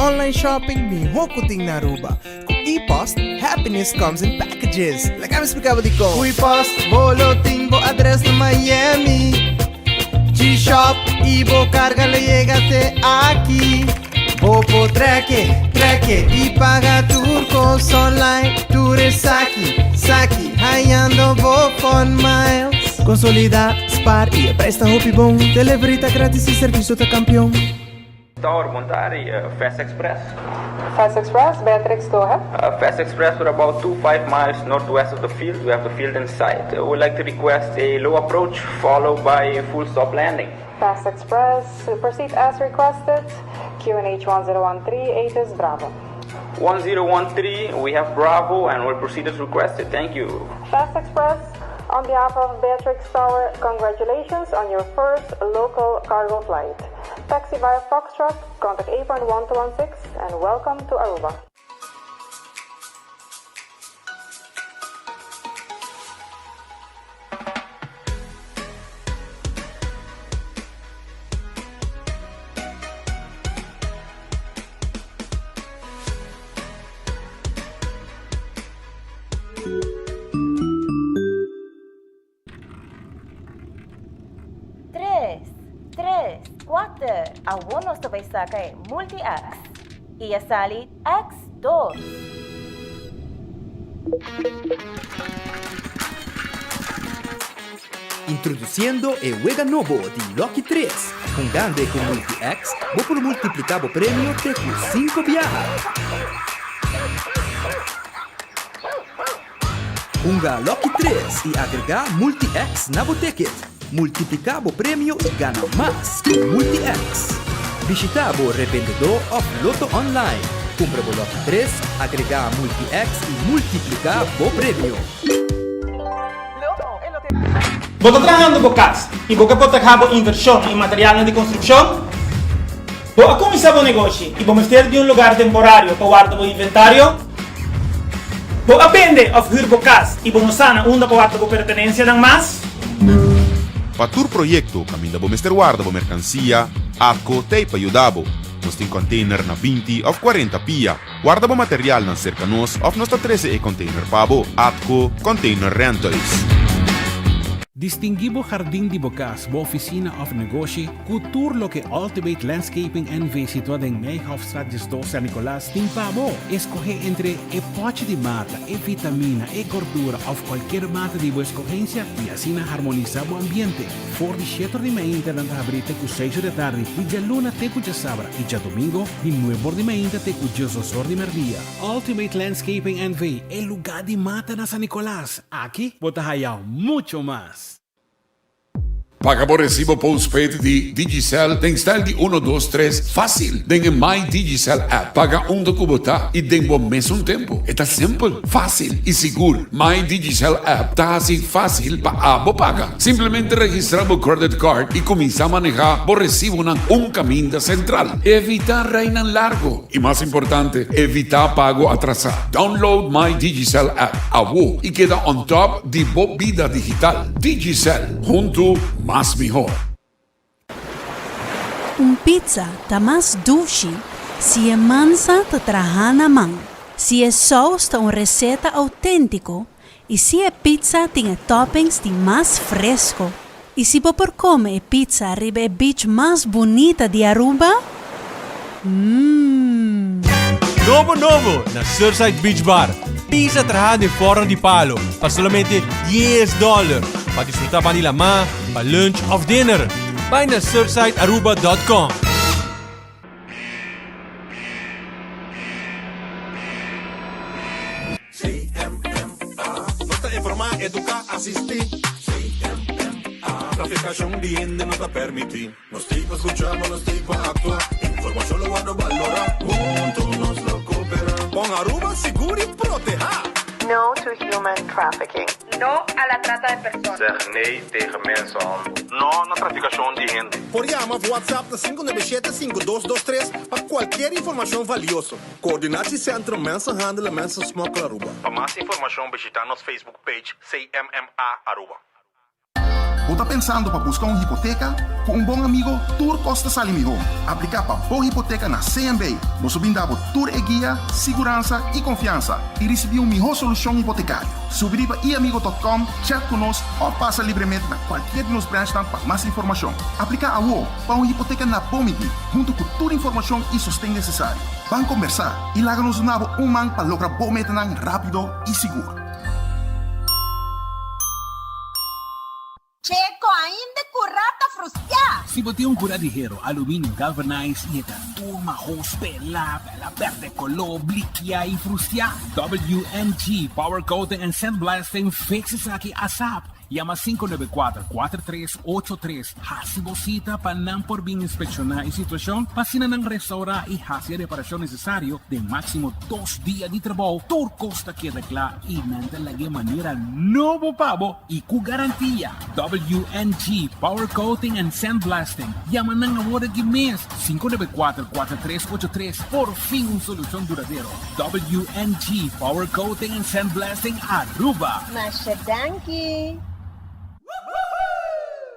online shopping may hokuting na Aruba. Kung e-post, happiness comes in packages. Like I'm explicado di ko. Fui post, bolo, timbo, address na Miami. G-Shop, Ibo, carga, le llegate aquí. Bopo, treque, y paga turcos online. Tours Saki, hallando Bofon Miles. Consolida, Spar e presta Hopi Bom. Delivery grátis e serviço tá campeão. Tower Montari, Fast Express. Fast Express, Beatrix, go ahead. Fast Express, we're about 2-5 miles northwest of the field. We have the field in sight. We'd like to request a low approach followed by a full stop landing. Fast Express, proceed as requested. QNH 1013, 8 is Bravo. 1013, we have Bravo and we'll proceed as requested. Thank you. Fast Express, on behalf of Beatrix Tower, congratulations on your first local cargo flight. Taxi via Foxtrot, contact apron 1216, and welcome to Aruba. Algunos te vais a caer multi-X y a salir X2. Introduziendo el juego nuevo de Lucky 3. Con grande con multi-X, vos por multiplicado premio de 5 viajes. Unga Lucky 3 y agrega multi-X Navo Ticket. Multiplicabo premio y gana más con multi-X. Visitabo revendedor of Loto Online. Compra Lucky 3, agrega multi-X y multiplicabo premio. Vos estás trabajando con CAS y vos que protegés inversión en materiales de construcción. Vos has comenzado un negocio y vos me de un lugar temporario para guardar tu inventario. Vos aprendes a huir con CAS y vos no sana una para guardar tu pertenencia dan más. Para tu proyecto, caminda bo Mr. Guarda bo mercancia, ACO te ayudabo. Nos tem container na 20 of 40 pia. Guarda bo material na cerca nos of nos 13 e container pabo, ACO Container Rentals. Distinguido Jardín de Bocas, bo oficina of negocio, cultur lo que Ultimate Landscaping NV situado en Nijhoffstraat 2 San Nicolás, timpabo, escoge entre e pote de mata, e vitamina, e gordura of cualquier mata de vuestra escogencia y así harmonizar o ambiente. For the 7 de mañana dan abrite cu 6 de tarde, y ya luna te cu ya sabra, y ya domingo, de 9 de mañana te cu ya sosor de merdía. Ultimate Landscaping NV, el lugar de mata na San Nicolás. Aquí, bota hayao mucho más. Paga por recibo postpaid de Digicel tem style de 1, 2, 3 fácil. Den My Digicel app. Paga do kubota e den bom mesmo tempo. Está simple, fácil e seguro. My Digicel app tá assim fácil para abo paga. Simplesmente registrar o credit card e começar a manejar o recibo na caminho central. Evitar reina largo. E mais importante, evitar pago atrasado. Download My Digicel app. Abo e queda on top de boa vida digital. Digicel. Junto más mejor. Pizza tá mais doce se é mansa tá trajana man. Se é sauce tá receita autêntico. E se é pizza tem toppings de mais fresco. E se por comer pizza arriba é beach mais bonita de Aruba? Novo na Surfside Beach Bar. Pizza trajada em forno de palo para somente $10 para disfrutar pa nila ma, pa lunch of dinner. Vai na surfsidearuba.com. Basta informar, educar, assistir. Traficación bien de nota permitir. Los tipos escuchamos, los tipos actuar. Información lo guardo valorar. Juntos nos lo cooperan. Con Aruba seguro y proteja. No to human trafficking. No a la trata de personas. Zeg nee tegen mensenhandel. No na traficación de gente. Por llama WhatsApp na 597-5223 para qualquer informação valiosa. Coordenatie Centrum Mensenhandel en Mensensmokkel Aruba. Para mais informação visita nosso Facebook page CMMA Aruba. Ou tá pensando para buscar uma hipoteca? Com um bom amigo, Tour Costa Salim Home. Aplicar para boa hipoteca na CMB. Você brindava Tour e guia, segurança e confiança. E receber uma melhor solução hipotecária. Subir para iamigo.com, chat conosco ou passa livremente na qualquer de nos branches para mais informação. Aplicar a UO para uma hipoteca na Bomidi, junto com toda a informação e sustento necessário. Vamos conversar e larga-nos um man para lograr boa meta rápido e seguro. Checo, ainda curata frustrar. Si você um curadihero, alumínio galvanized e a turma hose pela verde color, blikia e frustrar. WNG Power Coating and Sandblasting fixes aqui ASAP. Llama 594-4383. Hasibosita para não por bem inspecionar a situação, pasina ng restaurar e hacer reparação necessário de máximo 2 dias de trabalho. Tur Costa queda claro e nanta lagi maneira novo pabo e com garantia. WNG Power Coating and Sandblasting. Llama ng award de mês 594-4383. Por fim, uma solução duradoura. WNG Power Coating and Sandblasting Aruba. Masha Danki.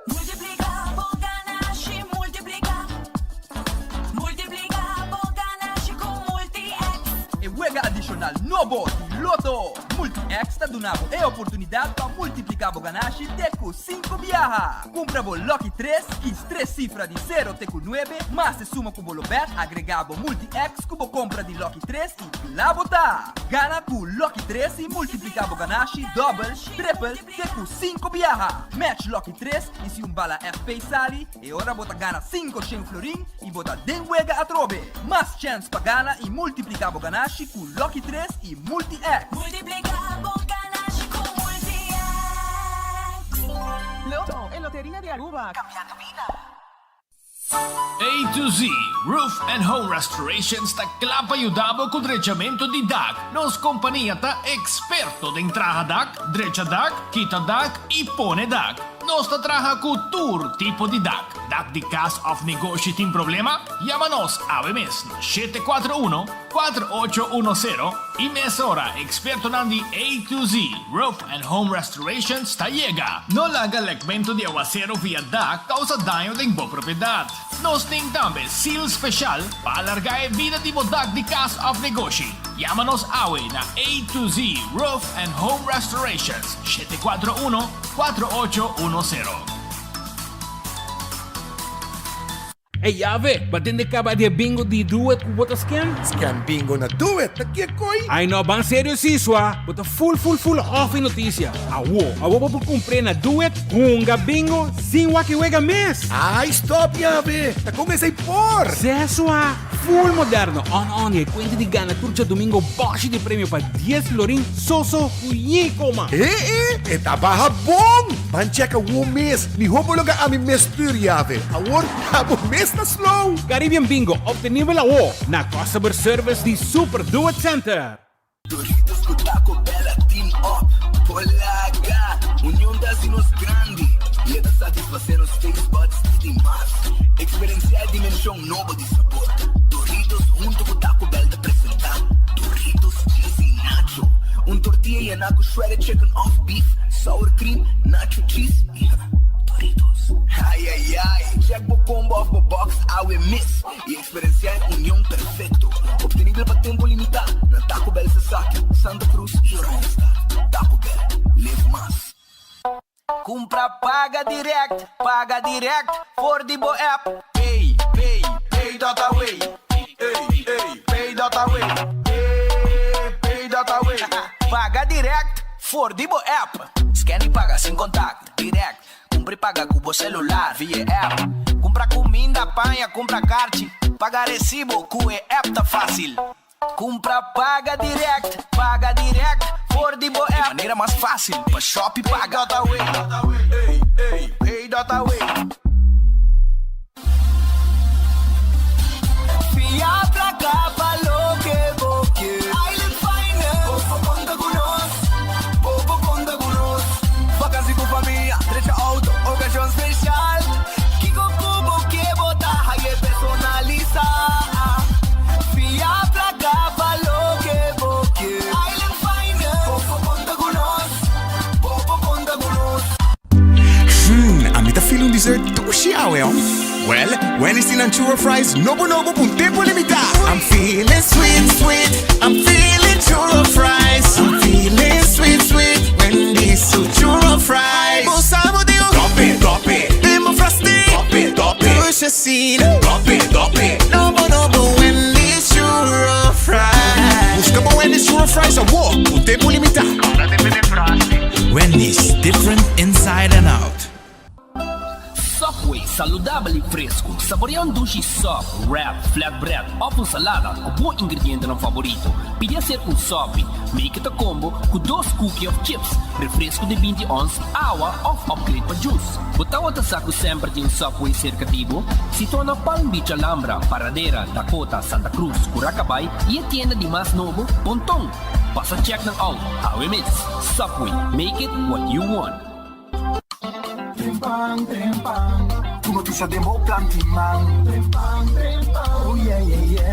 Multiplicavo Ganache, multiplicavo Ganache com Multi-X. E juega adicional novo Loto. Multi-X está donando a oportunidade para multiplicar o ganache Teco 5 viaja. Compra o Lucky 3 e 3 cifras de 0 Teco 9, mas se suma com o bet agregado Multi-X com a compra de Lucky 3 e lá botar. Gana com Lucky 3 e multiplicar o ganache double, triple Teco 5 viaja. Match Lucky 3 e se bala FP sali e ora bota gana 5 florin e bota den juega a trobe. Mais chance para gana e multiplicar o ganache com Lucky 3 e Multi-X. Multiplicavo Ganache com Multi-X. Loto, en Lotería de Aruba. Cambiando vida. A to Z Roof and Home Restoration está clapa ajudando com o drechamento de DAC. Nos companhia tá experto de entrada DAC, drecha DAC, quita DAC e pone DAC. Nós trabalha com tour tipo de DAC. DAC de Casa of Negócio tem problema? Chama-nos ao mês 741-4810 e mesora experto nandi A to Z Roof and Home Restoration está chega. Não laga legmento de aguacero via DAC causa dano em boa propriedade. Nós tem também seal especial para alargar a vida de DAC de Casa of Negócio. Chama-nos awe na A to Z Roof and Home Restorations 741-4810. Hey, Ave, batende acaba de bingo de duet com botas scan? Scan bingo na duet, aqui koi. Ay no, bang sério isso, ah? Bota full off em notícia. Awo por cumprir na duet, hunga bingo, sem wakiwega mes. Ay, stop, Ave. Tá comecei por. Sesso, ah? Full moderno, on e quente de gana turcha domingo, boche de prêmio para 10 florin, soso, coma. Eta baha bom. Pancheca o mês, ni homologa a mi mes tur, Ave. Awor, abo mes na slow. Caribbean Bingo, obtenível awo na customer service de Super Duet Center. Doritos com Taco Bella Team Up, Polaga, união das inos grande. E é da satisfazer os taste buds de mais. Experienciar a dimensão nova de sabor. Doritos junto com Taco Bell de apresentar. Doritos cheesy nacho. Tortilla e naco shredded chicken off beef, sour cream, nacho cheese. Doritos. Ai, ai, ai. Check the combo of the box, I will miss. E experienciar união perfeito. Obtenível para tempo limitado. Na Taco Bell Sasaki, Santa Cruz e Randstad. Taco Bell, live mais. Compra paga direct for the Bo app. Pay data way. Pay data way. Pay data way. Paga direct for the Bo app. Scan e paga sem contato, direct. Compra e paga com o celular via app. Compra comida, apanha, compra kart. Paga recibo com o app tá fácil. Compra paga direct for the Bo app. De maneira mais fácil, para shop e paga data way. Pay data way. Fia pra cá, falou que vou que Island Finance, povo conta conosco, povo conta conosco. Vacas e com família, trecha auto, ocasião especial. Que com cubo que botar, aí é personalizar. Fia pra cá, falou que vou que Island Finance, povo conta conosco, povo conta conosco. Tushi awe, Well, when it's in a churro fries, nobo pun tempo limitado. I'm feeling sweet, sweet. I'm feeling churro fries. I'm feeling sweet, sweet. When this churro fries. Bom sabor de top it. Demo frosty. Top it. Push a scene. Top it. Nobo when this churro fries. Busca bo when this churro fries a walk. Un tempo limitado. Wendy's, different inside and out. Subway, saludable e fresco. Saboreia um sushi soft, wrap, flatbread ou com salada com bom ingrediente no favorito. Pide a ser um sop, make it a combo com 2 cookies of chips, refresco de 20 ons, água ou upgrade para juice. Botão a saco sempre de um Subway cercativo, situa na Palm Beach, Alhambra, Paradera, Dakota, Santa Cruz, Curacabay e a tienda de mais novo, Pontong. Passa check ng all, how we miss. Subway, make it what you want. Trempang, tu noticia de Mo Plantiman. Trempang, oh yeah.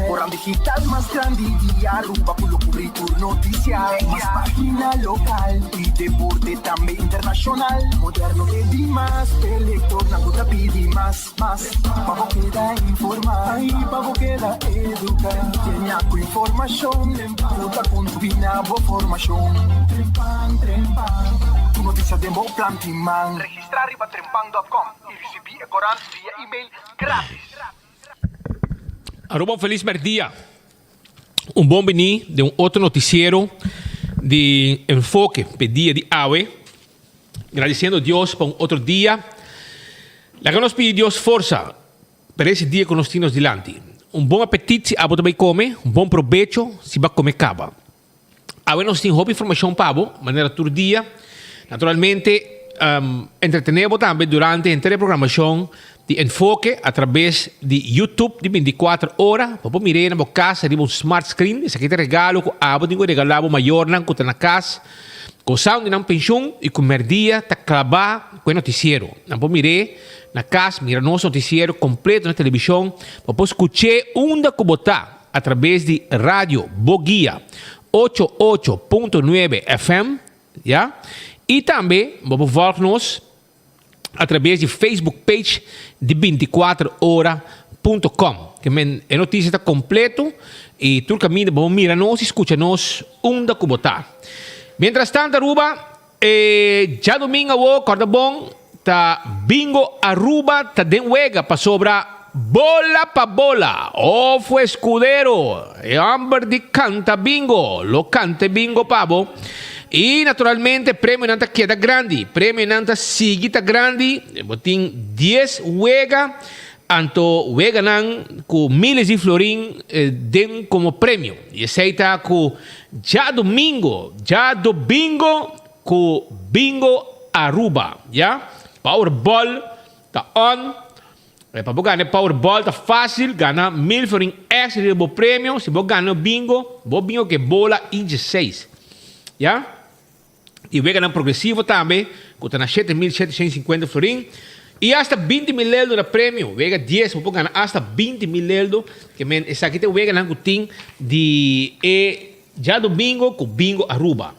Orang digital más grande y Aruba por lo cubrir tu noticia. Más página local y deporte también internacional. Moderno que di más, elector, nanguta pidi más. Pavo queda informar, pavo queda educar. Tiene con información, puta con tu binabo formación. Trempang. Tu noticia de Mo Plantiman. Registrar riba trempang.com y recibir el Corán vía email gratis. Aruba, feliz día. Un bom venir de un otro noticiero de enfoque, pedía de AWE. Agradeciendo a Dios por un otro día. La que nos pide Dios fuerza para ese día que nos tiene delante. Un bom apetite si abo também come, un bom provecho si va a comer caba. AWE nos tiene información para abo, maneira todo dia. Naturalmente, entretenemos também durante a programação de enfoque através de YouTube de 24 horas. Para mirar na casa de um smart screen. Esse aqui é regalo que abo de regalo maior que está na casa. Com sound de pensão e com merdia está clavar com o noticiero. Não pode mirar na casa, mirar nosso noticiero completo na televisão. Para escutar onda que botar através de rádio Boguia 88.9 FM, já? E também vamos voltar-nos através de Facebook page de 24hora.com. Que a notícia está completa e todo caminho vamos mirar-nos e escutar-nos onde que botar. Mientras tanto, Aruba, já domingo, corda bom, tá bingo Aruba, tá den huega para sobra bola pa bola. Fue escudero, Amber de canta bingo, lo cante bingo pavo. E naturalmente prêmio não queda grande, prêmio não seguita grande, botin 10 huega, anto huega não com miles de florim den como prêmio. E aceita com já domingo com bingo Aruba, já? Powerball tá on. Para ganhar Powerball tá fácil, ganhar 1000 florim extra de bom prêmio. Se você ganhar bingo que bola em 16, já? E o ganhar progressivo também, que está na 7.750 florim. E hasta 20 mil euros de prêmio. Vega 10, você ganhar hasta 20 mil euros. Que essa aqui tem o ganhar que tem de já domingo com bingo Aruba.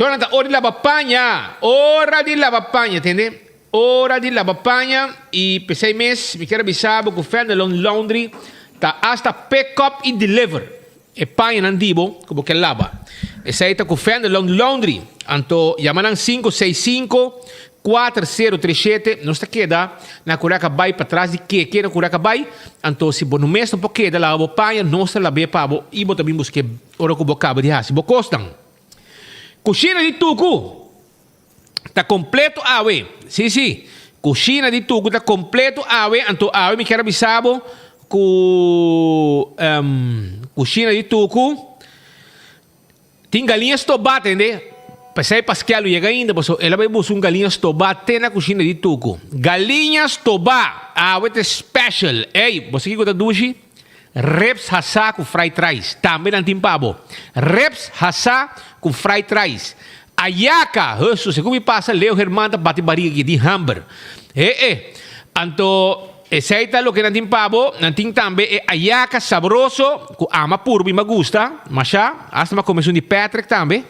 Hora de lavar panha, entende? Hora de lavar panha. E por 6 meses, me quero avisar que o Fenelon Laundry está hasta pick up e deliver. E panha não dibo, como que lava. Essa aí está com o Fenelon Laundry. Então, chamaram 565-4037. Não está queda na Curacabay para trás de que na Curacabay. Então, se você não mesmo para queda lá a panha, não está lá bem para e você também busca hora que você acaba de se você costam. Coxina de tuco está completo awe. Sim. Coxina de tuco está completo awe. Então, awe me quero avisar com coxina de tuco. Tem galinhas tobate, entende? Pensei Pascal chega ainda, mas ela vai buscar galinhas tobate na coxina de tuco. Galinhas tobá, é special. Ei, você que gosta de dushi? Reps hassa com fried rice. Também não tem pavo. Reps hassa com fried rice. Ayaca, se como passa, Leo Hermanta bate barriga aqui de hamburger. Então, esse aí tá o que não tem pavo, não tem também ayaca saboroso, com ama puro, me gusta, mas já, hasta uma comissão de Patrick também.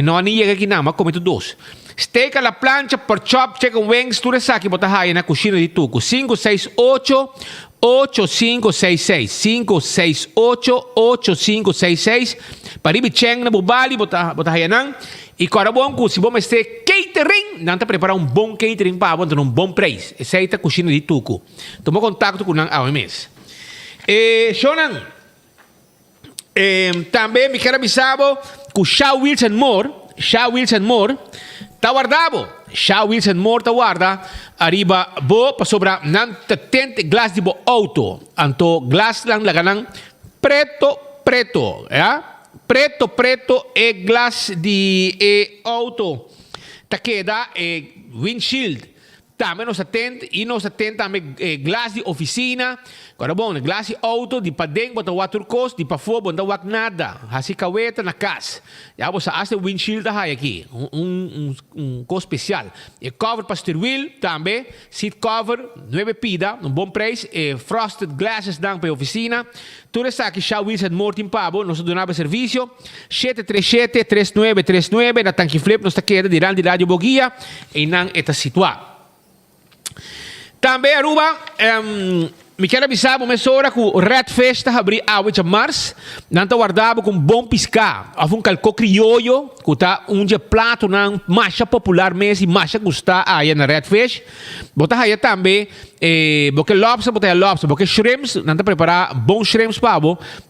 Não nem chega aqui não, mas come tudo doce. Steak a la plancha, pork chop, chicken wings, tu sa aqui bota haya na cozinha de tuco. 568-8566. 568-8566. Paribi cheng na bubali, bota haya nang. E agora bom, se bom este catering, não está preparar bom catering para bom, bom preço. Essa é a cozinha de tuco. Tomou contato com a OMS. Shonan, também me quero avisar que o Shaw Wilson Moore, está guardado. Shaw Wilson Moore está guardado. Arriba, para sobrar, não tem glass de auto. Anto glass lang laganan preto, preto e glass de auto. Ta queda windshield. Também nos atende e nos atende também glass de oficina. Agora bom, glass de auto, de para dentro, bota water cost, de para fora, bota wak nada. Assim caueta na casa. Já você acha o windshield da aqui, coisa especial. E cover para steering wheel também, seat cover, 9 pida, bom preço, frosted glasses dan para oficina. Tudo isso aqui, Shaw Wilson Mortin Pabo, nós donamos serviço. 737-3939, na tanque flip, nós está queda diante de rádio Boguia, e não está situado. Também, Aruba, me quero avisar para hora que o Red Fish está abrindo a 8 de março. Não está guardado com bom pescar. Há calco criollo, que está prato mais popular mesmo e mais gostar aí na Red Fish. Bota aí também, porque lobster, porque shrimps, não está preparar bom shrimps para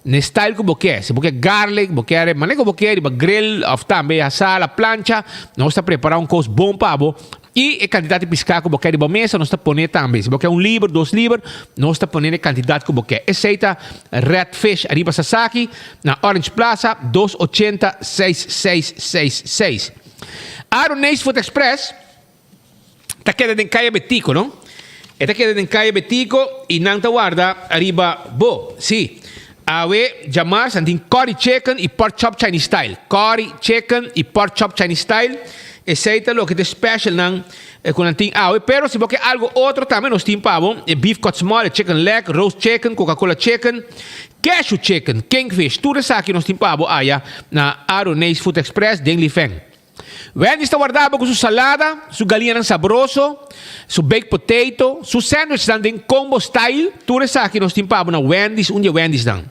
no style que você se porque garlic, porque manejo você, grill, ou também assar, a plancha, nós está preparar coisa bom para e a quantidade de pescar que você quer de mesa, nós está pondo também. Se você quer 1 livro, 2 livros, nós está pondo a quantidade que você quer. Essa Red Fish, arriba Sasaki, na Orange Plaza, 280-6666. Aronese Food Express, está quedando em Caia Betico, não? Está quedando em Caia Betico e não está guarda, arriba, sim. Awe, jamar, santin curry chicken e pork chop Chinese style. Curry chicken e pork chop Chinese style. Esse é o que é special com a ting awe. Pero se você algo outro também nós temos pavo, beef cut small, chicken leg, roast chicken, Coca-Cola chicken, cashew chicken, kingfish. Tudo isso aqui nós temos pavo aí na Aronese Food Express, Deng Lifeng. Wendy está guardado com sua salada, sua galinha sabroso, seu baked potato, seu sandwich em combo style. Tudo isso aqui nós temos pavo na Wendy's, onde Wendy's dan.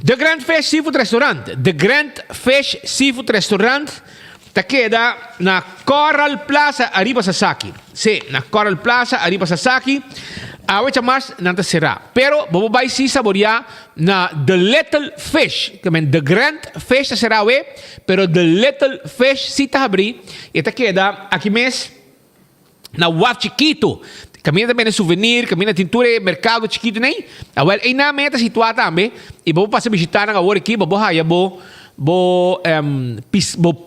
The Grand Fish Seafood Restaurant. The Grand Fish Seafood Restaurant ta queda na Coral Plaza arriba Sasaki. Sí, na Coral Plaza arriba Sasaki. A 8 mais não está será. Pero vamos vai se saborear na The Little Fish. Que The Grand Fish será we, pero The Little Fish se está abrir e ta queda aqui mês na Waf Chiquito. Camina também no souvenir, camina tintura, mercado chiquito nem. Well, e na meta situada também. E vamos passar visitar na hora aqui, vamos haya bo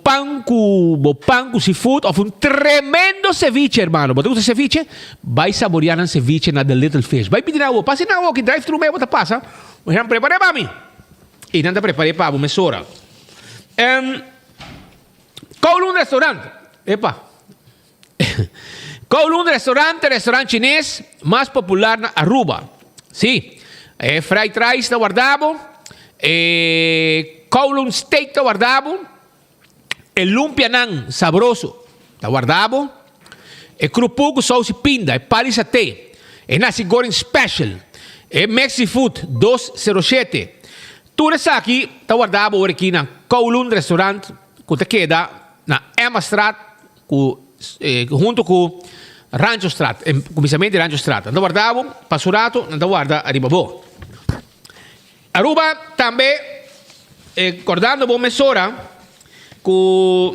panco seafood of tremendo ceviche, hermano. ¿Te gusta ceviche? Vai saborear un ceviche na The Little Fish. Vai pedir algo, passa na hora que drive-thru mesmo te passa. Mas não preparei para mim. E não te preparei para uma hora. Kowloon Restaurant. Epa. Kowloon Restaurant, restaurante chinês mais popular na Aruba. Sim. Fried rice está guardado. Kowloon steak está guardado. El lumpia nan sabroso está guardado. El crupuco sauce pinda. El pali saté. El nasi goreng special. El Mexi Food 207. Tudo isso aqui está guardado aqui na Kowloon Restaurant, que te queda na Emma Strat, junto com Rancho Strat, comissamento de Rancho Strat. Está guardado, passurato, está guardado arriba. Aruba também, acordando boa mesora, com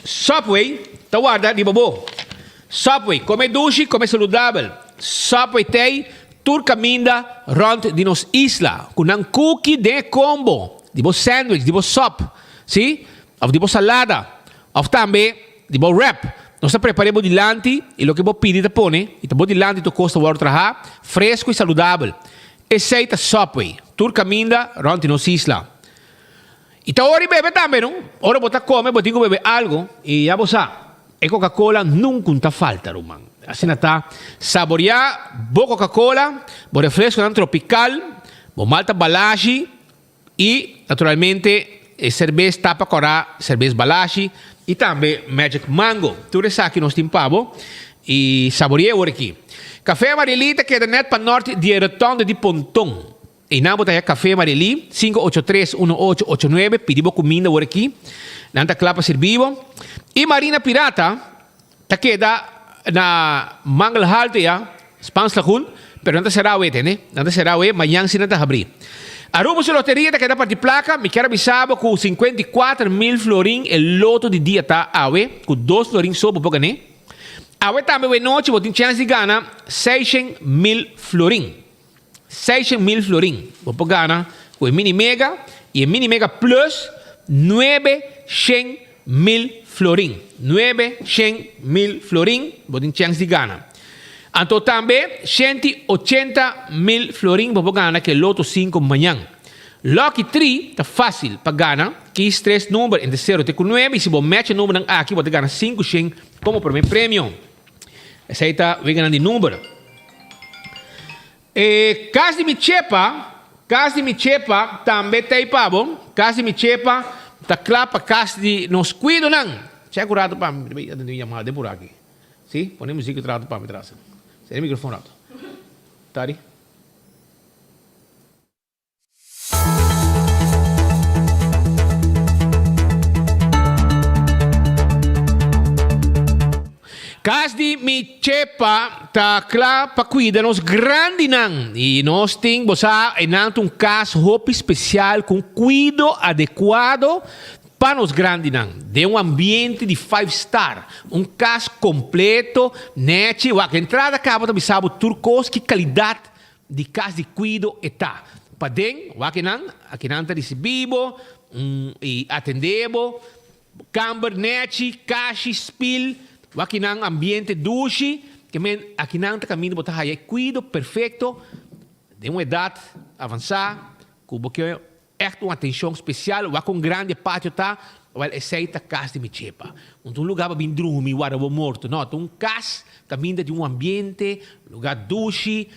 Subway, está guardado arriba. Subway, come dushi, come saudável. Subway tem tur caminda rond de nos isla, com um cookie de combo, de bo sandwich, de bo sop, sim? Ou de bo salada, ou também de bo wrap. Nós preparamos dilante e o que você pede, põe, e também dilante tu costa o trabalhar, fresco e saudável. Esse é o Subway, tur caminda rond de nos isla. E tá hora de beber também, não? Hora você come, você tem que beber algo, e já você sabe. E Coca-Cola nunca está falta, Roman. Assim está. Saborear, boa Coca-Cola, bom refresco tropical, bom malta balaji e, naturalmente, cerveja Tapa Corá, cerveja Balashi e também Magic Mango. Tudo isso aqui nós temos pavo e saboreia por aqui. Café Amarelita que é da net para norte de Rotonda de Pontão. E na botar Café Amareli 583-1889, pedimos comida por aqui. Nanta clapa servivo. E Marina Pirata, tá queda na Mangal Halte ya, Spans Lagoon, pero nanta será o né? Nanta será o amanhã se nanta abrir. Aruba sa loteria tá queda parte placa, me quero avisar com 54.000 florin el loto de dia tá awe, com 2 florin sobo por né? Awe também we noite, botin chance de ganhar 600.000 florin. 600.000 florin. Vou ganhar com o Mini Mega e o Mini Mega Plus 900.000 florin. 900.000 florin, botin chance de ganhar. Então também 180.000 florin vou ganhar que loto 5 manhã. Lucky 3 tá fácil para ganhar, que é 3 números entre 0 e 9 e se você match o número aqui você ganha 500 como primeiro prêmio. Essa aí tá ganhando de número. Casa de Michepa também tem pavo. Casa de Michepa tá claro para casa de nos cuido não. Checa o rato para mim, eu tenho chamada de por aqui. Sim, põe música e trato para me trazer. Tem microfone rato. Tari. Cas de Michepa tá claro para cuidar nos grandes não. E nós temos um caso roupa especial com cuido adequado para nos grandes não. De ambiente de 5 star. Caso completo, net. A entrada acaba de saber turcos que qualidade de casa de cuido está. Para dentro, aqui não recebemos e atendemos. Camber, net, caixa, spill. Aqui não ambiente duche, que aqui não está caminho botar aí cuido perfeito de uma idade avançada, com porque é uma atenção especial, o com grande pátio tá, aceita casa de Michepa, lugar para vir dormir, o morto, não, casa caminho de ambiente, lugar duche,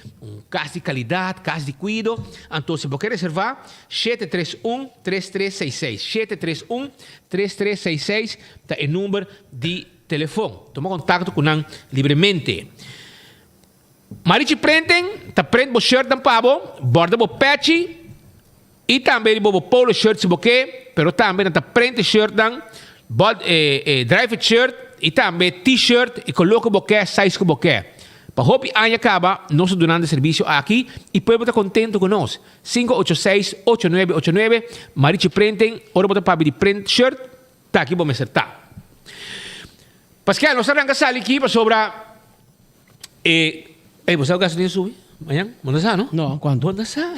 casa de qualidade, casa de cuido. Então se você quer reservar 731-3366, 731-3366 tá o número de telefone. Toma contato com nós livremente. Marichi prenden, tá prende bo shirt dan pabo, borda bo patchy e também bo polo shirt se boque, pero também tá prende shirt dan drive shirt e também t-shirt e coloca boque size com boque. Para hopi anya acaba, nós durante serviço aqui e pode estar contento com nós. 586-8989, Marichi prenden, ora bota pabi de print shirt, tá aqui bo me acertar. Pascal, nós arranca sali aqui para sobrar. Você gasolina sube? Amanhã? Manda sa, não? Não, quanto? Manda sa.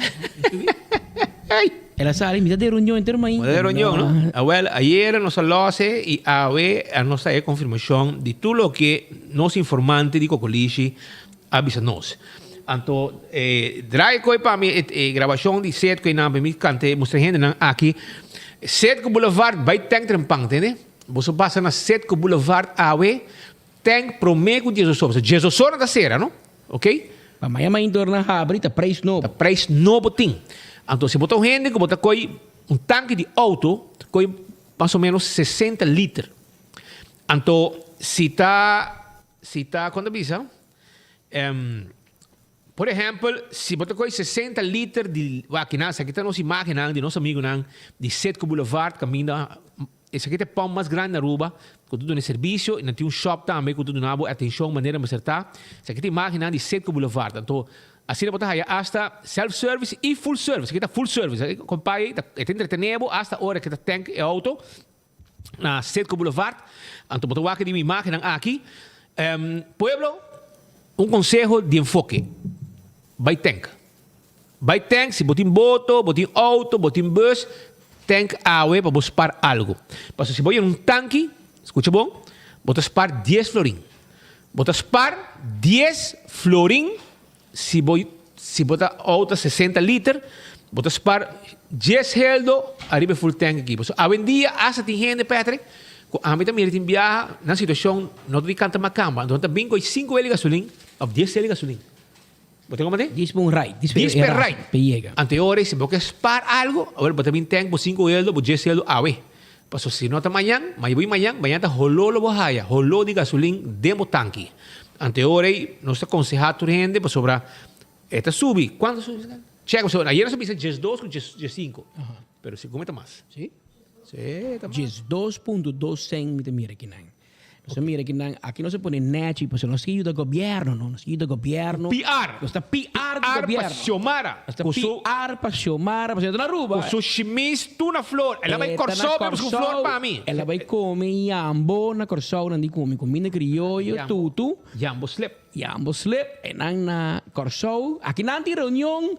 Ela sale, me dá de reunião inteiro, mãe. De reunião, não? Well, ayer nós falamos e a nossa confirmação de tudo o que nos informante de Cocoliche avisa nós. Então, drag coi para mim gravação de set que não me cante, mostra gente aqui. Set que Boulevard vai ter trempang, entende? Você passa na Setco Boulevard Awe, tem prometo de Jesus. Jesus da cera, não? Ok? Mas amanhã mais torna a abrir, tá preço novo. Tá preço novo, tem. Então, se botar gente que botar tanque de auto, coi mais ou menos 60 litros. Então, se tá, quando avisa? Por exemplo, se botar 60 litros de máquina, se aqui está nossa imagem de nosso amigo de Setco Boulevard, caminho. Esse aqui é o pão mais grande na Aruba, com tudo no serviço, e tem shop também, com tudo na atenção, maneira de acertar. Esse aqui tem máquina de Setco Boulevard. Então, assim ele botar aí, hasta self-service e full service. Aqui está full service. Compai, é entretenimento, hasta a hora que está tanque e auto, na Setco Boulevard. Então, botar aqui de minha máquina aqui. Pueblo, conselho de enfoque. Vai tanque. Vai tanque, se botar boto, botar auto, botar bus, tank água para buscar algo. Mas se voy tanque, escucha bom, botas par 10 florin. Botas par 10 florin, se bota outra 60 litros, botas par 10 heldo, arriba full tank aqui. So, hoje em dia, hasta tem gente, Patrick, a mim também tem viaja na situação, não tem canta macamba, então também com 5 de gasolina, ou 10 de gasolina. Você como é? 10 per right. 10 per right. Pega. Anteora, se você spar algo, agora você também tem 5 euros, você 10 euros a ver. Paso si no ta mañana, mañana ta hololo bohaya, holo de gasolina demo tanque. Anteora, nos aconseja a gente para sobrar esta subi. ¿Cuándo subi? Chega, ayer subí 10.2 com 10.5. Pero se comenta mais. Sim? Sim, tá 12.200 mira aqui não. Você mira aqui não se põe net, porque não se ajuda o governo, não se ajuda o governo. PR. Não está PR do governo. para Xiomara. Está PR para Xiomara, para na Aruba. O seu chimis, tu na flor. Ela vai corçar com flor para mim. Ela vai comer jambo na corçou, não de comer comida criollo, tudo. Jambo slip. Jambo slip, e na corçou. Aqui na reunião,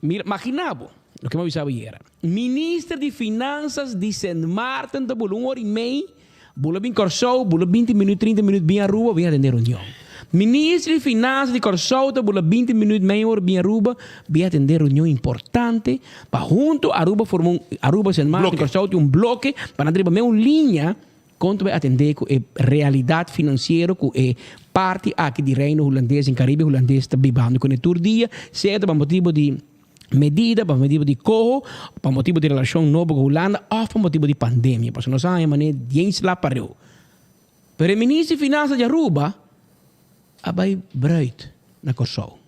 imaginava. O que eu avisava era. Ministro de Finanças de Saint Martin, da Bulung, hora e meia. Bula bem Corsou, bula 20 minutos, 30 minutos bem a rua, bem atender reunião. Ministro de Finanças de Corsou, bula 20 minutos, meia hora bem a rua, bem atender reunião importante. Para junto, Aruba formou Aruba Saint Martin, Corsou, um bloco, para não ter uma linha, quanto vai atender com a realidade financeira, com a parte aqui de reino holandês, em Caribe holandês, está bebendo com o tour dia, certo, para motivo de medida, para motivo de corro, para motivo de relação nova com a Holanda, ou para motivo de pandemia. Porque nós sabemos que gente lá parou. Pero o ministro de Finanças de Aruba, vai bruit na Corsou.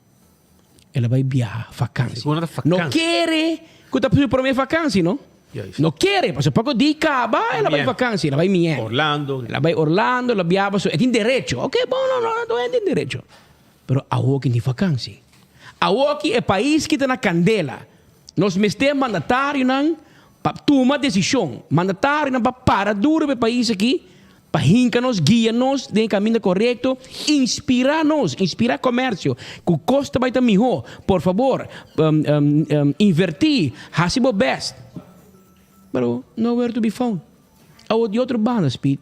Ela vai viajar, vacância. Não quer que está para minha vacância, não? Não quer, porque pouco dia acaba, ela vai vacância, ela vai Miami. Orlando. Ela vai Orlando, ela viaja, tem direito. Ok, bom, não tem direito. Pero a outra tem vacância. Aqui é país que está na candela. Nós temos mandatário para tomar decisão. Mandatário para parar duro para o país aqui, para hincar-nos, guiar-nos no caminho correto, inspirar-nos, inspirar comércio. Que o custo vai estar melhor. Por favor, invertir, fazer o best. Pero nowhere to be found. De outro banda, Speed,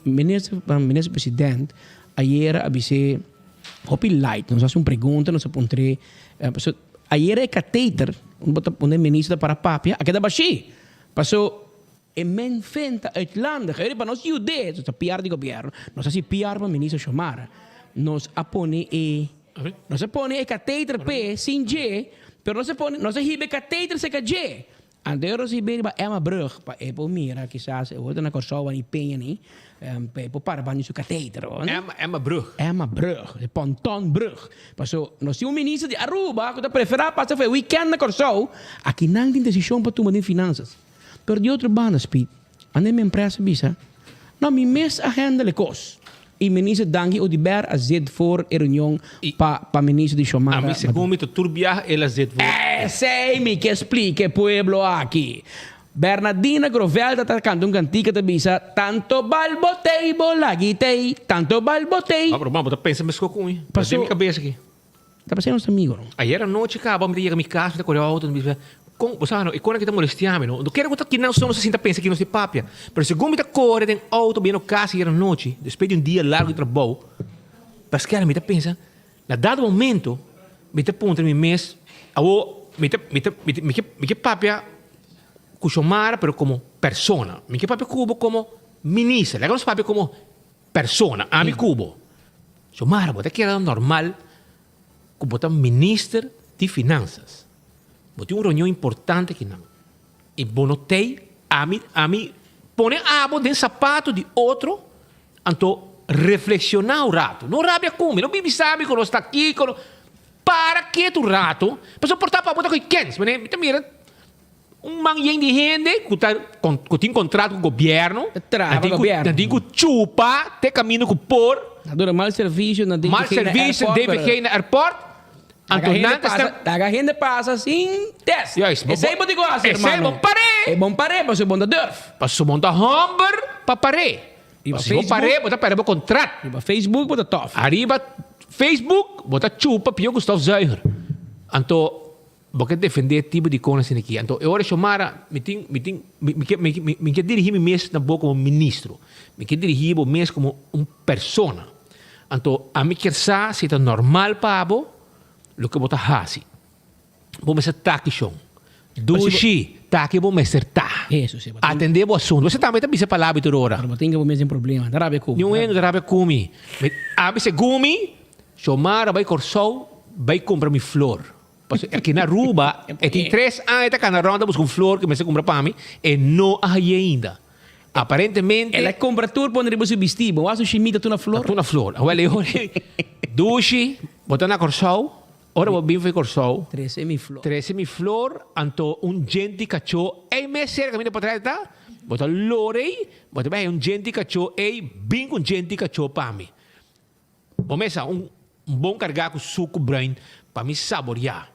ministro presidente, ayer avisei Hopi Light, nos hace una pregunta, nos apunté. Ayer el catéter, un ministro para papia, aquí estaba así. Pasó en Menfenta, Irlanda, que para nos ayudar, eso está PR de gobierno, nos hace PR para el ministro Xiomara. Nos pone el catéter P sin Y, pero no se hibe catéter se J. Antes se hibe Emma Brug, para Apple mira, quizás, outra na Corsova e Penha, para banho su catéter. Emma Brug. Emma Brug, de Ponton Brug. Passou, nós tínhamos um ministro de Aruba, que preferia passar o weekend na Corsou, aqui não tem decisão para tomar de finanças. Pero de outro banda, Speed, andei minha empresa, bisa, não me mes agenda le cos. E ministro Dangi Odiber a zed voor a reunião para ministro de Xiomara. A mim, segundo tu turbiar, ela zed voor. Sei-me que explique pueblo aqui. Bernardina Grovelta está cantando um cantico de bisa. Tanto balbotei, bolaguitei. Tanto balbotei. Pero vamos, pensa mesmo com isso. Passou minha cabeça aqui. Está passando nosso amigo, não? Ayer à noite, cara, vamos ir a minha casa, está correndo auto, você sabe, e quando que está molestando, não quero que não só não se sinta pensa que não se papia. Mas segundo está correndo tem auto bem no casa ayer à noite, depois de dia largo de trabalho, mas cara, me está pensa, na dado momento, me está ponto no mês, me que papia com Xiomara, pero como persona, me que papia cubo como ministra, legal nos papia como persona, a mi cubo. Xiomara, você que era normal, como está ministro de finanças. Tem uma reunião importante que não. E bonotei a mim pone abo dentro sapato de outro, então reflexionar o rato. Não rabia como, não me sabe quando está aqui, quando para que tu rato, para portar para botar com quem? Mas mira, manhã de gente que tem contrato com o governo, tem que chupa, tem caminho com por, mal serviço, deve ir no aeroporto. A gente passa sem teste. Esse é bom negócio, irmão. É bom parei, mas é bom da Durf. Passou bom da Humber para parei. Se bom parei, bota para o contrato. Arriba Facebook, bota top. Arriba Facebook, bota chupa, Pio Gustavo Zuiger. Então, porque defender tipo de coisa aqui. Então, eu olho Xiomara, me quer dirigir mesmo na boca como ministro. Me quer dirigir mesmo como persona. Então, a mim quer saber se é normal para lo que você faz. Vamos ser taquishon. Dushi, taque vamos ser tá. Isso, sim. Atender o assunto. Você também tem palavra toda hora. Mas tem o mesmo problema. Não é Não é, não é comi. A você gumi, Xiomara vai corsou, vai comprar minha flor. Aqui na Aruba, tem 3 anos que na ronda busca flor que me se compra para mim e não há ainda. Aparentemente... Ela compra tudo para você vestir. Mas você chimita tu na flor? Tu na flor. Olha, duche, botar na Corsol. Ora, vou bem foi Corsol. 13 mil flor. 13 mil flor. Anto gente cachorro. Ei, me cerca, caminho para trás, tá? Botar lorei. Botar bem, gente cachorro. Ei, bem com gente cachorro para mim. Começa bom cargar com suco brain para me saborear.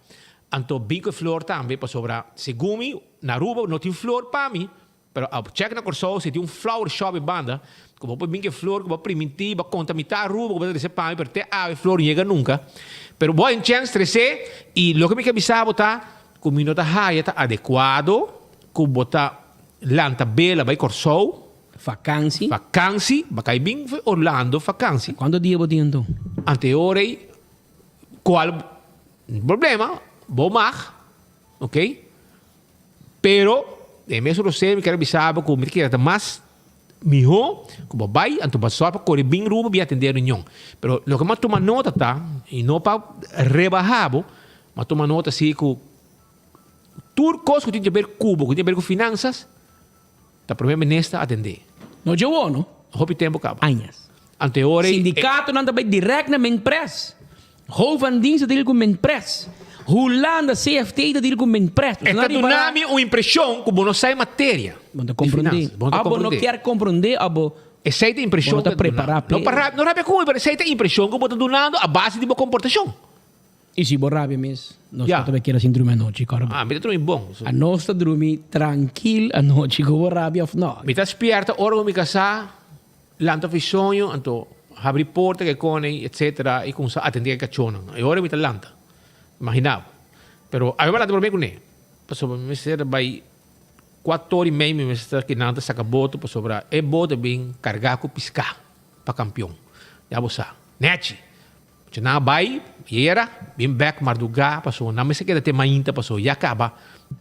Anto bem com flor também para sobrar. Segundo na Aruba não tem flor para mim. Pero check na Corsol, se tem flower shop em banda, como pode bem que flor, como primitiva, contaminar a Aruba, como dizer para mim, porque a flor não chega nunca. Pero boa em chance 13 e lo que me avisava tá, com minuto raia tá adequado, com botar lanta bela vai Corsol, vacancy, vai cair bem Orlando, vacancy. Quanto dia você então? Anteore, qual problema? Bom mar, ok? Pero de mesmo você me quer avisar como me quer mais melhor como vai anto passar para correr bem rumo bem atender reunião. Pero lo que mais toma nota tá e não para rebaixar, mas toma nota assim que tudo coisa que tem a ver com Cuba, que tem a ver com finanças, tá primeiro-ministro atender. Não é bom, não? Hope tempo acaba. Anhas. Anteore sindicato não também direto na Menpres. Hoofddienst dele com Menpres. Holanda CFT dele com Menpres. Está dando uma impressão como não sai matéria. Bom compreender. Abo não quer compreender, abo essa é a impressão que preparar. Não rabe como, mas essa é a impressão que está dando a base de uma comportação. E se você rabe mesmo, nós também queremos assim dormir a noite, cara. Ah, me dormir bom. A nós está dormir tranquilo a noite, que você rabe ou não. Me está esperta, hora me casar, lanta fi sonho, anto abrir porta que cone, etc. E com atender a cachona. E hora me está lanta. Imaginava. Pero a verdade por mim com ele. Passou me ser vai 4 horas e meia me estar que nada saca boto para sobrar. É boto bem carregar com piscar para campeão. Já você. Nete. Se não vai, era bem back madrugada passou. Não me se queda ter mainta passou. Já acaba.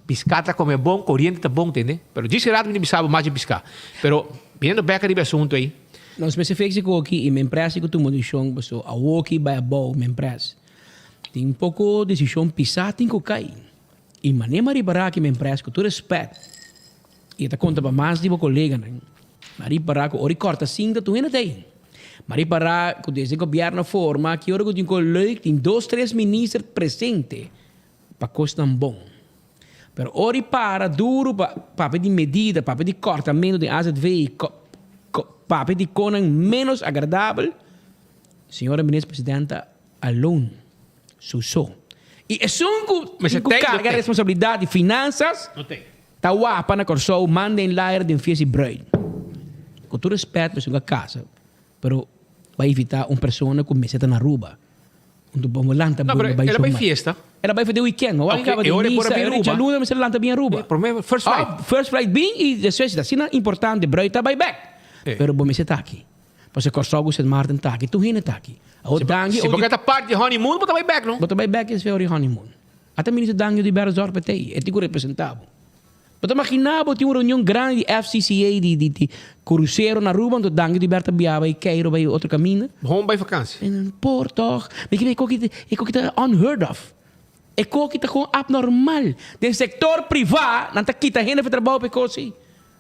Piscar tá como é bom, corrente tá bom, entende? Pero disse errado me sabe mais de piscar. Pero vindo back de assunto aí. Não especifica aqui e me empresa que tu modificação passou. A walkie by a ball me empresa. Tem pouco decisão pisar, tem que cair. E maneira ribará que me empresa com todo respeito. E te conta para mais de meu colega, né? Mas ribará que ori corta cinta, tu ainda tem. Mas ribará que desde o governo forma que ora que tem colega, tem 2, 3 ministros presentes para coisa bom. Pero ori para duro para pedir medida, para pedir cortamento de AZV, para pedir conan menos agradável. Senhora ministra presidenta, alone. Susou. E é só que carga a responsabilidade de finanças. Não tem. Tá guapa na Corsol, mandem lá de fies e bread. Com todo respeito, é uma casa. Pero vai evitar uma pessoa com meseta na Aruba. Não, pero ela vai fiesta. Ela vai fazer weekend. Olha que vai de luna, mas ela lanta bem Aruba. First flight. First flight bem e depois da cena importante, bread tá vai back. Pero bom meseta aqui. Porque Corsol St. Martin tá aqui, tu hina tá aqui. Se porque tá parte de honeymoon, bota vai back, não? Bota vai back é o honeymoon. Até ministro Dangio de Berzor PT, é tipo representado. Bota imaginava tinha uma reunião grande de FCCA de cruzeiro na Aruba, onde Dangio de Berta Biaba e Cairo vai outro caminho. Home vai vacância. En Porto, mas que é coisa unheard of. É coisa que tá abnormal. Do setor privado, não tá quita renda para trabalho para coisa assim.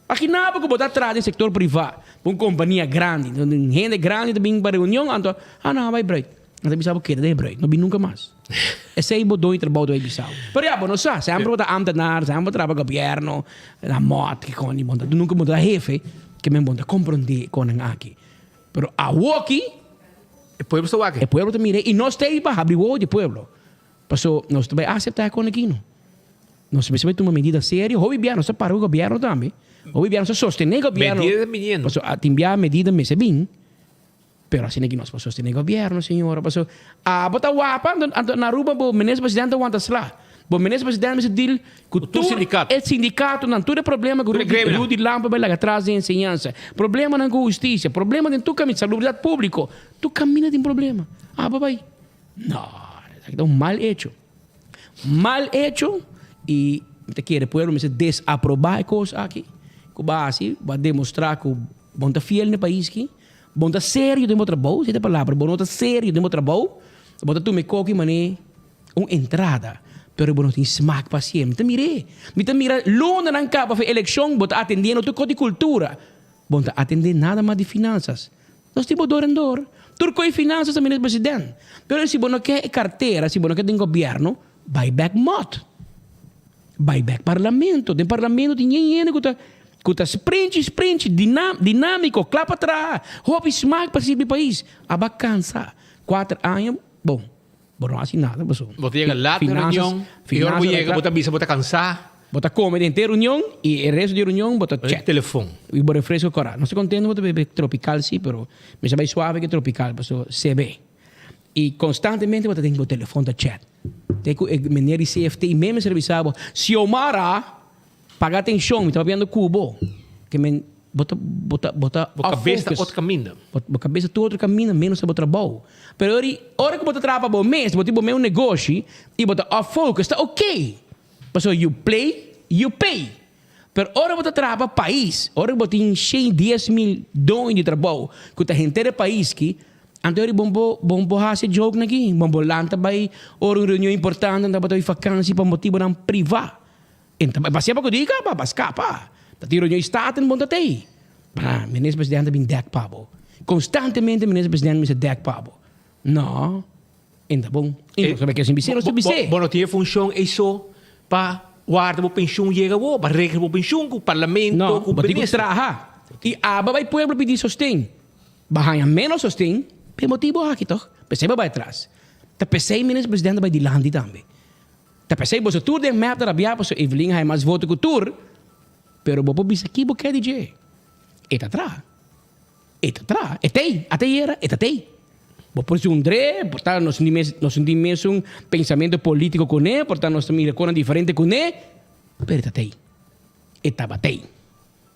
Imaginava que botar atrás do setor privado, uma companhia grande, gente grande também para reunião, então, não, vai break. Não tem bisabo que de break, não vi nunca mais. Esse aí botou em trabalho do aí bisabo. Pero já, não sabe, sempre botar amtenar, sempre trabalha governo, na moto, que com ele monta, nunca botar jefe, que me monta compreender com ele aqui. Pero a Woki, o pueblo está aqui. O pueblo te mire, e nós temos para abrir o de pueblo. Passou, nós também aceitar com aqui, não. Nós precisamos tomar medida séria, o governo, nós para o governo também. O governo sostiene o governo. Medida menino. Pasó a timbiar medida me se bien. Pero assim que nós para sostener o governo, senhora. Pasó a botar guapa na Aruba, o ministro presidente aguanta lá. O ministro presidente me diz que tu sindicato. É sindicato, não tudo é problema que o Rudy Lampa vai lá atrás de ensinança. Problema na justiça, problema de tu caminho de saúde público. Tu caminha de problema. Papai. Não, é um mal hecho. Mal hecho e te quer pueblo me se desaprovar coisa aqui. Que base vai demonstrar que bom tá fiel no país aqui, bom tá sério de meu trabalho, essa é a palavra, bom tá sério de meu trabalho, bom tá tu me coque mané Uma entrada. Pero bueno, tem smaak pa siya. Mita mira, luna ng kapa para eleksyon, bota atendendo tudo de cultura. Bota atender nada mais de finanças. Nós temos dor em dor. Turco e finanças também é presidente. Pero se você quer carteira, se você quer tem governo, buyback mod. Buyback parlamento. Tem parlamento tem ninguém que sprint, dinâmico, clapa atrás. Hope smaak para esse país. Aba cansa. 4 anos, bom. Não assim nada, pessoal. Você chega lá na reunião, e agora você chega, você avisa, você cansar. Você come dentro da reunião e o resto da reunião você check. Telefone. E você refresca o coração. Não estou contente você beber tropical, sim, pero me sabe suave que tropical, pessoal, CB. E constantemente você tem que o telefone da chat. Tem que maneira de CFT e mesmo serviçado. Se o Mara paga atenção, me está vendo cubo, que me bota cabeça outro caminho. Bota cabeça todo outro caminho, menos o trabalho. Pero hora que você trabalha bom mês, você tem um negócio e bota off focus, está ok. So you play, you pay. Pero hora você trabalha país, hora que você tem 10 mil dólares de trabalho, que a gente do país que antes bombo hace jogo aqui, bombo lanta vai hora uma reunião importante, anda botar vacância para motivo não privado. Então, mas para que diga, para escapar. Tati reunião está em bom tatei. Ah, ministro presidente bin deck pabo. Constantemente ministro presidente me deck pabo. Não. Então bom. Então sabe que assim biseiro, você bise. Bom, tinha função isso para guardar a pensão chega o, para reger a pensão com o parlamento, com o ministro. Traha. E aba vai pueblo pedir sostém. Bahaya menos sostém, pe motivo aqui toch. Perceba vai atrás. Tá pensei ministro presidente vai dilandi também. Tá pensei você tour de meta rabia para Evelyn hai mais voto que tour. Pero bobo bisa aqui porque DJ. Eta atrás. Até era, até. Por isso André, portanto nós sentimos um pensamento político com ele, portanto nós temos uma diferente com ele. Pero até. Eta batei.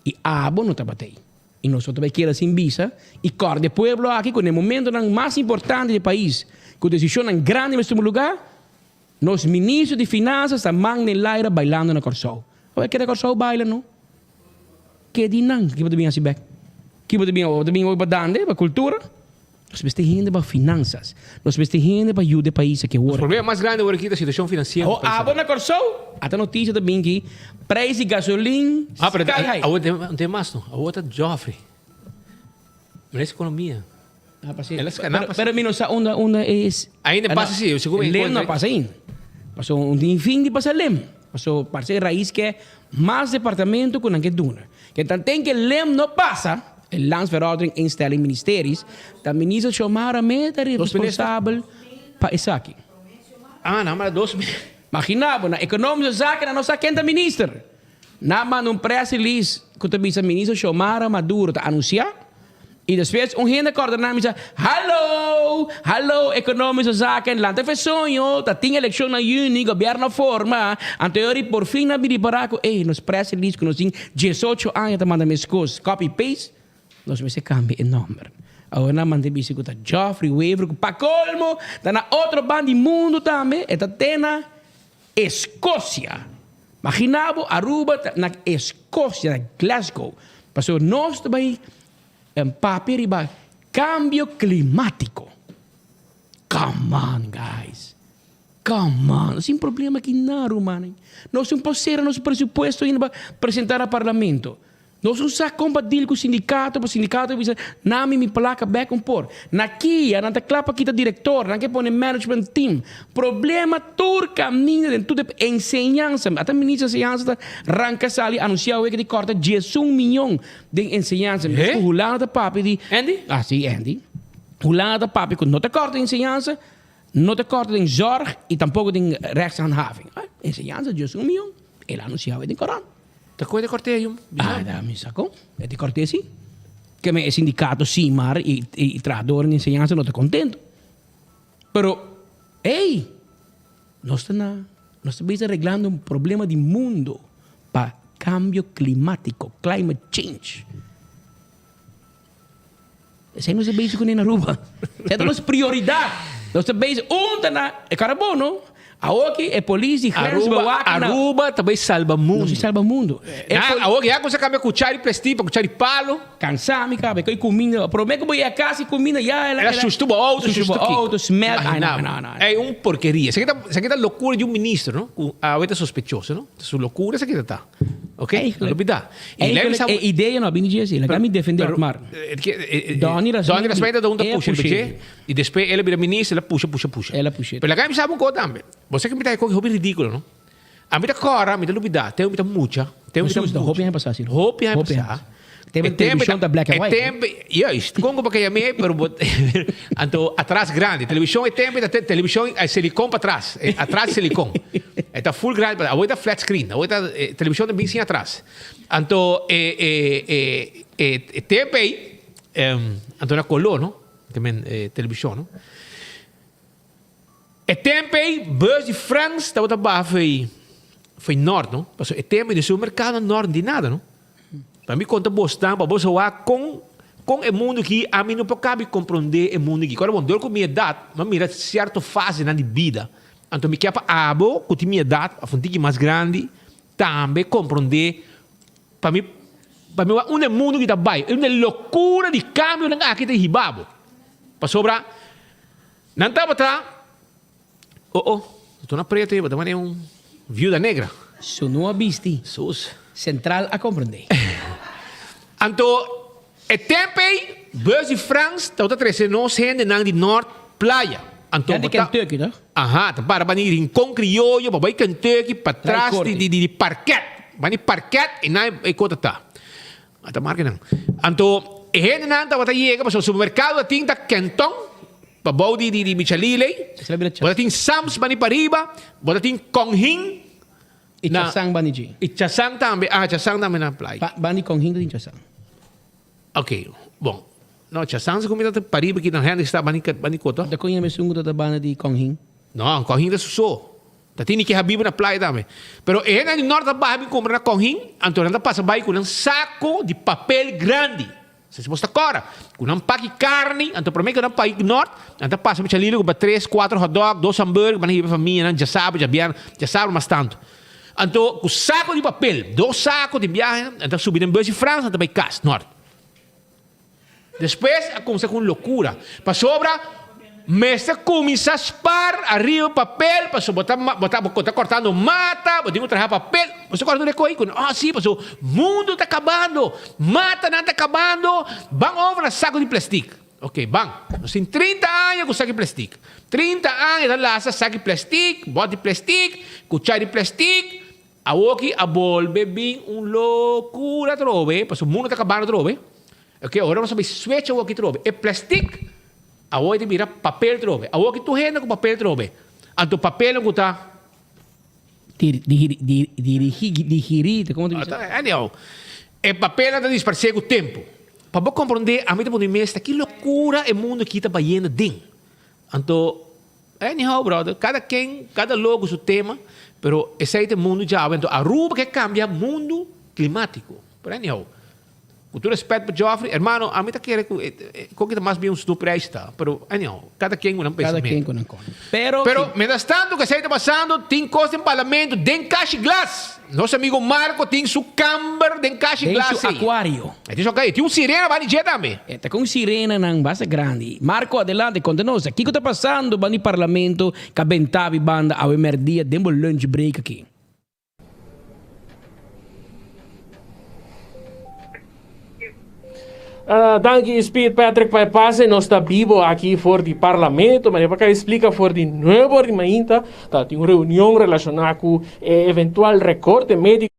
E abo não batei. E nós também queremos sem visa e cor de pueblo aqui com o momento mais importante do país, com decisão grande neste lugar, nos ministros de finanças estão em Laira bailando na Corsol. Olha que na Corsol baila, não? Que dinang, que você assim back? Que você bem para dande, para cultura? Nós precisamos para finanças. Nós precisamos para ajudar o país que o problema mais grande é a situação financeira. Ah, na Corsol, até notícia também que preço de gasolina sky high. Não tem mais, não. A outra Joffrey. Mas economia. Pero menos onda es. Ainda passa assim, eu seguro. Lem não passa ainda. Passou fim de passar lem. Passou parceiro raiz que é mais departamento com que duna. Que então tem que lem não passa. El landsverordening instelling ministeries. Dan minister Chomara meta responsável para isso aqui. Ah, não, mas 2 Imaginava, na economische zaken na nossa quinta minister. Na man press release que o minister Chomara Maduro te anunciar. E depois gente coordenar me diz: hallo, economische zaken, land even sonho, tá tinha eleição na Juni, governo forma, anteriori por fim na bidibaraco, nos press release que nós tem 18 anos tá manda minhas coisas, copy paste, nós vai se cambia em nome. Agora na manda bicicleta Joffrey Weaver, para colmo, tá na outro bando do mundo também, tá tena Escócia. Imaginava Aruba na Escócia, na Glasgow, passou nós também papel iba cambio climático. Come on, guys. Come on. Sem problema aqui não, mano. Nós não podemos nosso presupuesto para apresentar ao parlamento. Nós não sabemos compadir com o sindicato, para o sindicato dizer, nami me placa back on por. Naqui, a nanta clapa kita diretor, naqui põe management team. Problema turca, menina, de tudo ensinança. Até ministro de ensinança arranca sali anunciar que de corta 11 milhões de ensinança. Mas o lado da papi de Andy? Ah, sim, Andy. O lado da papi que não te corta de ensinança, não te corta de zorg e tampouco de rechtshandhaving. Ensinança 11 milhões. Ele anunciava de corante. Te coisa de corteio. Me sacou. É de corteio, sim. Que me sindicato CIMAR e trador de ensinança não está contente. Pero, nós estamos arreglando um problema de mundo para cambio climático, climate change. Essa não é básico nem na Aruba. Essa é a nossa prioridade. Nós estamos básico. É carbono. Aqui é polícia, Aruba também salva mundo. Não se salva mundo. Aqui você cambia cuchara e plástico, cuchara e palo. Cansar, me cabe. Que comida, prometo que vou ir a casa e comida já ela sustuba outro, smell. Não. É porqueria. Isso aqui tá loucura de ministro, não? A outra sospechosa, não? Sua loucura, isso aqui tá. Ok? Não duvida. Ideia não, bem dizer assim. Ela me defender o mar. Doni respeita da puxa, e depois ela vira ministro, ela puxa. Ela puxa. Mas ela me sabe também. Você que me dá coisa ridículo, não? A mim tá cora, a mim tá duvida, tem muita mucha, tem muita mucha. Roupa é passar assim. Roupa é passar. Tem televisão da black and white. Yes, como porque eu me, pero então atrás grande, televisão é tempo, televisão é silicone para trás, atrás silicone. Está full grande, a outra flat screen, a outra televisão também sim atrás. Então tempo aí, então na color, não? Também televisão, não? É tempo aí, bus de França, estava da foi norte, não? Porque é tempo de supermercado norte de nada, não? Para mim conta bostan, para você com o mundo que a mim não pode compreender o mundo que. Agora, bom, dor com minha idade, mas mira certa fase na vida. Então me quer para abo com minha idade, a fonte mais grande, também compreender. Para mim um mundo que está bem, é uma loucura de câmbio na aqui tem ribabo. Para sobrar, não estava atrás. Estou na preta aí, também é viúva negra. Isso não abisti. Central a compreender. Então, é tempo aí, bus de França, está trazendo nós gente de norte, praia. Então, de Kentucky, não? Aham, para banir em Criollo, para Kentucky, para trás de parquet. Banir parquet e não é conta tá. Até marca não. Então, a gente não está para chegar para o supermercado, tem da Kenton, para o de Michelile, para tem Sams, banir para riba, para tem Konghin, e Chasang Baniji. E Chasang também. Chasang também na praia. Bani Konghin din Chasang. Ok. Bom. No, Chasang se comida de Pariba que na renda está Bani Koto. Da Konghin me sungo da Bana de Konghin. Não, Konghin da Suso. Da tini que Habib na praia também. Pero é na norte da Bahia compra na Konghin, então anda passa vai com um saco de papel grande. Se você agora, com um pack de carne, então para mim que não país norte, anda passa me chalilo com 3, 4 hot dog, 2 hambúrguer, para a família, já sabe mais tanto. Então, com saco de papel, 2 sacos de viagem, então subir em bus de França, então vai casa, norte. Depois, começa com loucura. Para sobra, mestre começa a spar, arriba papel, para botar cortando mata, botar trazer papel. Você corta de coisa, sim, para o mundo está acabando, mata não está acabando, vão over saco de plástico. Ok, bom. Nós temos 30 anos com saco de plástico. 30 anos, então lá, saco de plástico, bote de plástico, cuchara de plástico. A aqui a volve bem loucura trove, porque o mundo está acabando trove. Ok, agora nós vamos switch a aqui trove. É plástico, a aqui vira papel trove. A aqui tu renda com papel trove. Então papel não está digerida, como tu diz? É papel não disperse com o tempo. Para você compreender, a mim te mestre, que loucura é o mundo que está baiano dentro. Então, anyhow, brother, cada logo seu tema. Pero esse é o mundo já, então a Aruba que cambia o mundo climático. Por anyhow, com todo respeito para Joffrey, hermano, a mim está querendo que mais bem um surpresa, pero anyhow, cada quem com um pensamento. Cada quem com um conta. Pero mientras tanto que está passando, tem coisa em parlamento, tem caixa de glass. Nosso amigo Marco tem seu camber, tem caixa de glass. Tem seu aquário. Tem sirena, vai dizer também. Está com sirena na base grande. Marco, adelante, conta-nos. O que está passando no parlamento, que a Bentavi banda, ao emerdia, demos lunch break aqui. Danke, Speed Patrick vai passar, nós está vivo aqui fora do parlamento, mas para explicar fora de novo ainda, tem uma reunião relacionada com eventual recorte médico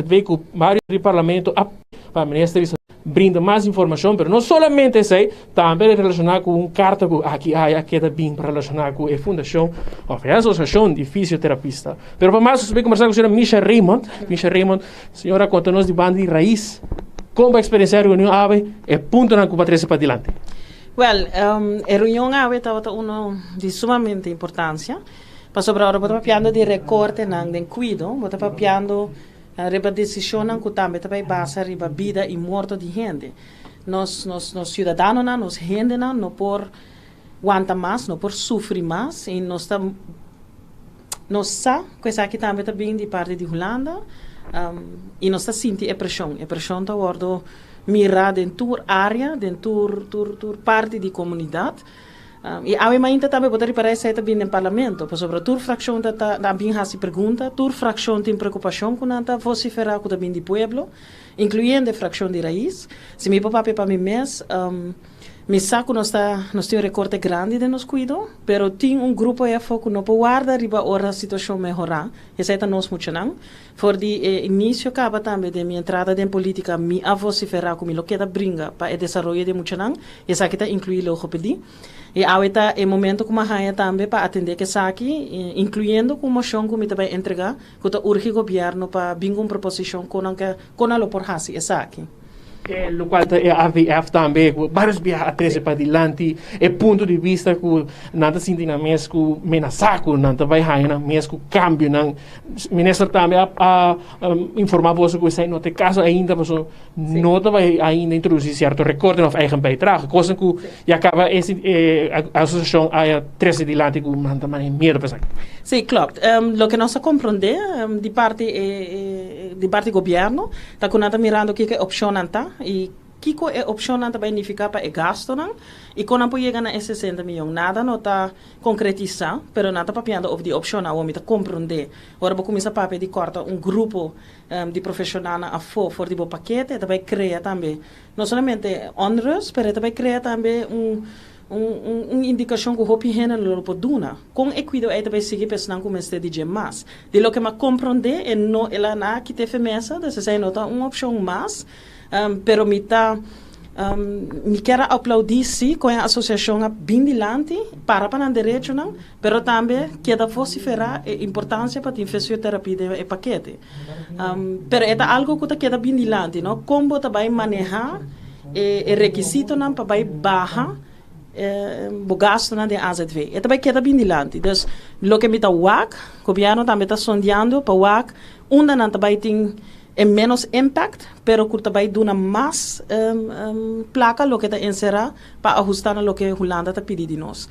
veio com vários do parlamento para a ministra brinda mais informação, mas não somente isso, também relacionado com carta que aqui há que bem relacionado com a fundação ou a associação de fisioterapista. Mas para mais, eu conversar com a senhora Misha Raymond, senhora conta-nos de banda de raiz. Como a experiência da reunião AVE é ponto na Patrícia para adiante? Well, a reunião AVE estava de sumamente importância. Para sobre agora, estava falando de recorte de cuido, estava falando de decisão que também estava base na vida e morte de gente. Nós cidadãos, nós gente, não por aguentar mais, não por sofrer mais, e nós estamos nós sa, coisa que também está bem de parte de Holanda, e nós está sentindo a pressão está worden mirar dentro da área, dentro da parte da comunidade. E a ainda também pode parece que também no parlamento, por sobre a fração da também há se pergunta, a fração tem preocupação com a vociferar com também do povo, incluindo a fração de raiz. Se me papá para mim mês, me saco nós temos um recorte grande de nos cuido, pero tem grupo aí foco não pode guardar riba ora a situação melhorar. Essa é nós muito não. For de início acaba também de minha entrada em política, me a vociferar com lo que da brinca para o desenvolvimento de muito não. Essa que está incluído o pedi. E agora é momento como a também para atender que aqui, incluindo como moção que me também entregar, que está urge o governo para vir com proposição com a lo por hasi essa aqui. Lo qual é a AVF também, vários viagens atrás para adiante, é ponto de vista que nada sinto na mesa que menaçaco, nada vai raio na mesa que cambio, não. Ministro também a informar você que você não tem caso ainda, mas não vai ainda introduzir certo recorde of eigen bijdrage, coisa que já acaba esse a associação a três adiante que manda mais medo para Sim, claro. Lo que nós compreender de parte do governo, está com nada mirando que é opção anta e que é opção anta vai significar para gasto não e quando apoia ganhar 60 milhões nada não está concretizar, pero nada para piando of de opção não vamos compreender. Agora vou começar para pedir corta grupo de profissionais a for de paquete, também cria também não somente onrust, pero também cria também indicação que o hopi hena lo poduna com equido aí também seguir pensando como este DJ mais de lo que me compreender é não ela na que te femesa de se nota uma opção mais pero me quero aplaudir sim com a associação bem dilante para o direito não pero também quero vociferar a importância para a fisioterapia e paquete pero é algo que queda bem dilante não como também manejar o requisito não para baixar o gasto de AZV. E também queda bem dilante. Então, o que me está o governo também está sondeando para o onde não também tem menos impact, pero que também dá mais placa o que está encerrar para ajustar o que a Holanda está pedindo de nós.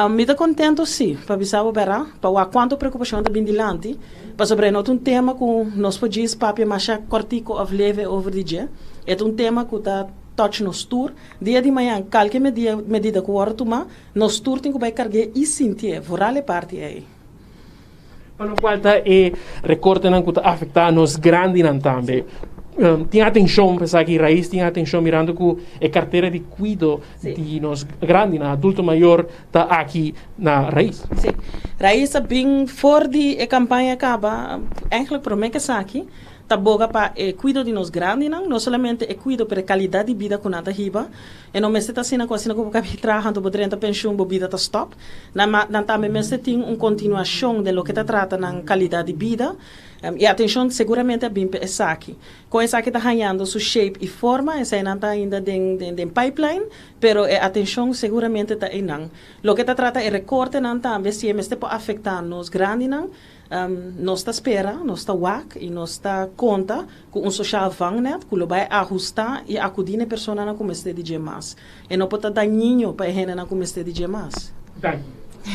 Me está contento, sim, para avisar o verá, para quanto preocupação está bem dilante, para sobre nós tema que nós podemos papel machar cortico of leve over the dia. É tema que está touch nos tour, dia de manhã, qualquer medida que o hora tomar, nos tour tem que vai carregar e sentir, vorale parte aí. Para o qual recorte não que afetar nos grandes também. Tinha atenção, pensar que raiz tinha atenção mirando que a carteira de cuido de nos grandes, na adulto maior, está aqui na raiz. Sim, raiz é bem fora de a campanha acaba, eigenlijk para mim que está aqui, tá boga para cuido de nos grandes não somente cuido para qualidade de vida com nada riba e não me está sendo com assim como que trabalhando por 30 pensão bebida tá stop não também me tem continuação de lo que tá trata na qualidade de vida e atenção seguramente é bem essa aqui com essa aqui tá ganhando sua shape e forma essa não tá ainda de pipeline pero atenção seguramente tá aí não lo que tá trata é recorte não também se me está afetar nos grandes não nós está espera, nós está WAC e nós está conta com social vangnet que vai ajustar e acudir na pessoa na como este DJ mais. E não pode dar ninho para a na como este DJ mais.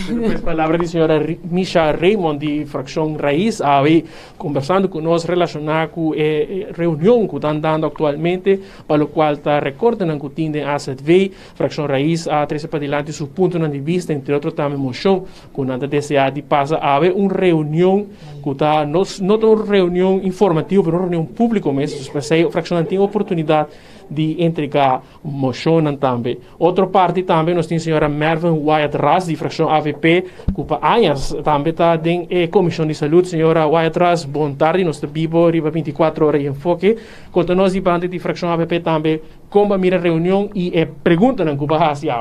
Depois, palavra de senhora Misha Raymond, de Fracção Raiz, aí conversando conosco, relacionado com a reunião que estão dando atualmente, para o qual está recordando que tem a AZV, Fracção Raiz, a trazer para adiante seu ponto de vista, entre outros também moção, que nada deseja de passar a haver uma reunião, que está, não uma reunião informativa, mas uma reunião pública mesmo, a Fracção tem a oportunidade de entregar moção também. Outra parte também, nós temos a senhora Mervyn Wyatt Ras, de Fracção AVP, que para anos também está em Comissão de Saúde. Senhora Wyatt Ras, boa tarde, nós estamos vivo, riba 24 horas em enfoque. Quanto nós de Fracção AVP também, como a minha reunião e pergunta na que vai fazer.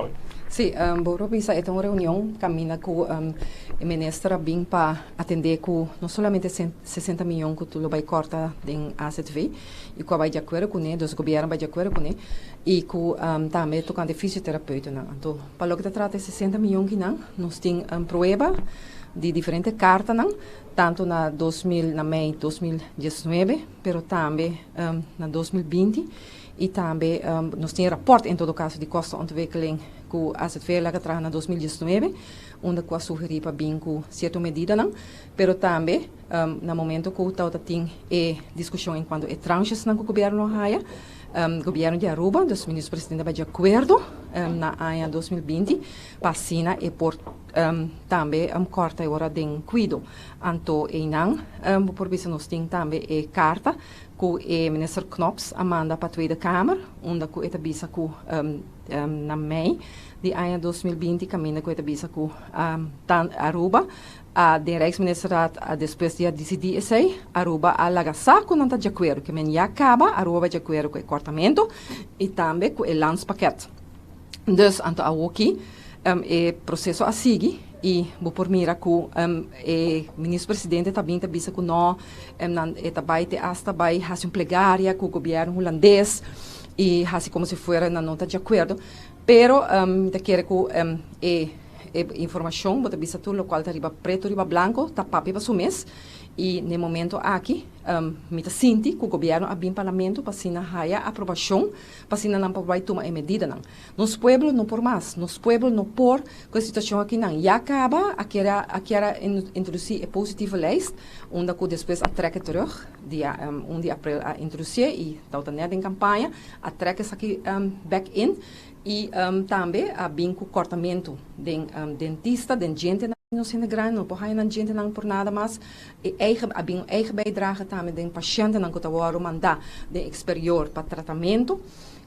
Sim, vou pensar, é uma reunião caminha com o ministro bem para atender com não somente 60 milhões que tu vai cortar em AZV e que vai de acordo com ele, dos governos vai de acordo com ele e que também tocando fisioterapeuta. Então, para o que trata de 60 milhões que nós temos prova de diferentes cartas, tanto na 2000, na Mei 2019, pero também na 2020 e também nós temos rapport em todo caso de custo ontwikkeling que a AZV lá que traga na 2019, onde que a sugerir para bem com certa medida não, pero também no momento que o tauta tem discussão enquanto tranches no governo Haia, governo de Aruba, dos ministros-presidentes vai de acordo na ano 2020, passina e por também corta a hora de cuido. Anto não, por isso nós temos também carta que o ministro Knops manda para a Tweede Kamer, onde que ele avisa que na mei de ano 2020 caminha que ele avisa que Aruba de Rijksministerraad depois de decidir isso, Aruba a lagasaco não está de acordo, que men já acaba, Aruba vai de acordo com o cortamento e também com o landspaket. Dus, anto aqui, o processo a seguir e vou por mira que o ministro-presidente também está dizendo que não vai ter hasta vai fazer plegária com o governo holandês e assim como se fosse na nota de acordo, pero te quero que informação, bota bisa tudo local tá riba preto, riba branco, tá papi para mês e no momento aqui, mita sinti que o governo abim parlamento para sina haya aprovação, para sina não vai tomar medida não. Nos pueblo não por mais, nos pueblo não por com a situação aqui não. Já acaba, aquela introduzir a positiva list, onde que depois a treca terug, dia 1 de abril a introduzir e tá net em campanha, a treca aqui back in. E também a com cortamento de dentista, de gente não se negra, não pode na gente não por nada mais. E eigen bijdrage também de paciente não que tá mandar de exterior para tratamento.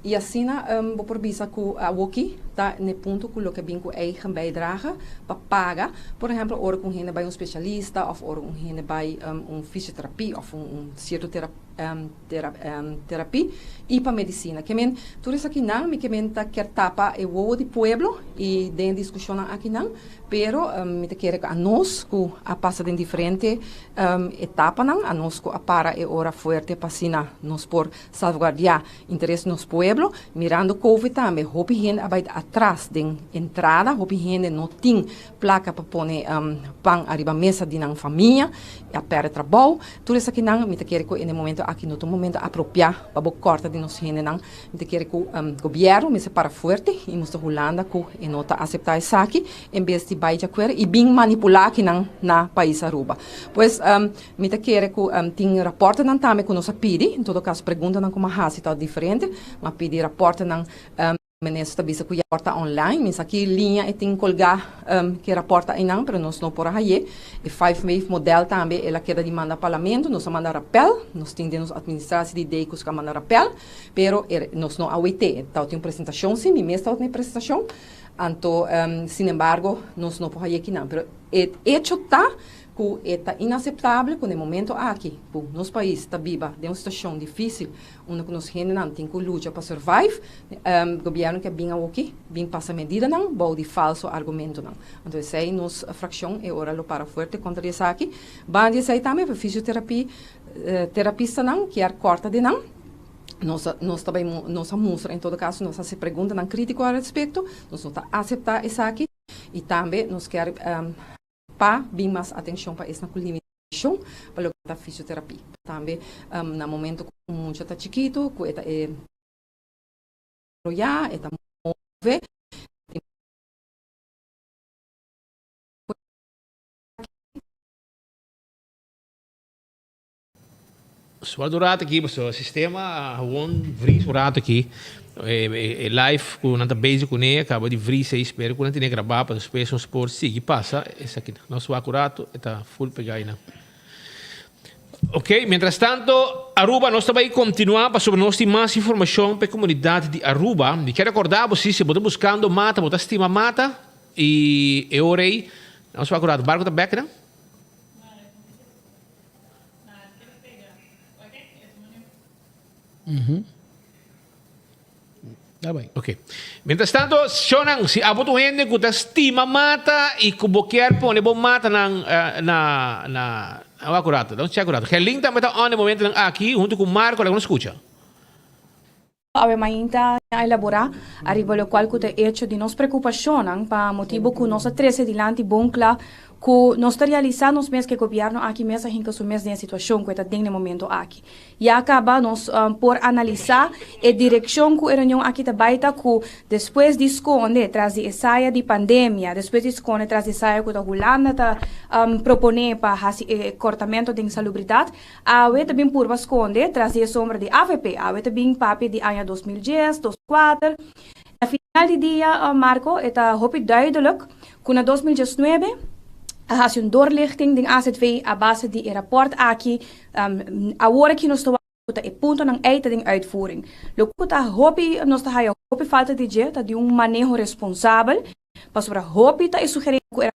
E assim, vou por visa que a Woki está no ponto que o que vem com eigen bijdrage para pagar, por exemplo, hora com gente vai especialista, ou hora com gente vai fisioterapia, ou certo terapia, e para medicina. Que men, tudo isso aqui não, que men tá quer tapa o de pueblo e de discussão aqui não, pero me quer a nós que a passa de diferente etapa não, a nós que a para é hora forte para sina nós por salvaguardar interesse nos pueblo, mirando Covid também, hope gente vai atrás de entrada, hope gente não tem placa para pôr pão arriba mesa de na família, a perde trabalho, tudo isso aqui não, me quer que no momento aqui no momento apropriar para corta de nós gente não, me quer que o governo me separa forte e mostra Holanda que não está aceitar isso aqui, em vez de vai de acordo e bem manipular aqui na país Aruba. Pois me quer que tem raporte não também que nós pedi, em todo caso pergunta não como a está diferente, mas pedi raporte não ministro bisa que porta online, mas aqui linha e tem colgar que raporta aí não, pero nós não por aí. E 5-wave model também, ela queda de mandar parlamento, nós manda rappel, nós temos administração de ideia que manda rappel, pero nós não AUT, então tem apresentação sim, me mesmo tem apresentação, então, sin embargo, nós não por aí aqui não, pero o hecho tá que é inaceitável que no momento aqui, que nosso país está viva de uma situação difícil, onde nós não tem que lutar para survive, o governo que vem aqui, vem passar medida não, bom de falso argumento não. Então, aí nossa fração é hora para forte contra isso aqui. Bom, isso aí também para fisioterapia, terapista não, que é corta de não. Nós também nos mostra em todo caso, nós se pergunta não crítico a respeito, nós não está aceitar isso aqui e também nós quer para bem mais atenção para essa limitação para a fisioterapia. Também, no momento que o mundo está chiquito, que está já, está mover, Suar durante aqui, pessoal, sistema gewoon vries durante aqui, live com nanta base com ele, acaba de vries aí, espero que não tenha gravar para os pessoas por seguir passa, esse aqui, não suar curato, está full pegaina. Ok, mientras tanto, Aruba, nós também continuar para sobre nós ter mais informação para a comunidade de Aruba. E quero acordar você, se você buscando mata, você estima mata e eu orei, não suar curato, barco da beca, não? Tá bem. Ok. Mientras tanto, Shonan, si abo tu gente que ta estima mata e que boquer pone bom mata na acurato, não se acurato. Que link também tá on no momento aqui, junto com o Marco, ela não escuta. Ave mainta a elaborar a riguardo qual que é hecho de nos preocupação pa motivo que nós 13 dilanti boncla que nós está realizando os meses que o governo aqui mesmo hinca o mês de situação que está dentro do momento aqui. E acaba nós por analisar a direção que a reunião aqui está baita que depois de esconde traz de saia de pandemia, depois de esconde traz de saia que a Holanda está proponer para cortamento de insalubridade, a UE também por esconde traz de sombra de AVP, a UE também papi de ano 2010, 2004. Na final do dia, Marco, está hoop duidelijk que na 2019 há een doorlichting de AZV a base de rapport aqui a hora que nós estamos e ponto ng eita ding uitvoering. Lokuta hopi nós está hayo hopi falta de jet de manejo responsável, para sobre hopi ta sugerir que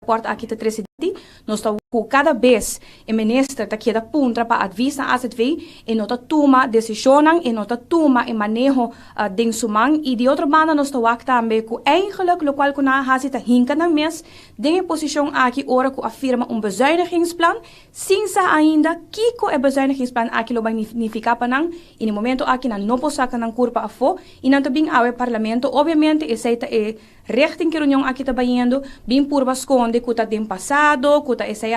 rapport aqui ta presidente, nós está cada vez o ministro está queda punta para advisa a AZV e nota toma decisão e nota toma e manejo ding sumang e de outra banda nós está wak também que eigenlijk lo qual kuna hasi ta hinka na mes ding posição aqui ora que afirma bezuinigingsplan sinsa ainda kiko e bezuinigingsplan aqui lo magnifica panang e no momento aqui na no posaka ng kurpa afo e não também awe parlamento obviamente e seita e richting que reunião aqui tá bayendo bem por vasconde que tá dem passado que tá essa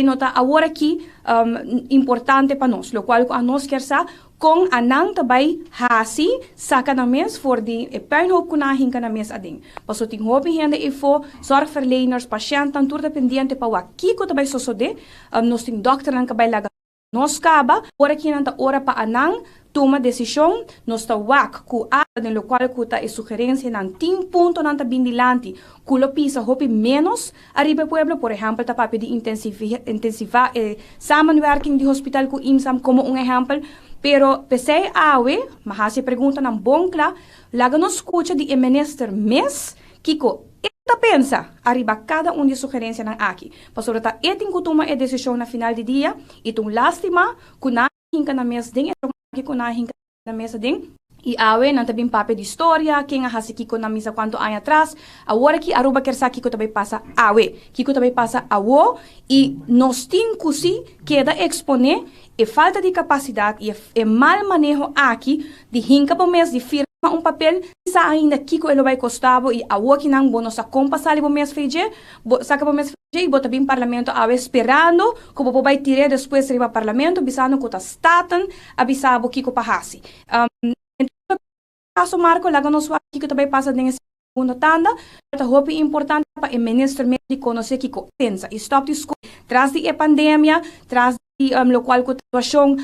nota agora aqui importante para nós, lo qual a nós quer sa com anang tabay hasi saka na mes for di puinhoop kunahin ka na mes ading. Paso ting hopi hende ifo zorgverleners, patiënten, tour dependiente pa waki ko tabay sosode, nos ting dokter lang kabay laga nos kaba, ora kinanta ora pa anang toma decisão, nós está wak ku a den lo qual kuta e sugerência nan 10 ponto nan tabindilanti, kulo pisa hopi menos arriba pueblo, por exemplo, ta papi de intensiva samenwerking de hospital ku imsam como un exemplo, pero pesei awe, mahasi pergunta nan bonkla, laga nos escucha de minister mes, kiko esta pensa arriba cada de sugerência nan aqui, pastor ta etin kutuma e decisão na final de dia, itung lastima kuna hinka na mes ding que kunahin na mesa din e awe não também papel de história quem a hasi kiko na mesa quanto anos atrás agora que aruba kersa kiko também passa awe kiko também passa awo e nós tem kusi queda exponer e falta de capacidade e mal manejo aqui de hinka por mês de firma papel sa ainda kiko ele vai costavo e awo que não bono sa compa sali por mês feije saca por mês e bota bem parlamento awe esperando como vai tirar depois riba parlamento bisano que tá staten abisabo kiko pahasi caso Marco laga nos aqui que também passa nessa segunda tanda é muito importante para o ministro médico conhecer que pensa stop this traz de pandemia traz de lo qual situação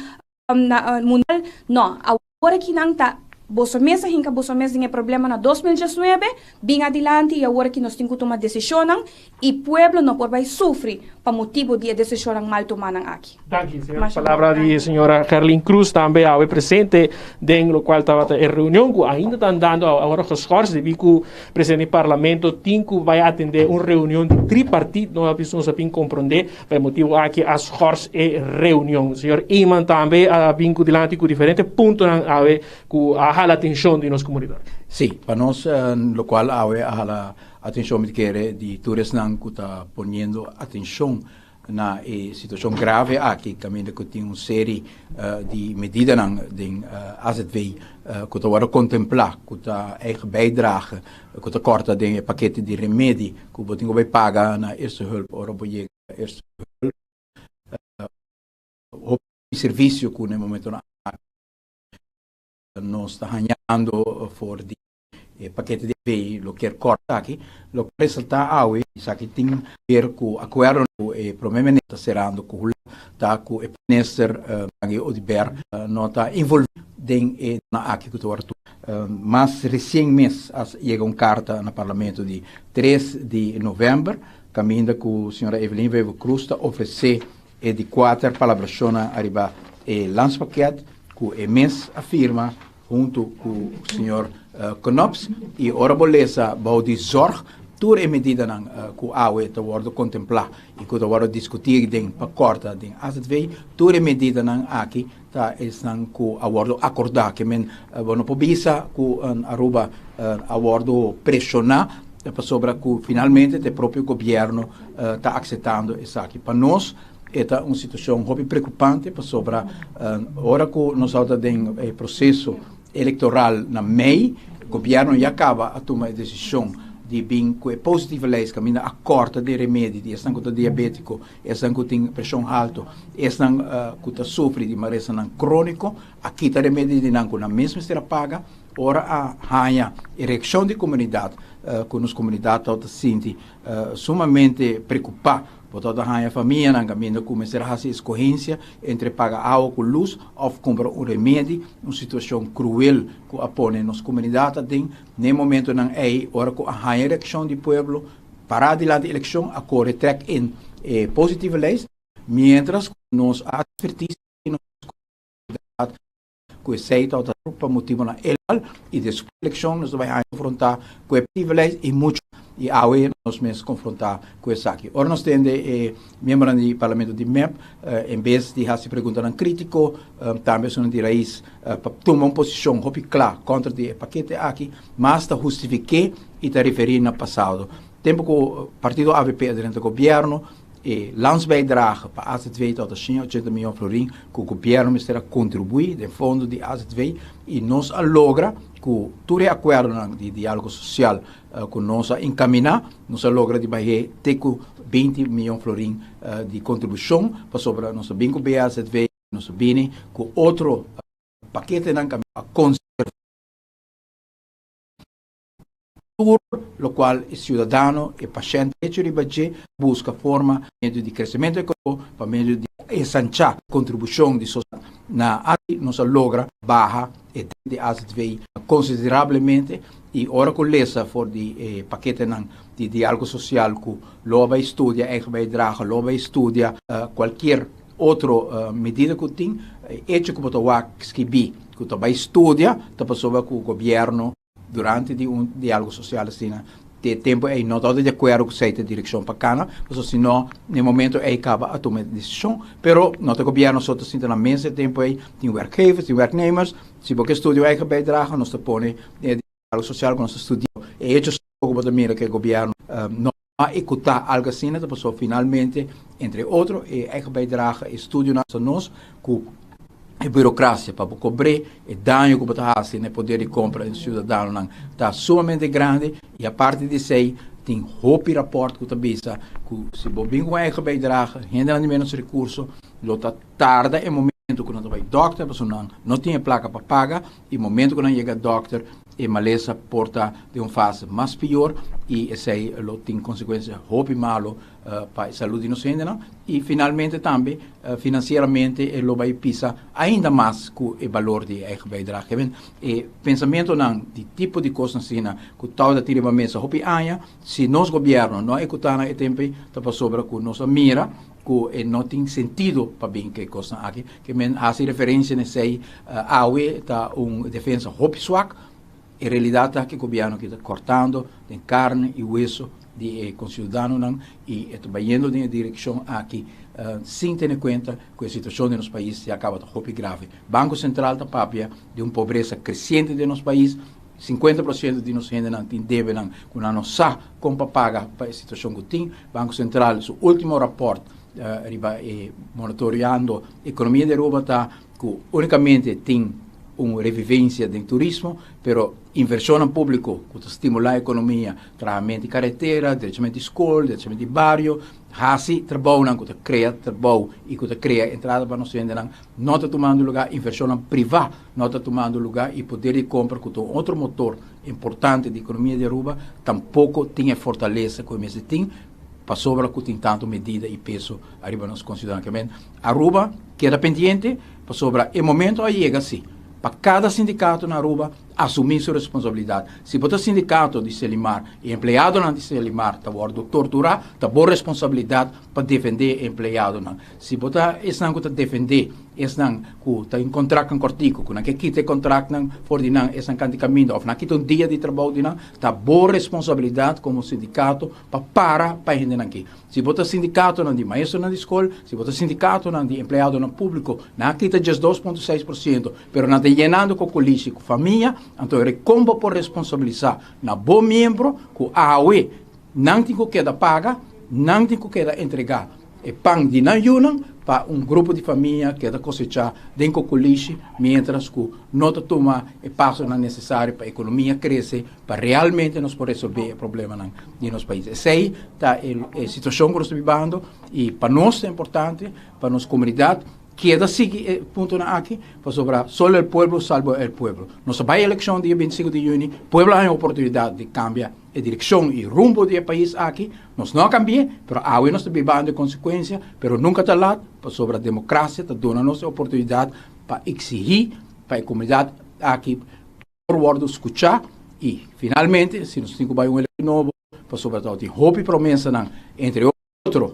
mundial não agora que não tá Bosomesa hinka bosomesa tinha problema na 2019, bem adiante e agora que nós temos que tomar decisão e pueblo não pode sofrer para motivo de decisão mal tomada aqui. Danke, senhora. Palavra de senhora Carlin Cruz também ao presente, den lo qual estava a reunião que ainda está andando agora os cortes de bico presidente do parlamento tinha vai atender uma reunião de tripartite, não sabem compreender para motivo aqui as cortes e reunião. Senhor Iman também a vinco dilante com diferentes pontos a la atenção de nossa comunidade. Sim, para nós, lo qual a la atenção me quer de todos não que está ponendo atenção na situação grave aqui, também que tem uma série de medidas de AZV que está a contemplar, que está a bijdrage, que está corta de paquete de remédio que você vai pagar na eerste hulp, ora você eerste hulp, serviço que no momento nós está ganhando for de paquete de veio, lo que corta aqui, lo que resulta awe, isso aqui tem a ver com acordo o primeiro-ministro está serando com o tá com o ministro Odiber não está envolvido na aqui que estou mas recentemente chegou carta no parlamento de 3 de novembro, caminho com a senhora Evelyn Weber Cruz está oferecer de 4 colaborações arriba e landspaquete que o mês afirma junto com o senhor Knops e ora bolesa bau de zorg tour e medida que a AUE está a contemplar e que está a discutir em pacote de AZV tour e medida aqui está que a acordar que men não pode ser que Aruba a pressionar sobre que finalmente o próprio governo está aceitando isso aqui para nós é uma situação muito preocupante sobre hora que nós estamos em processo eleitoral na MEI, o governo já acaba a tomar a decisão de bem com positiva leis caminha a corta de remédio de estão com diabético estão com pressão alta estão com sofre de maresa não crônico aqui tá remédio de não com a mesma será paga ora a raia ereção de comunidade com as comunidades toda sente sumamente preocupado por toda a família não caminha começar a fazer escorrência entre pagar água com luz ou comprar remédio uma situação cruel que apone nas comunidades tem nem momento não é hora com a eleição do povo parar de lá de eleição a correr track in positive leis mientras nos expertise nos comunidades que sei toda para motivo na eleitoral e depois eleição nós vai confrontar com positive leis e muito e aí nós mesmos confrontar com isso aqui. Ora nós temos membros do Parlamento de MEP, em vez de fazer perguntas crítico, também são de raiz para tomar uma posição clara contra o paquete aqui, mas está justificar e está referir no passado. Tempo que o partido AVP dentro do governo landsbijdrage para AZV tot 80 miljoen florin que o governo será contribuir de fundo de AZV e nós logra que todo acordo de diálogo social que nós encaminhar nós logra de baixar ter 20 milhões florin de contribuição para sobre nosso bingo BAZV nosso bini com outro paquete não a lo qual il cittadino e paziente busca forma medio di crescimento econômico para medio di ensanchar contribuição de sociedade na nos logra baja e de AZV consideravelmente e ora com lesa for di paquete de diálogo social que lo vai estudia vai draga lo vai estudia qualquer outra medida que tem hecho que botar que vai estudia tá passou com o governo durante um diálogo social assim de tempo é não todo de acordo com a direção para cana porque senão no momento é acaba a tomar decisão pero não tem governo só assim na mesa tempo é tem werkgevers tem werknemers se porque estudio é bijdrage nós põe diálogo social com nosso estudio e hecho pouco para que o governo não escutar algo assim então passou finalmente entre outros é bijdrage estudio nós com a burocracia para cobrir e dano que está fazendo no poder de compra do cidadão está sumamente grande e a parte de sei tem roupa rapport que está vista que se bobinho com a bijdrage ainda não menos recursos lo está tarda em momento que não vai doctor pessoa não tem placa para pagar e momento que não chega doctor e maleza porta de fase mais pior e esse aí tem consequências roupa malo para a saúde inocente e finalmente também financeiramente ele vai pisar ainda mais com o valor de bijdrage e pensamento de tipo de coisa assim que tal da tira mesa roupa aia se nós governo não executar no tempo tá sobre com nossa mira que não tem sentido para bem que coisa aqui que men faz referência nesse aue tá defesa roupa swak em realidade é que o governo está cortando de carne e hueso de cidadãos e está indo na direção aqui sem ter em conta que a situação de nosso país se acaba de roupa grave. Banco Central da Papia de uma pobreza crescente de nosso país 50% de nossa gente não tem deve não sabe como pagar para a situação que tem. Banco Central, seu último rapporto monitorando a economia de Aruba está que unicamente tem uma revivência do turismo, pero inversão pública que estimular a economia, tratamento de carretera, diretamente de escola, diretamente de bairro, assim trabalho que cria trabalho e que cria entrada para nós ainda não está tomando lugar inversão privada, não está tomando lugar e poder de compra que outro motor importante da economia de Aruba tampouco tem fortaleza como esse tem para sobre que tem tanto medida e peso arriba nos consideramos que Aruba queda pendente para sobre o momento aí chega assim para cada sindicato na Aruba assumir sua responsabilidade. Se o sindicato de Selimar e empregado de Selimar está sendo torturado, está boa responsabilidade para defender o empregado. Se você está defender, está em contrato com o Cortico, que não quita contrato for de não, está em caminho, ou não quita dia de trabalho, está boa responsabilidade como sindicato para a gente aqui. Se você sindicato de maestro na escola, se você sindicato de empregado no público, não quita just 2,6%, mas não está llenando com o lixo, com família, então ele como por responsabilizar na bom membro que a AUE não tem que queda paga, não tem que queda entregar e pão de não para un grupo de familia que está cosechando dentro del colegio, mientras que no toma el paso necesario para la economía crece, para realmente nos poder resolver el problema de nuestros países. Esa es la situación que estamos viviendo y para nosotros es importante, para nuestra comunidad, queda seguir punto aquí, para sobrar solo el pueblo salvo el pueblo. Nuestra vai elección día 25 de junio, el pueblo tiene oportunidad de cambiar la dirección y rumbo del país aquí. Nos no cambié, pero ahora nos estamos viviendo de consecuencia, pero nunca está lá, para sobre la democracia, está dando la oportunidad para exigir para la comunidad aquí, por favor, escuchar y finalmente, si nos tenemos un elección nuevo, para sobre todo, tem hope e promessa, entre outros,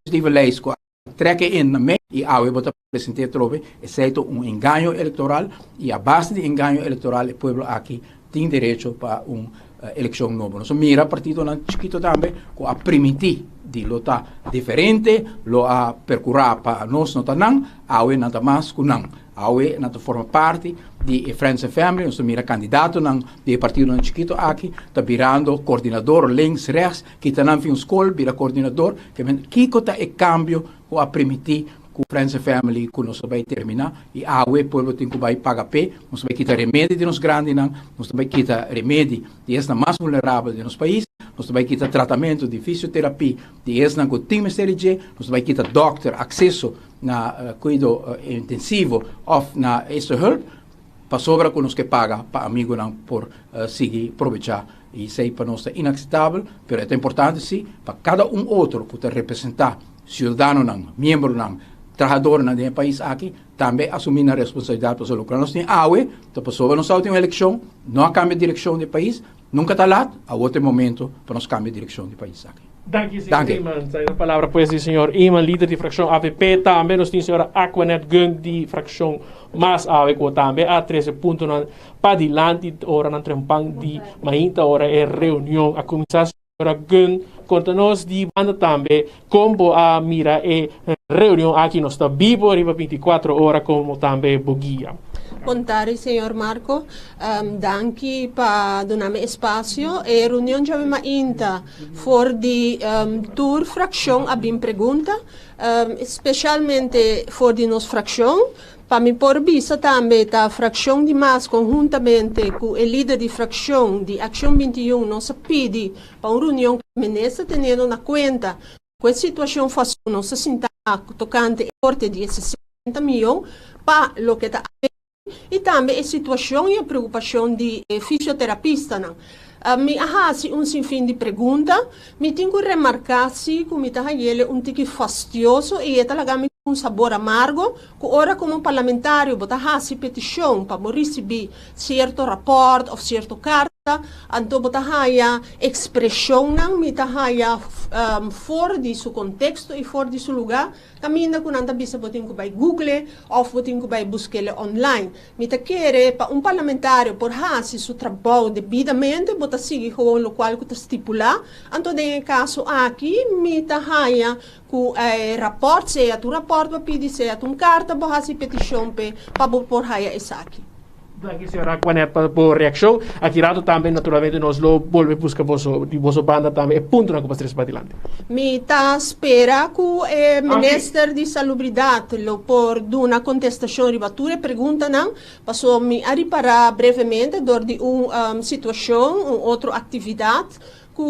positive leis que trekken in na meio e a botar presentar trove, exceto engano eleitoral e a base de engano eleitoral, o povo aqui tem direito para eleição nova. Nós mira partido na chiquito também com a permitir de lutar diferente, lo a percurar para nós não tá não, awe não tá mais com não. Awe não forma parte de Friends and Family, nós mira candidato não de partido na chiquito aqui, tá virando coordenador links rechts, que tá não fim escola, vira coordenador, que tá é cambio com a permitir que Friends and Family que nós vai terminar e awe povo tem que vai pagar pé, nós vai quitar remédio de nos grandes não, nós vai quitar remédio de esta mais vulnerável de nos país, nós vai quitar tratamento de fisioterapia de esta que tem MSLG, nós vai quitar doctor acesso na cuidado intensivo of na esta help para sobra com os que paga para amigo não por seguir aproveitar e sei para nós é inaceitável, mas é importante sim para cada outro que te representar cidadão não, membro não, trabalhador não do país aqui também assumir a responsabilidade para o que nós temos awe, então para sobra nós temos uma eleição, não cambia de direção do país, nunca está lá, a outro momento para nós cambiar de direção do país aqui. Dank u, senhor Iman. Zijn palavra pues die senhor Iman, líder de fracción AVP, também nós temos senhora Aquanet Gung, de fracción mais AVP, também a 13 pontos para adiante, ora na trempang de mainta, ora é reunião, a começar senhora Gung, conta-nos de banda também, como a mira é reunião aqui, nós está vivo, arriba 24 horas, como também Boguia. Contare, signor Marco, danki pa doname espacio e reunião de abima inta for di tour fraction abim pergunta, especialmente for di nos fraction, pa mi por vista também ta fraction di mas conjuntamente com o líder di fraction di Action 21 nos pedi pa uma reunião que menessa tendo na conta com a situação fácil nos sinta tocante forte de 60 milhões pa lo que ta e também a situação e a preocupação de fisioterapista. Me ahasi sinfim de pergunta, me tenho que remarcar se como está ele tique fastidioso e talaga me um sabor amargo, que ora como parlamentário bota hasi petição para receber certo rapport ou certo carta, então bota haya expressão não me haya fora de seu contexto e fora de seu lugar, caminha com anda bisa botin que vai Google ou botin que vai buscar online. Me quer para parlamentário por hasi seu trabalho devidamente bota seguir com o qual que estipular, então em caso aqui me haya com rapport se a tu rapport para pedir se a tu carta para hasi petição para por haya essa aqui. Dank senhora Aquanet por reação. Aqui rato também naturalmente nós lo volve buscar de vosso banda também ponto na copa para adiante. Me tá espera que o ministro de salubridade lo por uma contestação ribatura pergunta não, passou me a reparar brevemente dor de situação, outra atividade que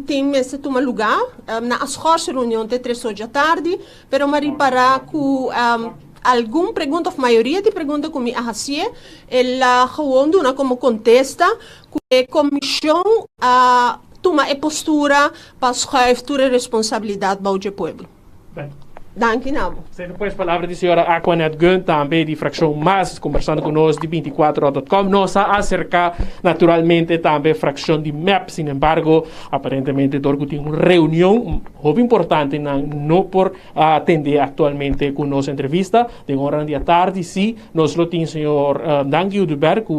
tem esse toma lugar na as reunião de 3 horas da tarde, pero me reparar que alguma pergunta, a maioria de perguntas que me fazia, ela gewoon como contesta que a comissão toma a postura para schuiven a responsabilidade para o povo. Dank u wel. Zijn depois palavra de senhora Aquanet Gun, também de fracção mais, conversando conosco de 24horas.com. Nos acerca naturalmente também fracção de MEP, sin embargo, aparentemente Dorgo tem uma reunião muito importante, não por atender atualmente com nossa entrevista, de hora da tarde, sim, nós lo tem senhor Dank Udeberg, que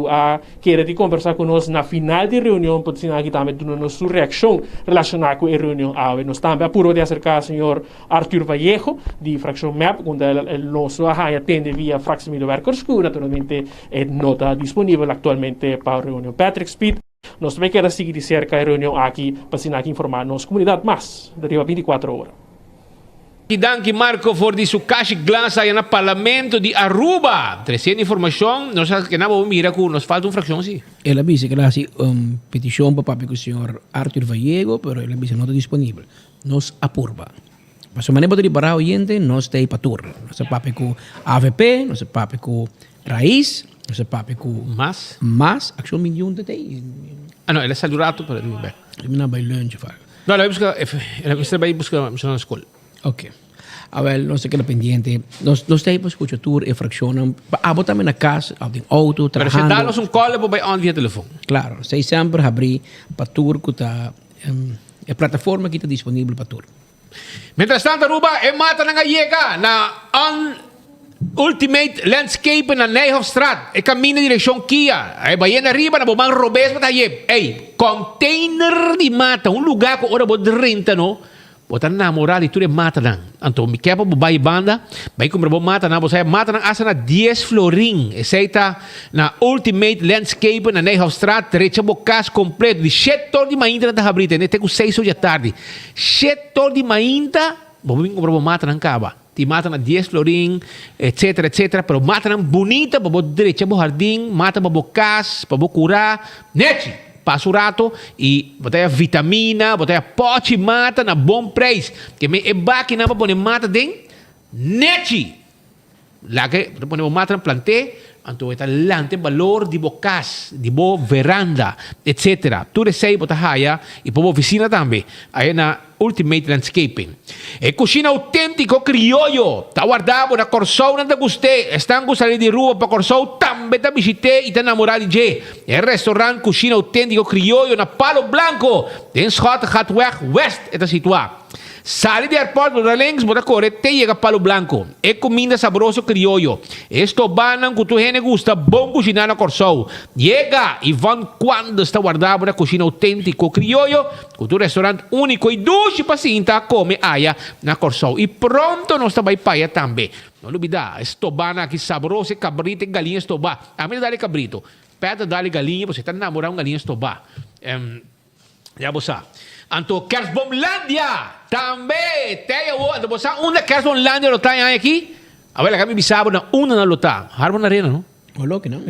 quer de conversar conosco na final de reunião, pode ser aqui também dando sua reação relacionada com a reunião. Nós também apuro de acercar senhor Arthur Vallejo, de fracción MEP, donde el nostro atende via Frax Medewerkers, que naturalmente è nota disponibile actualmente para la reunión. Patrick Speed, nos também quer seguir de cerca a reunião aqui, para informar a nossa comunidade mais, de 24 horas. Danke Marco voor die sukashi glasa aí no parlamento de Aruba. Trazendo informação, nós que não vamos mirar com nos falta uma fração sim. Ela dice que hace petición para papi con el señor Arthur Vallego, pero él dice no está disponible. Nos apurba. Para su manera de para oyente, no está ahí para turno. No se papi con AVP, no se papi con Raíz, no se papi con más acción millón de ahí. Ah, no, ele é salurato para mim. Ele não vai lunch, fala. Não, ele vai buscar na escola. Ok. A ver, no sé qué es pendiente. Nos tiempos escucho tour y fraccionan. Vos también en casa, en auto, trabajando. Pero se dá-nos call, vou on via telefone. Claro, sei sempre abrir para tour que está a plataforma que está disponível para tour. Mientras tanto, Aruba, mata na Gallega na Ultimate Landscape na Nijhoffstraat. Caminho na direção Kia. Vai na riba na Bobang Robes, mas aí, container de mata, lugar que ora vou renta, no? Botar namorar e tudo mata não. Então, me quebra o bai banda, vai comprar o mata não, você mata não, asa na 10 florin. Essa está na Ultimate Landscape na Nijhoffstraat, derecha bocas completo de 7 horas de manhã na Habrita, né? Tem 6 horas da tarde. 7 horas de manhã, vamos comprar o mata não acaba. Te mata na 10 florin, etc, etc, pero mata não bonita, para derecha bo jardim, mata para bocas, para curar, nete. Passa o rato e botei a vitamina, botei a pote mata na bom preço. Que me é baki na para pôr mata dentro, neti. Lá que pôr mata na plante, então está lante valor de bocas, de bo veranda, etc. Tudo isso aí bota raia e para oficina também. Aí na Ultimate Landscaping. É cozinha autêntico criollo. Está guardado na Corsou, não te gostei. Estão gostando de rua para Corsou, também te visitei e te namorado de. É restaurante cozinha autêntico criollo na Palo Blanco. Tem Schot, Gatweg, West, está situado. Sale de airport, links, bota correte e chega Palo Blanco. É comida saboroso criollo. Esto banan que tu gente gusta, bom cozinhar na Corsou. Chega e vão quando está guardado na cozinha autêntico criollo, com tu restaurante único e duche pacienta come aia na Corsou. E pronto nós também paia também. Não olvida, estobana aqui saboroso, cabrito e galinha estobá. A mim dá-lhe cabrito. Pede dá-lhe galinha, você está namorando galinha estobá. Já você. Anto Kersbomlandia também tem o você onde Kersbomlandia lo tem aqui? A ver, kami bisabo na una na lota. Harbo na arena, no? Olha que não.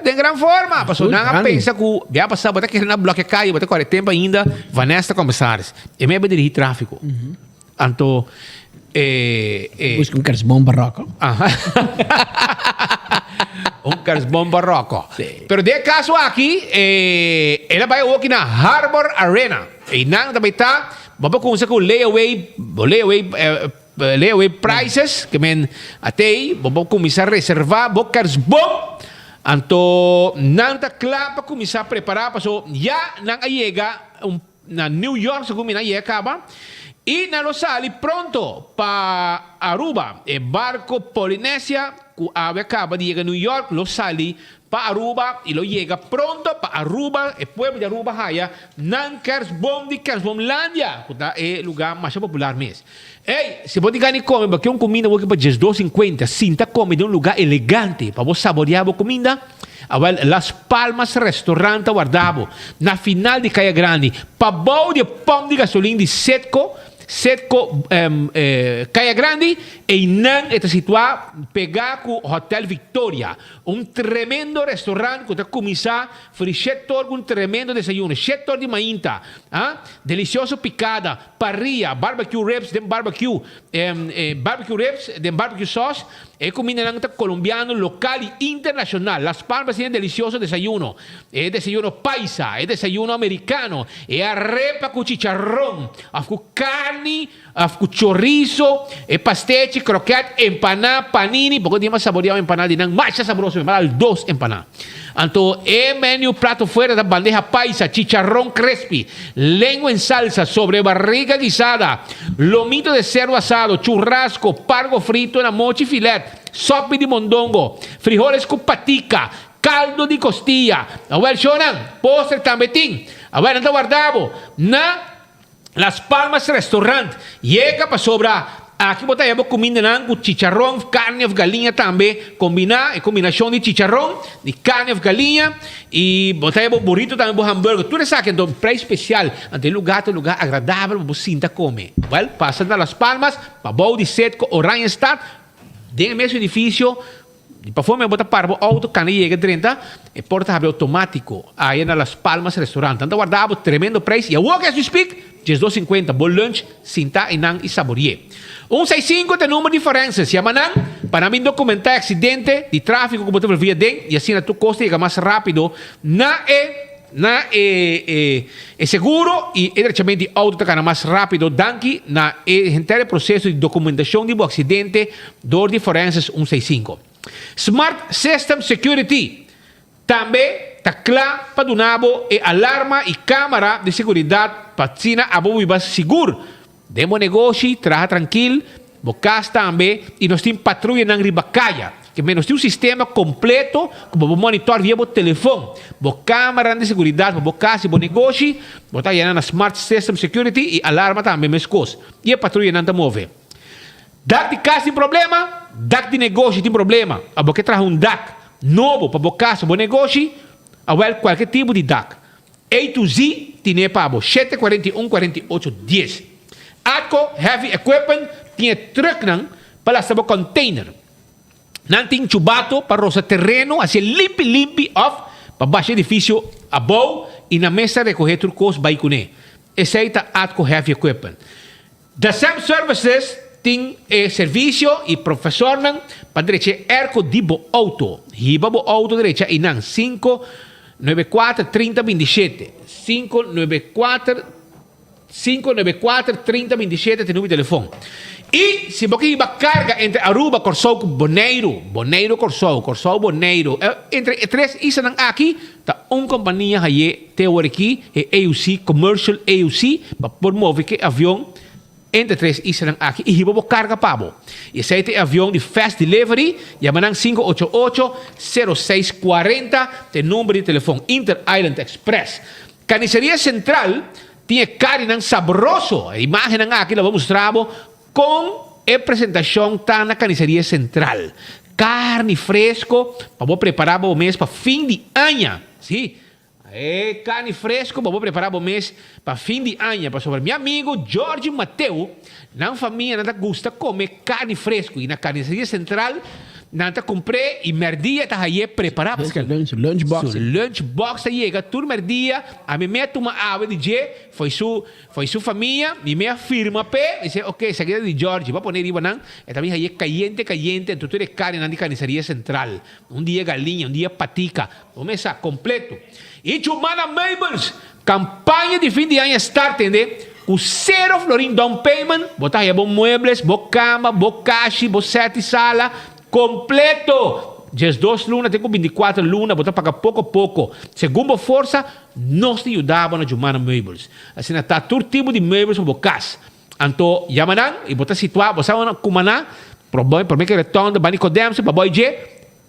Tem grande forma. Passou na pensa que já passava até que na bloque cai, até que tempo ainda Vanessa começares. E me dirigir tráfico. Anto busca Kersbom barroco. Kersbom barroco. Pero de caso aqui, ela vai aqui na Harbor Arena. E não também está, vamos começar com layaway prices, que men até aí, vamos começar a reservar, bocas bom. Então, não está claro para começar a preparar, passou já não chega na New York, se começa a acaba. E na Losali, pronto para Aruba, é barco Polinésia, que acaba de chegar a New York, Losali, para Aruba, e lo chega pronto para Aruba, o povo de Aruba, haya, não Kersbom de Kersbomlandia, que é o lugar mais popular mesmo. Ei, se você ganhar come, porque uma comida que para $2.50, sinta come de um lugar elegante, para você saborear a comida, Las Palmas Restaurante guardado, na final de Caia Grande, para bom de pão de gasolina de Setco, Caia Grande, e não está situado pegar com o Hotel Victoria, tremendo restaurante que está começando frichetor com tremendo desayuno, chetor de mainta, delicioso picada, parrilla, barbecue ribs, de barbecue sauce, é comida colombiano local e internacional. Las Palmas tiene delicioso desayuno, é desayuno paisa, é desayuno americano, é arepa com chicharrón, com carne, com chorizo, é pastete, croquete, empanada, panini, porque tem mais saboreado empanada de mais saboroso, empanada, 2 empanadas. Então, é menu prato fuera da bandeja paisa, chicharrón crispy, lengua en salsa, sobre barriga guisada, lomito de cerdo asado, churrasco, pargo frito na mochi filet, sopa de mondongo, frijoles com patica, caldo de costilla. A ver, Shonan, postre também tem. A ver, anda guardado na Las Palmas Restaurant. Llega para sobra Aqui botamos comida com chicharrão, carne de galinha também. Combinação de chicharrão, de carne de galinha. E botamos burrito também, hambúrguer. Tudo isso aqui, então, preço especial. Ante lugar agradável, você sinta comer. Well, passa das Palmas, para Bau de Setco, Oranjestad. Dentro do mesmo edifício, para fome, bota para o auto, quando chega 30, e porta abre automático. Aí na Las Palmas restaurante. Então, guardamos tremendo preço. E a walk as we speak, $2.50. Bom lunch, sinta e saborear. 165 tem número de diferenças. Se amanhã, para mim documentar acidente de tráfego, como você via dentro, e assim a tua costa chega mais rápido, é seguro e diretamente auto está mais rápido danke na inteiro processo de documentação de acidente dos diferenças 165. Smart System Security também está claro para donabo e alarma e câmera de segurança para cina a boa seguro. Demo negócio, traja tranquilo, bocas também e nós temos patrulha na ribacaia. Que menos tem um sistema completo como vou monitor via o telefone, bo câmera de segurança, bo casa, bo negócio, botar aí na Smart System Security e alarma também mesmo coisa. E a patrulha não está move. DAC de casa tem problema, DAC de negócio tem problema. A boca traz DAC novo para bo casa, bo negócio, a qualquer tipo de DAC. A to Z tem para bo 741 48 10. Atco Heavy Equipment tinha truck para o container. Não tem chubato para roça terreno, assim limpi off, para baixo edifício a bow e na mesa recorrer turcos vai com ele. Esse aí está Atco Heavy Equipment. The Same Services tem serviço e professor para direita Erco Dibo Auto. Hiba bo auto direita e não 594 3027. 594 3027 tem número de telefone. E se você iba carga entre Aruba, Corsou e Bonaire, Corsou, Bonaire, entre três isas aqui, tá uma companhia aí, aqui, é AUC, Commercial AUC, para promover que avião entre três isas aqui, e iba carga pabo. E esse é avião de Fast Delivery, yamanang 588-0640, tem número de telefone, Inter Island Express. Carniceria Central, tinha carne saboroso, a imagem aqui, la vamos mostrar, com a apresentação tá na Carniceria Central. Carne fresco, para preparar o mês para fim de ano. Sim, carne fresco, para preparar o mês para fim de ano. Para sobre meu amigo Jorge Mateu, na família não gosta de comer carne fresco. E na Carniceria Central, não comprei e merdia tá aí preparado. Lunchbox. Lunchbox chega tudo merdia. A minha meia toma água de G, foi sua família, e minha firma pé, disse, ok, essa aqui é de Jorge, vai poner iba não. E também aí caliente, então tudo é carne na Carniceria Central. Dia galinha, dia patica, começa completo. E Chumana Mabels, campanha de fim de ano start, entende? O zero florin down payment, botar aí bom muebles, bom cama, bom caixa, bom sete sala, completo. Just 2 lunas, tenho 24 lunas, botar pagar pouco a pouco. Segundo força, nós te ajudamos na Jumana Mabels. Assim, está todo tipo de meubles para casa. Então, yamanang, e botar situar, você vai kumaná, problema que retorna, bani Nicodemos, baboy je,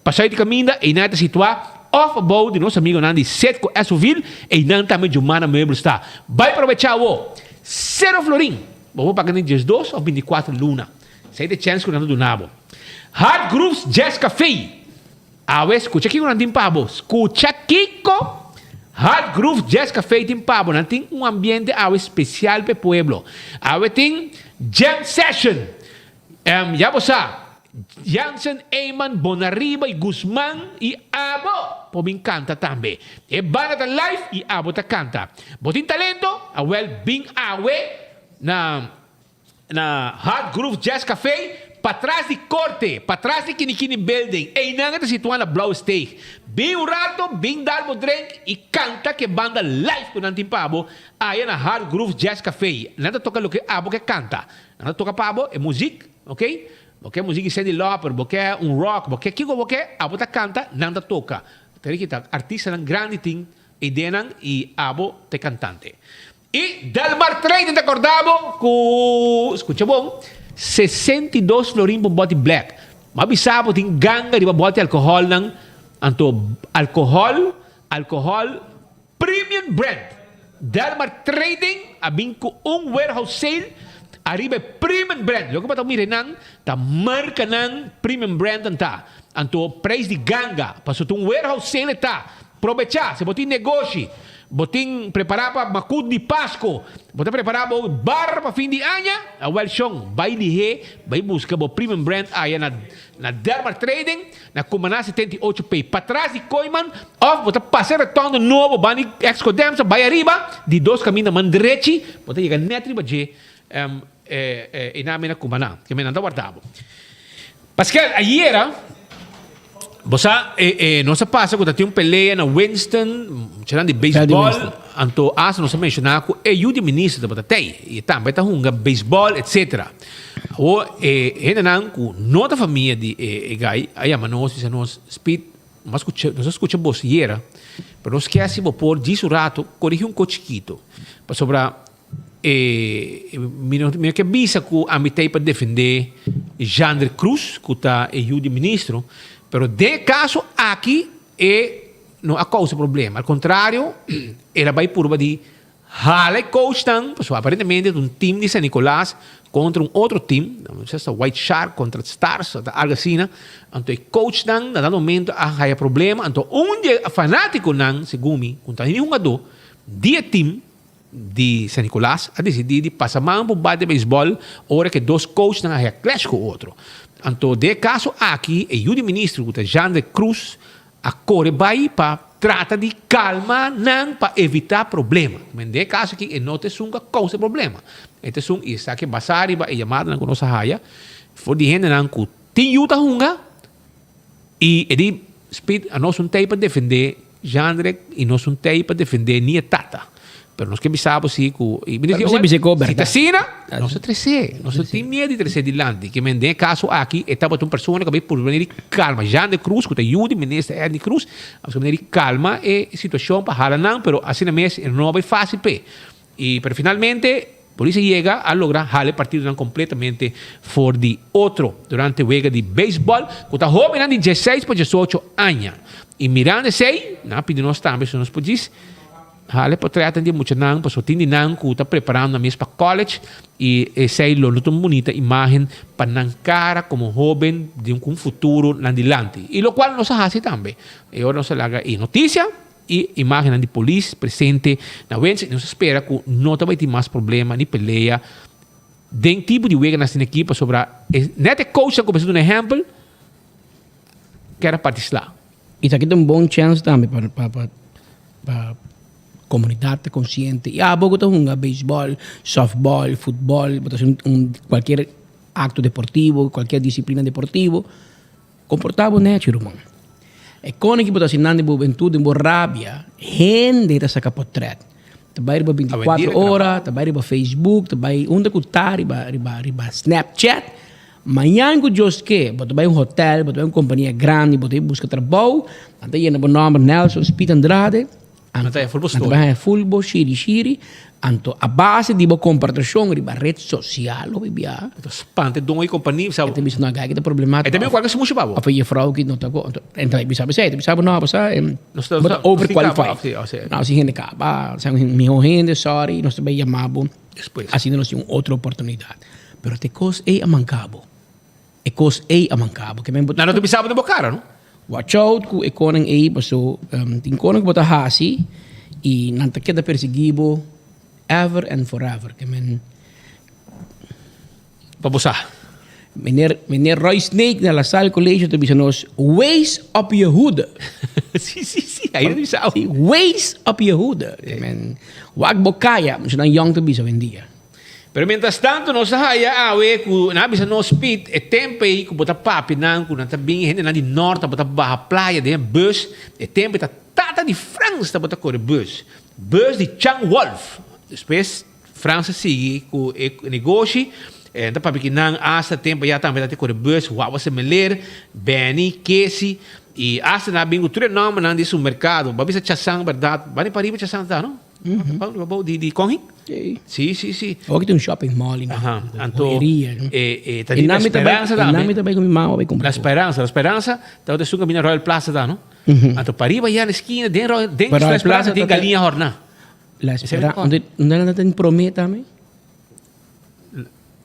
passar de caminho, e nada situar, off about de nosso amigo Nandi, Setco Esoville, e não também Jumana Mabels está. Vai aproveitar o zero florim. Vamos pagar em just 2 ou 24 lunas. Sai de chance que não do nabo. Hard Grooves Jazz Café. Awe, escucha aqui não tem pabo. Escucha Kiko. Hard Groove Jazz Café tem pabo. Não tem ambiente awe especial para o pueblo. Awe tem Jam Session. Já você Jansen, Eyman, Bonarriba e Guzmán e Abo. Po me encanta também. E Banata Live e Abo ta canta. Botin talento, awel bing awe na Hard Groove Jazz Café. Para trás de corte, para trás de Kinikini Building, e não está situado na Blau Stage. Bem um rato, bem dar o drink e canta que banda live com Nantim Pabo, aí na Hard Groove Jazz Café. Não toca o que Abo que canta. Não toca Pabo, é música, ok? Porque música é Sandy Lauper, porque é rock, porque Kiko, porque Abo ta canta, não toca. Tem que estar artista não grande ting, e denan e Abo te cantante. E Delmar Trade te acordamos com, escucha bom, 62 florin por bote black. Mabisabo ting ganga di bote alcohol ng anto alcohol premium brand. Delmar Trading abing ko warehouse sale Arriba premium brand. Lo que pata mire nang, ta marca nang premium brand anta. Anto price di ganga. Paso tung warehouse sale ta. Provecha, se botin negócio. Botin preparar para macud de Páscoa. Botin preparar para bar para fim de ano. A Welshong, vai lihe, vai buscar o premium brand aí na Derma Trading, na Cumaná 78P. Para trás de Coiman, off, botin passar retorno novo, bani excodem, vai arriba, de dois caminhos man direito, botin chegar net riba de inami na Cumaná, que me nanda guardavo. Pascal, ayer bosa não se passa quando tem pelea na Winston, tirando de beisebol, anto asa não se menciona com o ministro da batei e também tá hunga beisebol etc. O ainda não com nota família de gai aí a manos se nos speed mas escuta bosiera, mas não esquece vou por disso rato corrigir cochiquito para sobra minha que bisa com a mitei para defender Jander Cruz que tá o ministro. Pero de caso aqui não há causa problema. Ao contrário, ela vai por de hale coach tang, aparentemente um time de San Nicolás contra um outro time, não sei se White Shark contra Stars, algo assim. Então, coach tang, na dado momento, há problema. Então, onde fanático não, segundo contra nenhum jogador, de time de San Nicolás, a decidir de passar mão para o bate de beisebol, hora que dois coaches não há clash com o outro. Então, de caso aqui, o ministro Jander Cruz a corre vai para tratar de calma não para evitar problema. Mas de caso aqui, não tem uma causa problema. Este é isso que basar e chamada na nossa raia, for de gente não que tem yuta hunga e ele speed a nós tem para defender Jander e nós tem para defender nia tata. Pero nós que bisabo si ku si tasina não se trece não se tem medo de trece dilante que mende caso aqui estava uma pessoa que veio por venir calma Jander Cruz que tem o ministro Jander Cruz vamos venir calma e situação para hala não pero assim mesmo não vai fácil pe e pero finalmente por isso chega a lograr hale partido não completamente for de outro durante o jogo de beisebol que está jovem de 16 para 18 anos e mirando sei na pedindo nós também se nós podis hale para tratar de muito não, para sotin de não que está preparando na mesma college e sei lo tão bonita imagem para não cara como jovem de um futuro adiante e lo qual nós faz também e agora nós laga e notícia e imagem de polícia presente na Wednesday nós espera que não vai ter mais problema nem peleia den tipo de jogo nessa equipe sobre net coach como um exemplo que era participar e isso aqui tem bom chance também para comunidade consciente. E há pouco tem beisebol, softball, futebol, qualquer acto deportivo, qualquer disciplina deportiva, comportava natural, irmão. E quando que está assinando de juventude, de rabia, gente está saca portrait. Trabalha para 24 horas, trabalha para Facebook, trabalha onde que está, riba Snapchat. Manhã que eu que, bota vai hotel, bota vai companhia grande, bota busca trabalho, até ir no nome Nelson Speed Andrade. Anto futebol shiri anto a base di compartação di rede social lo bibia spante dong companhia sabe tem bisa naga kita problemática também qual que se mucho babo apa ye frau que não tá então bisa não passa but overqualified não se gente acaba se meu gente sorry nós também chamamos assim nós temos outra oportunidade pero te cos a mancabo que me não tu bisa de bocara não watch out ku ekonang paso ting konang bota hasi e nanta queda perseguido ever and forever que men babosar meneer Roy Snake na La Salle College te bisa nos ways up Yehuda sim aí não bisa ways up Yehuda que men wag bokaya mas nang young te bisa vendia. Pero mientras tanto, nós haya bisa no speed, tempo aí que bota papi não, que não tá bem gente na de norte, bota barra praia, de bus, tempo tá tata de França, bota corre bus de Chang Wolf. Depois França sigue com o negócio, então papi que não hasta tempo já também tá corre bus, Wawa Semeler, Benny, Casey e hasta na bingo tudo nome não desse mercado, babi sa chasang verdade, bani pariba chasang tá, não? Di Konging? Sì. Oggi tem shopping mall in correria. La Speranza La Speranza, da te sunga mina Royal Plaza da, no? Anto pariba ya na esquina, dentro La Speranza tem galinha horna. La Speranza, onde ela tem prometa me?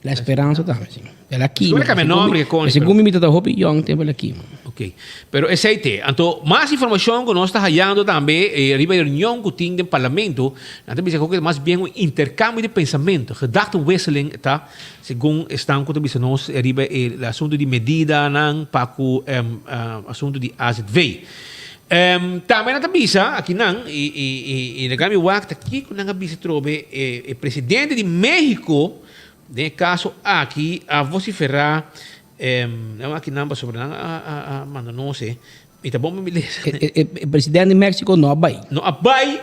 La Esperanza también, sí. Ela aqui. Escolha que é meu nome, que consta. Esse gumi tá da Hopi Young, tem ela aqui. Ok. Pero esse aí tem. Então, mais informação que nós está hallando também, arriba a reunião que tem no parlamento, nós também que mais bem um intercâmbio de pensamento, gedachtenwisseling, tá? Segundo estão que também nós arriba o assunto de medida, não, para o assunto de AZV. Também na tabisa, aqui não, e na gami wakta aqui, quando na bisa trobe, o presidente de México, no caso aqui, a vociferar, não aqui não, sobre mano, não sei, e tá bom me beleza. O presidente de México não vai. Não vai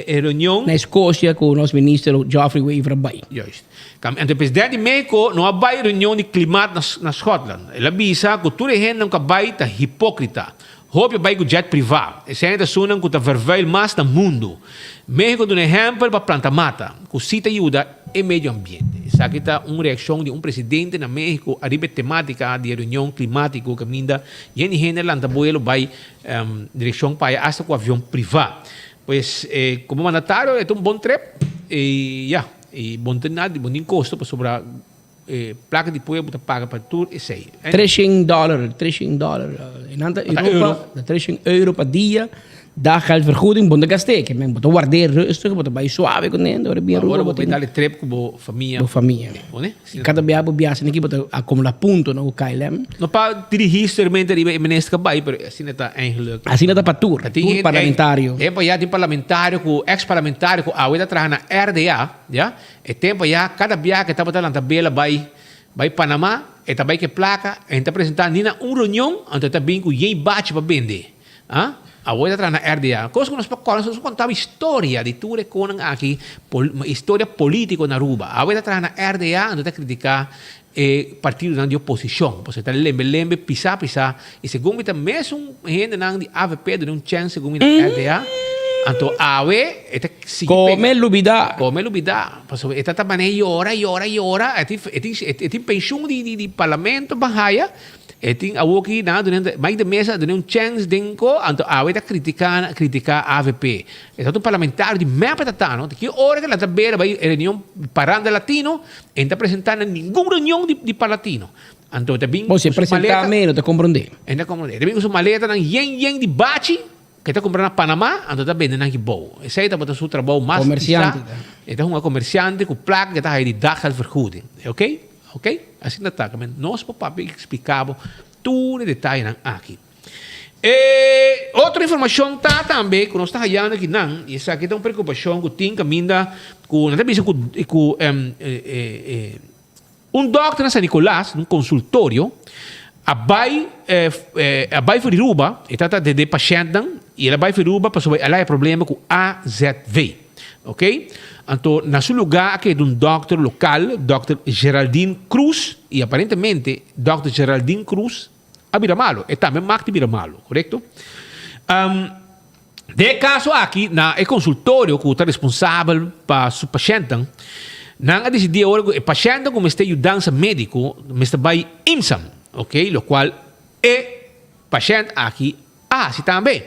reunião. Na Escócia, com o nosso ministro Geoffrey Weaver vai. Juist. Então, o presidente de México não vai reunião de clima na Scotland. Ele avisa que toda gente não vai estar hipócrita. Hoop bij het jet privaat. Er zijn de zonen que vervuil mais no mundo. México é um exemplo para planta mata, que cita ajuda e meio ambiente. Essa aqui está uma reação de um presidente na México a riba temática de reunião climática que ainda e em general tabuelo vai direção para hasta com avião privado. Pois como mandatário é um bom trip e bom treinado, bom custo para sobrar placa de poeira para pagar para tudo e sei. $300. In Europa, €300 per dia. Daar geldvergoeding, bonde gaste, que men botou guardar rustig, botou bij suave com ele, ora bem agora botou dar trip com a família. Com família. Cada viagem aqui botou acumular ponto no KLM. Não para dirigir instrumento de ministro que vai, mas assim está eigenlijk. Assim está para tour parlamentário. Tempo já tem parlamentário, com ex-parlamentário, com a outra trabalha na RDA, já? E tempo já cada viagem que está botando na tabela vai Panamá, e também que placa, a gente apresentar nina reunião, então está bem com quem bate para vender. A outra atrás na RDA. Coisa que nós contava história de tudo que aqui, história política na Aruba. A outra atrás na RDA, então está criticar partido de oposição. Você está lembre, pisar. E segundo está mesmo gente de AVP, de chance, segundo na RDA. Então, a UE, come lubida. Porque esta também llora. Tem pensão de parlamento, bahaya. Tem algo que mais de mesa de chance denko, então a está criticar a AVP. Então, um parlamentário de meia patata, não? Que hora que ela está beira vai reunião parando latino, e está apresentando nenhuma reunião de latino. Então, também você apresentar menos, te compreender. Também usa maleta na yen de bate, que está comprando na Panamá, então está vendendo aqui bom. Esse aí está botando seu trabalho mais. Comerciante. Então, um comerciante com placa que está aí de daggeldvergoeding. Ok? Assim está, nós podemos explicar tudo em detalhe aqui. Outra informação está também, que nós estamos olhando aqui, e essa aqui é uma preocupação que tem caminho com doutor na San Nicolás, num consultório, vai para Aruba, e está de paciente, e ela vai para Aruba para saber ela é problema com AZV. Ok? Então, na seu lugar, aqui é de um doctor local, Dr. Geraldine Cruz, e aparentemente, Dr. Geraldine Cruz, a Biramalo, e também Mark de Biramalo, correto? De caso aqui, na consultório que está responsável para o paciente, não decidir agora que o paciente, como está ajudando médico, está vai IMSAM, ok? O qual é paciente aqui, se também.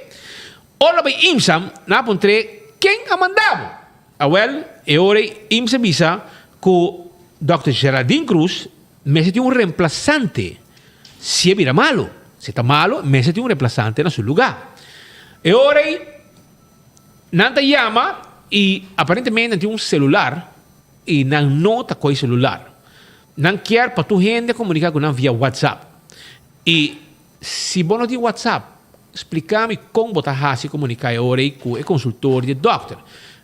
Ora, vai IMSAM, não encontrei quem a mandava. E ora, IMSA visa que o Dr. Geraldine Cruz me tem um reemplazante. Se vira malo, se está malo, me tem um reemplazante no seu lugar. E ora, não te chama e aparentemente tem um celular e não nota com o celular. Não quer para tu gente comunicar com via WhatsApp. E se você não tem WhatsApp, explica-me como você se comunicar agora com o consultor de doctor.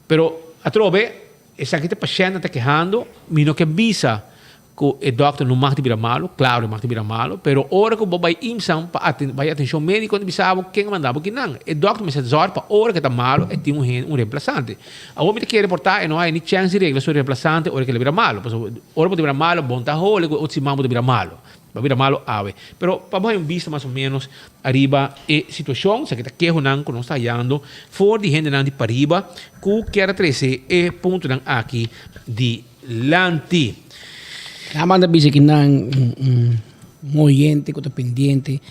Pero a trove, essa aqui paciente está quejando, mas não que avisa que o doctor não mag virar malo, claro, mag virar malo, pero hora que o vai imsam para vai atenção médica, quando bisava quem mandava que não, o doctor me sente zor para hora que está malo, e tem um reemplazante. A homem que quer reportar e não há nem chance de regla sobre reemplazante, hora que ele vira malo, hora que virar malo, bom tá role, o simão de virar malo. Vai virar malo ave. Pero para vista mais ou menos arriba e situação, se que está queixando, que não está olhando, for de gente de pariba, que quer trazer e ponto aqui de lanti. A manda dice que un oyente que está pendiente,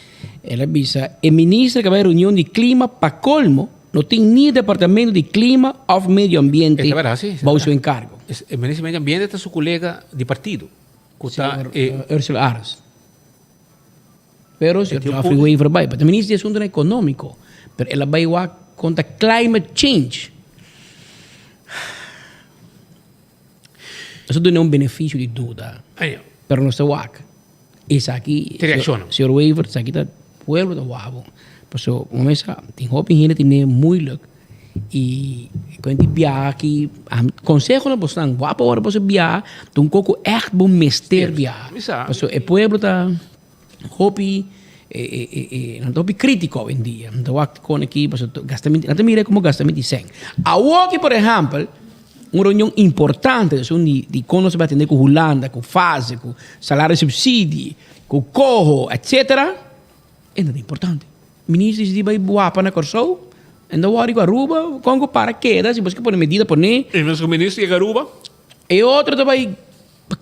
ela avisa, el ministro que va a reunión de clima para colmo, não tem nem departamento de clima ou meio ambiente É verdade, sim. para o seu encargo. O ministro do Meio Ambiente é seu colega de partido. Ursula Aras. Pero o senhor já foi aí para baixo. Mas o ministro de Assunto Econômico, pero ela vai lá contra climate change. Isso não é um benefício de dúvida. Pero não está lá. Isso aqui, senhor Weaver, isso aqui está pueblo da Wabo. Então, vamos lá, tem opinião que é muito e quando a gente viaja aqui, consejo não você não vai para você viajar, tem um pouco echt bom mestre viajar. Então, o pueblo está hobby não hobby crítico hoje em dia. Então, aqui, gastamento, não te mire como gastamento de sangue. Aqui, por exemplo, uma reunião importante de como se vai atender com Holanda, com fase, com salário de subsídio, com corro, etc. É nada importante. Ministros de vai boa para na Corsou, ainda o Aruba, Aruba, Congo paraquedas, se você pôr medida por nem. E mesmo o ministro de Aruba? E outro também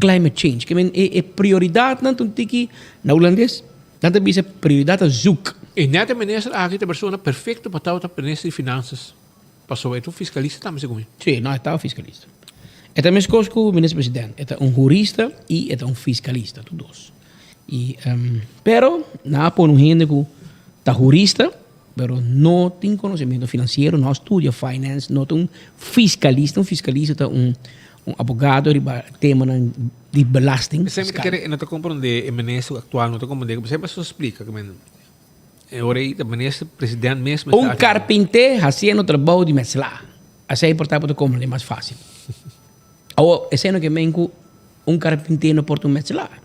climate change, que é prioridade não tem que na holandês, não tem que ser prioridade a zoek. E nada ministro aqui é a pessoa perfeita para estar o ministro de finanças. Passou aí, tu fiscalista também segundo. Sim, não estava fiscalista. É também coisa com o ministro presidente, é jurista e é fiscalista, tudo dois. E pero na por um gente que tá jurista, pero não tem conhecimento financeiro, não estuda finance, não tem um fiscalista tá um advogado de tema de belasting. Sempre que não te compreender o ministro atual, não te compreender, sempre se explica que agora o ministro presidente mesmo um carpinteiro fazendo trabalho de mescla. Assim é portanto como é mais fácil. Ou é sendo que um carpinteiro não pode mesclar.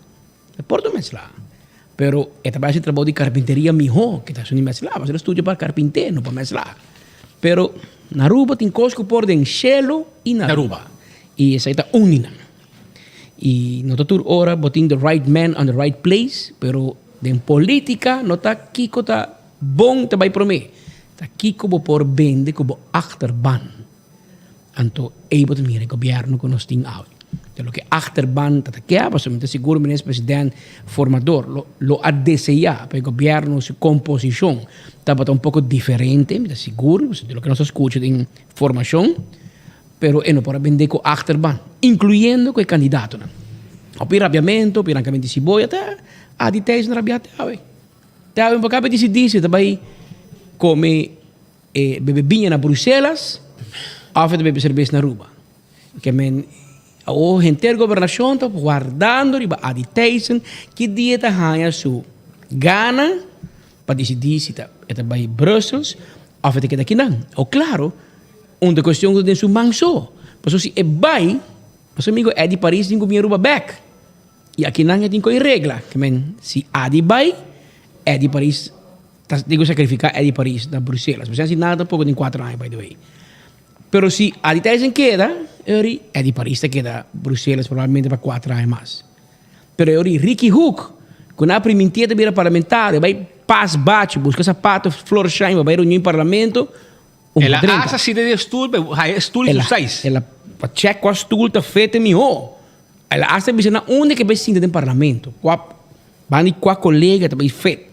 Pode mesclar. Pero é trabalho de carpinteria melhor que está sendo mesclar. Você estuda para carpinteiro, não para mesclar. Pero na Aruba tem coisas que podem Shelo e na Aruba. E essa está unida. E não está hora boting the right man on the right place, pero em política não está aqui que está bom também para mim. Está aqui como por vender como achterban. Então, aí você mira o governo que nós temos hoje. Então, o que achterban está aqui, porque seguro o ministro presidente formador lo ha deseado para o governo, sua composição está um pouco diferente, seguro, do que nós escutamos em formação, pero não pode vender com achterban, incluindo com o candidato. O rabiamento, o arrancamento de cebola, até a details na rabiata. Então, um pouco de se dizer também come bebinha na Bruxelas, ou bebe cerveja na Aruba. Que o gente da governação está guardando a details que dia está ganhando sua gana para decidir se está em Bruxelas ou se está aqui não. Ou claro, uma questão de sua manso. Porque se é bem, você amigo é de Paris, tem que vir Aruba back. E aqui não tem que regra. Se é de bem, é de Paris, tem que sacrificar é de Paris da Bruxelas. Mas assim nada, pouco de 4 anos, by the way. Pero se a details queda, é de Paris que queda Bruxelas provavelmente para 4 anos mais. Pero Ricky Hook, quando a primeira vira parlamentar, vai bate, busca sapato, flor shine, vai reunir em parlamento. Ela acha se de estudo, estudo e seis. Ela checa com a estudo, tá feita melhor. Ela acha que na onde que vai se sentir no parlamento. Vai com a colega, também feito.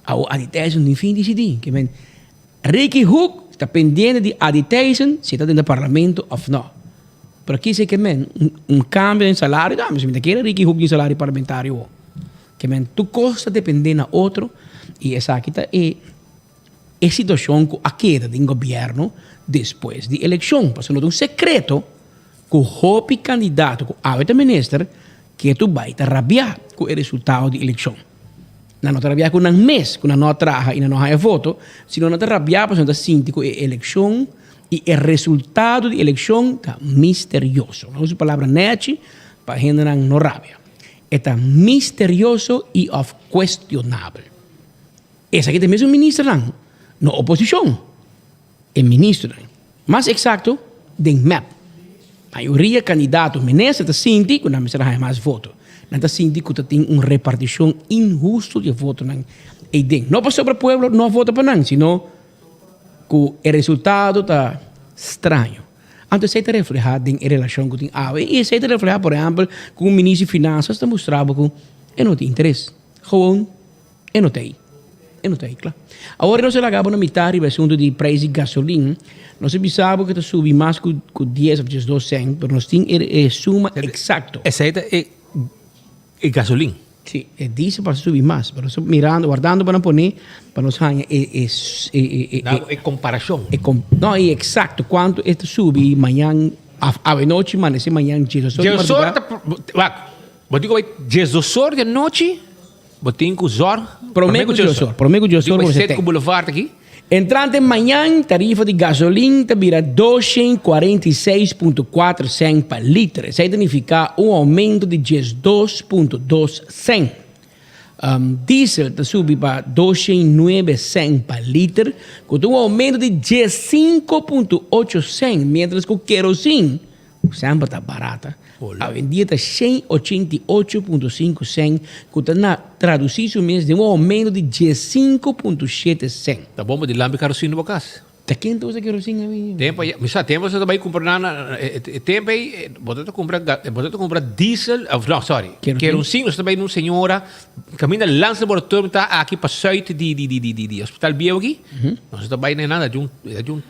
A details no fim decidir. Ricky Hook está pendente de aditação se está dentro do parlamento ou não. Por aqui sei que cambio em salário, mas se me quer Ricky Hook de salário parlamentário. Que tu costa dependendo do outro e essa aqui é situação que a queda do governo depois da eleição. Porque não é um secreto que o candidato, que o ministro, que tu vai rabiar com o resultado da eleição. Não está rabiar com um mês, com não traga e não há voto, senão não está rabiar porque não está sentindo que a eleição e o resultado da eleição está misterioso. Não uso a palavra net para a gente não rabia. Está misterioso e questionável. Esse aqui tem mesmo ministro não. Na oposição, é ministro. Mais exato, den map. A maioria candidatos ministros está sentindo que não vai mais voto. Não está sentindo que tem uma repartição injusta de voto. Não para sobre o povo, não vota para não, senão que o resultado está estranho. Então, isso está refletido em relação com a AVE. E isso está refletido, por exemplo, com o ministro de Finanças, está mostrando que não tem interesse. Gewoon, não tem. não está aí, claro. Agora nós acabamos na metade do assunto de preço de gasolina. Nós sabemos que está subindo mais que 10 ou 12 cents, mas nós temos a suma exata. Essa é gasolina. Sim, é diesel para subir mais. Mas nós mirando, guardando para poner, para nós ganhar É comparação. Não, é exato quanto está subindo amanhã, à noite, mas esse amanhã, Jesus. Vou dizer que Jesus de noite, vou ter que usar. Prometo Jesus. Vou ter que boulevard aqui. Entrante amanhã, tarifa de gasolina vira 246,4 cents per litro. Isso significa aumento de 2,2 cents. Diesel está subindo para 209 cents per litro, com aumento de 5,8 cents, mientras que o querosene sempre está barata. A vendia está 188,5 cents, que está traduzido mesmo de aumento de 5,7 cents. Tá bom, de lambe carocina no casa. Tá quente usa querosene? Tempo você também comprar tempo aí, você compra diesel, não, sorry, querosene, você também não senhora, caminha lança laboratório tá aqui para site de hospital bio aqui. Nós também não é nada de um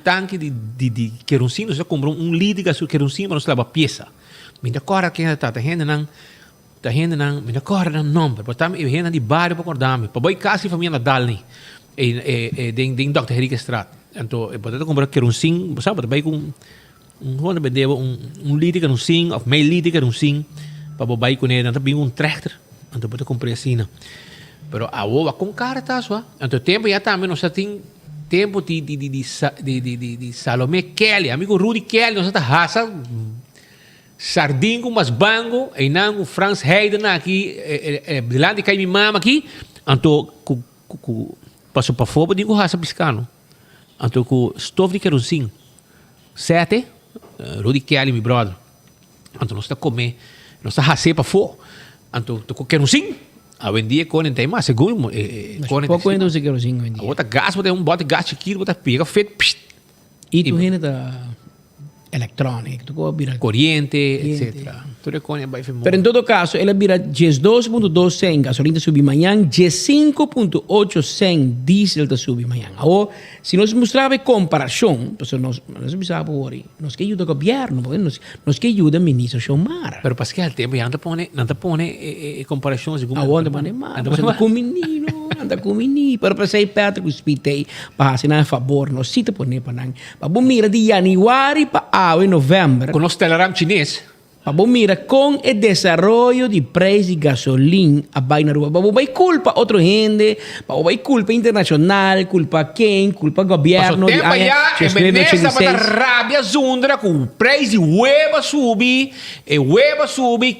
tanque de querosene, você compra litro de querosene, mas você leva peça. Me acorda que está rendendo me acorda nome, portanto eu rendo de bairro para acordar-me, para boi casa e família Nadal nem, de Dr. Henrique Estrada. Então, eu posso comprar querosene, sabe, também com um litro de querosene, ou meio litro de querosene, para bobai com ele, então tractor, então pode comprar assim, não. Pero a ova com cara tá só. Então tempo já também nós tem tempo de Salomé Kelly, amigo Rudy Kelly, nós tá raça sardinha com umas bango, e não o Franz Hayden aqui, de lá de cai minha mama aqui, então passou para fora, digo raça piscano. Então com stove de querosene, 7, Rudy Kelly, meu brother. Então nós tá comer, nós tá raça para fora. Então com querosene, a vendia com tem mais segundo, pouco ainda usa querosene vendia. Bota gás, bota gás aqui, bota pega feito. E tu ainda tá eletrônico, corriente, etc. Pero em todo caso, ela vira 12,2 cents gasolina subir amanhã, 5,8 cents diesel está subir amanhã. Ou, se nós mostrava comparação, nós precisamos agora, nós que ajuda o governo, nós que ajuda o ministro Xiomara. Pero para que o tempo já não põe comparação. Aonde põe mais? Anda com menino, pero para ser perto que hospitei, para assinar a favor, nós cita põe para não. Para mira de janeiro para novembro. Com nosso telegram chinês. Vamos mira com o desenvolvimento de preço de gasolina a vaina rua. Vamos vai culpa outra gente, vamos vai culpa internacional, culpa quem, culpa governo. Tempo já, é beleza para rábia zundra com o preço de hueva subir,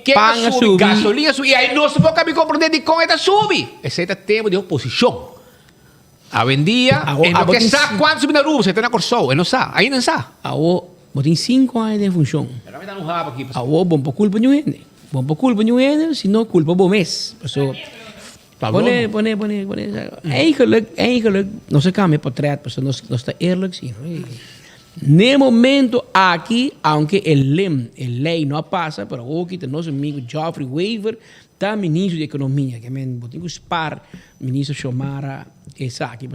quem subir, gasolina subir, e aí nós não podemos compreender de como está subir. Esse é o tempo de oposição. A vendia, não quer saber quanto subir na rua, você está na Corsol, não sabe, ainda não sabe. Mas tem 5 anos de função. Bom para culpa de gente. Bom para culpa de gente, se não culpa bom mês. Pone. Eigenlijk, não se cambia para trás, nós está eerlijk sim. No momento aqui, aunque a lei não passa, pero aqui tem nosso amigo Geoffrey Weaver, está ministro de Economia, que é o SPAR, ministro Xiomara, essa aqui.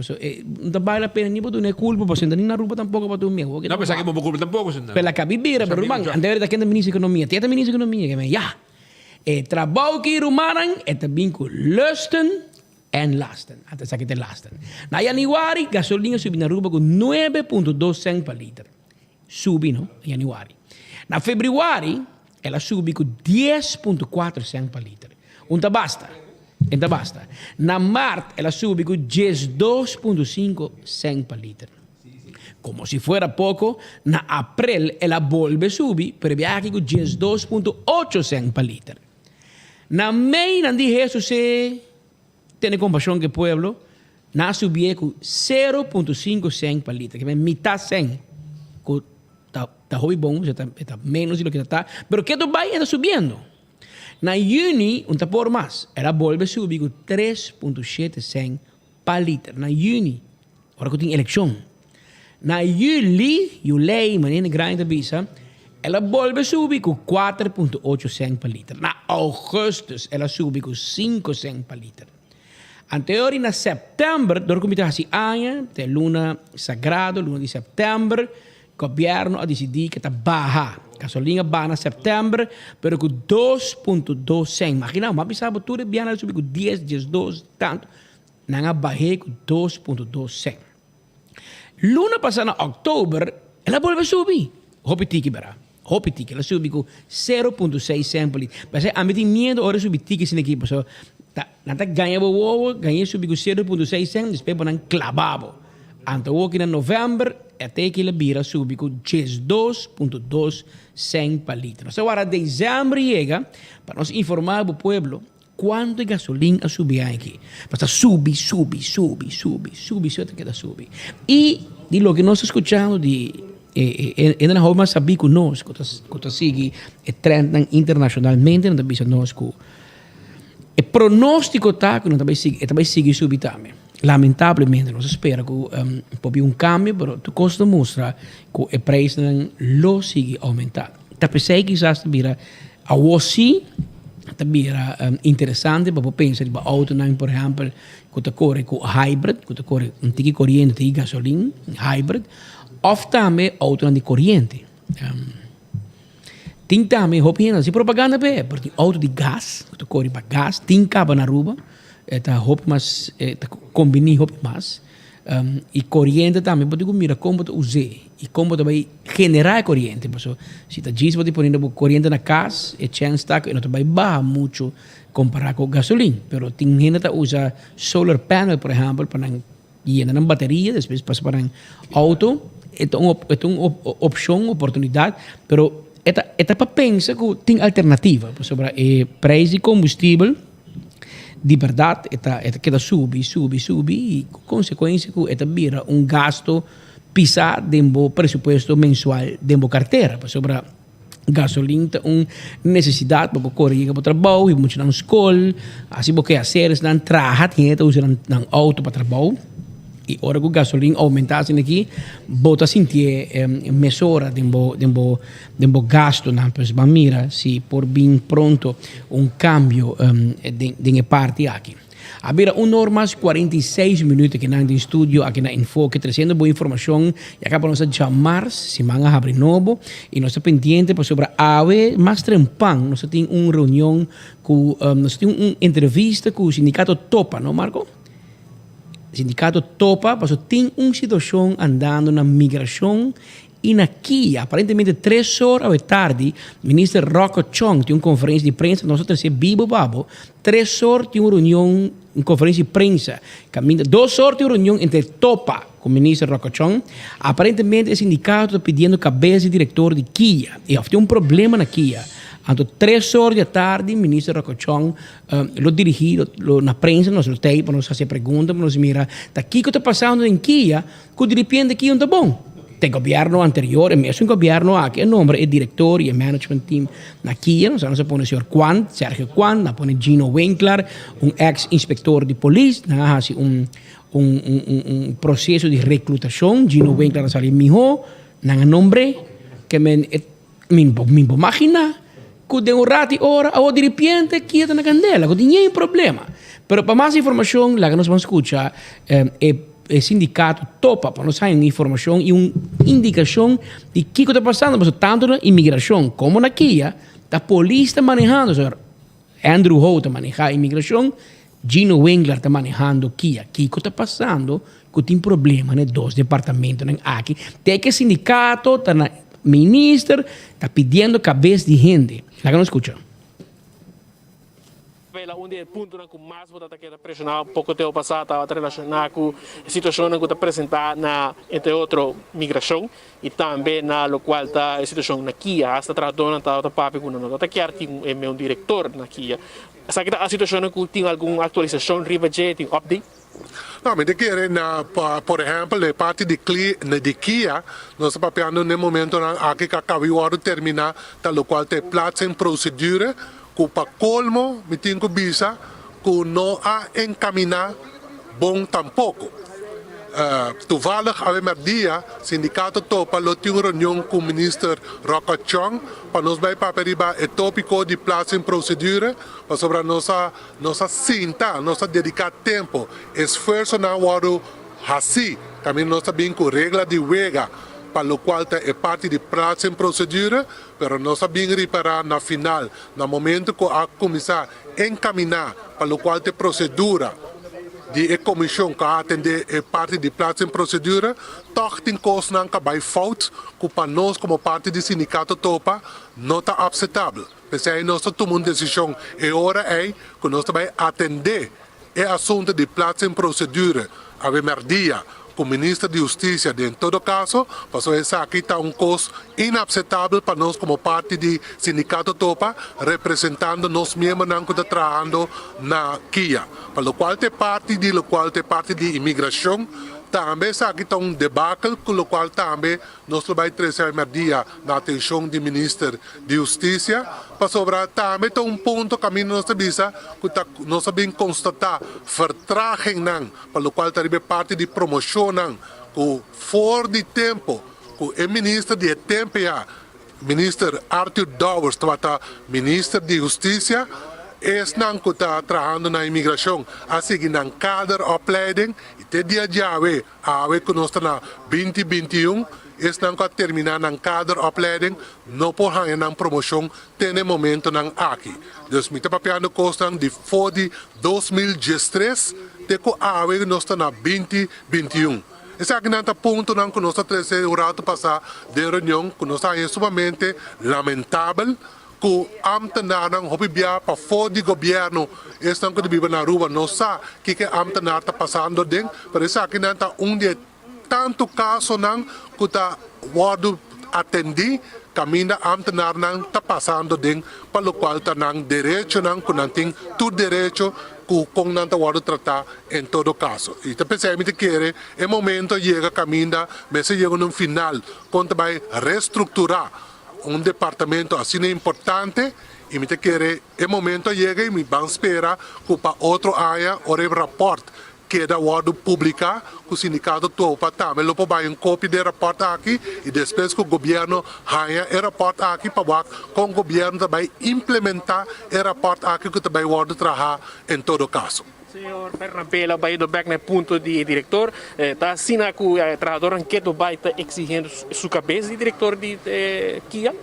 Não vale a pena nem para tu culpa, porque não na rua tampouco para tu mesmo. Não, pensar que não culpa tampouco. Pela cabibira, pero irmão, andar daqui da ministro de Economia, tem ministro de Economia, que é trabalho que rumaran, é também com lusten en lasten. Até aqui tem lasten. Na januari, gasolina subiu na rua com 9,2 cents per litro. Subiu, não? Em januari. Na februari, ela subiu com 10,4 cents per litro. Então basta. Na março, ela subiu com 12,5 cents per litro. Como se fuera pouco, na abril, ela volve a subir, pero aqui com 12,8 cents per litro. Na maio, não dije isso se tem compaixão que o pueblo, na subia com 0,5 cents per litro, que é mitad cent. Está hobby bom, está menos de lo que está, pero que Dubai está subindo. Na Juni, um por mais, ela volve a subir com 3,7 cents per litro. Na Juni, agora que tem eleição. Na Julei, maneira grande visa, ela volve a subir com 4,8 cents per litro. Na Augustus, ela subiu com 5 cents per litro. Anterior na setembro, door comité assim año, de luna sagrado, luna de setembro, governo a decidir que está baja. Gasolina baja na setembro, pero com 2.2 cent. Imagina, mas pensava tudo bem, ela subiu com 10, 12, tanto. Não bajei com 2.2 cent. Luna passada, outubro, ela voltou a subir. Hopi tiki, verá. Hopi tiki, ela subiu com 0.6 cent por litro. Mas a mim tem medo, hora subir tiki sem aqui, pessoal. Nata ganhava o ovo, ganhei subir com 0.6 cent, depois para não clavava. Então, aqui em novembro, até que ele vira subir com 2.2 cent por litro. Então, agora, dezembro chega, para nós informar o povo quanto gasolina subir aqui. Para subir, até que subir. E, de lo que nós escutamos, ainda não vamos saber conosco, que sigue o trend internacionalmente, não está conosco. O pronóstico está que não também sigue subir também. Lamentavelmente, nós esperamos que pode haver cambio, mas tu costa mostra que o preço não sigue aumentando. Está pensando que quizás vira a OSI, vira interessante para pensar que auto, por exemplo, que corre com hybrid, que corre com corrente e gasolina, hybrid, ou também auto de corrente. Tem também, se propaganda bem, porque auto de gás, que corre para gás, tem cabo na rua, mas combinar mais. E corrente também, pode mira como tu usei e como tu vai generar corrente. Se tu diz que pode pôr corrente na casa, a chance está que não vai baixar muito comparado com gasolina. Mas tem gente que usa solar panel, por exemplo, para llenar uma bateria, depois passa para um auto. É uma opção, oportunidade, mas é para pensar que tem alternativa sobre o preço de combustível. De verdade, que sube, e consequência que esta vira gasto pisar dentro do presupuesto mensual dentro da carteira. Sobre gasolina, uma necessidade para correr para o trabalho, e muito na escola, assim porque fazer, se não trabalha, tem que usar um auto para o trabalho. E ora que o gasolina aumentasse aqui, bota sentir mesura de gasto, para mira se por bem pronto cambio de parte aqui. Habira normas 46 minutos aqui no estúdio, aqui na Enfoque, trazendo boa informação. E acaba nós chamar, se manga abre novo, e nós estamos pendientes sobre a AVE, mais trempang, nós temos uma reunião, nós temos uma entrevista com o sindicato Topa, não, Marco? O sindicato topa, mas tem uma situação andando na migração e na Kia. Aparentemente, 3 horas da tarde, o ministro Rocco Chong tem uma conferência de prensa, nós temos Bibo Babo, 3 horas tem uma reunião, uma conferência de prensa. 2 horas tem uma reunião entre Topa com o ministro Rocco Chong. Aparentemente, o sindicato está pedindo cabeça de diretor de Kia. E tem um problema na Kia. Então, 3 horas da tarde, o ministro Rocco Chong lo dirigiu na prensa, nós lutei para nós fazer perguntas, para nós mirar, daqui que está passando em Kia, que de repente aqui não está bom. Tem governo anterior, mesmo governo aqui, o nome é diretor e management team na Kia, nós põe o senhor Kwan, Sergio Kwan, nós põe Gino Winkler, ex-inspector de polícia, nós processo de reclutação, Gino Winkler saliu miho, nang nome que me imagina que de um rato hora ou de repente quieta na candela, que tinha problema. Mas para mais informação, lá que nós vamos escutar, o sindicato topa para nós ter informação e uma indicação de que está passando, mas tanto na imigração como na Kia, a polícia está manejando, senhor Andrew Ho está manejando a imigração, Gino Winkler está manejando Kia. O que está passando? Que tem problema nos 2 departamentos aqui. Tem que o sindicato está na ministro está pedindo cabeça de gente. La que não escucha. Um dos pontos que mais está pressionado pouco tempo passado estava relacionado com a situação que está apresentada na entre outro migração e também na qual está a situação na Kia está tratando está papo com não está quer tem um diretor na Kia. Essa que a situação que tem alguma atualização riba tem update. Não, mas de que por exemplo, de parte de Kia, nós estamos pensando no momento que acabou de terminar, tal qual tem plaats em procedura, que para colmo, me tenho que visa, que não há encaminhar bom tampouco. toevallig ave merdia sindicato topa lo tinha reunião com o ministro Roca Chong para nós vai paperiba e tópico de plazo em procedura para sobre nossa cinta, nossa dedicar tempo, esforço na hora assim, também nós sabemos com regra de wega para o qual é parte de prazo em procedura, mas nós sabemos reparar na final, no momento que a começar a encaminhar para o qual é procedura de comissão que atende é parte de prazo em procedura, toch tem coisa não que vai falta, que para nós como parte do sindicato topa não está aceitável. Porque aí nós tomamos decisão e hora é que nós vai atender o assunto de prazo em procedura a merdia com o ministro de Justiça, em todo caso, porque essa aqui está custo inaceitável para nós como parte do sindicato topa, representando nós membros que estão trabalhando na KIA. Para o qual tem parte de imigração, também essa aqui está debacle, com o qual também nós vamos trazer merdia na atenção do ministro de Justiça, para sobrar também tem ponto que nós sabemos constatar vertraging para o qual também parte de promoção que for de tempo que o ministro de tempo ministro Arthur Dowers, ministro de Justiça, não que está trabalhando na imigração, assim na cada opleiding, e até dia de hoje que nós estamos na 2021, não que terminar na cada opleiding, não pode haver na promoção, tem momento aqui. Então, me está papiando costa de fora 2013, até que hoje nós estamos na 2021. Esse aqui não é ponto que nós estamos o rato passar de reunião, que nós é sumamente lamentável, que o ambtenaar para fora do governo estão que viver na rua, não sabe o que o ambtenaar está passando dentro, mas isso aqui não é de tanto caso que está sendo atendido, caminho ambtenaar está passando dentro, para o qual está direito, que não tem todo direito com não está sendo tratado em todo caso. E então, pensamos que é momento chega caminho, mas chega no final, quando vai reestruturar departamento assim importante e me quer é momento chega e me vamos esperar que para outro área o rapport que da wado publicar que o sindicato topa também lo vai um cópia de rapport aqui e depois que o governo ganha o rapport aqui para com o governo também implementar o rapport aqui que também wado trabalhar em todo caso. Senhor Fernando vai do back no ponto de diretor, está assina que o trabalhador anqueto vai estar exigindo sua cabeça de diretor de KIA?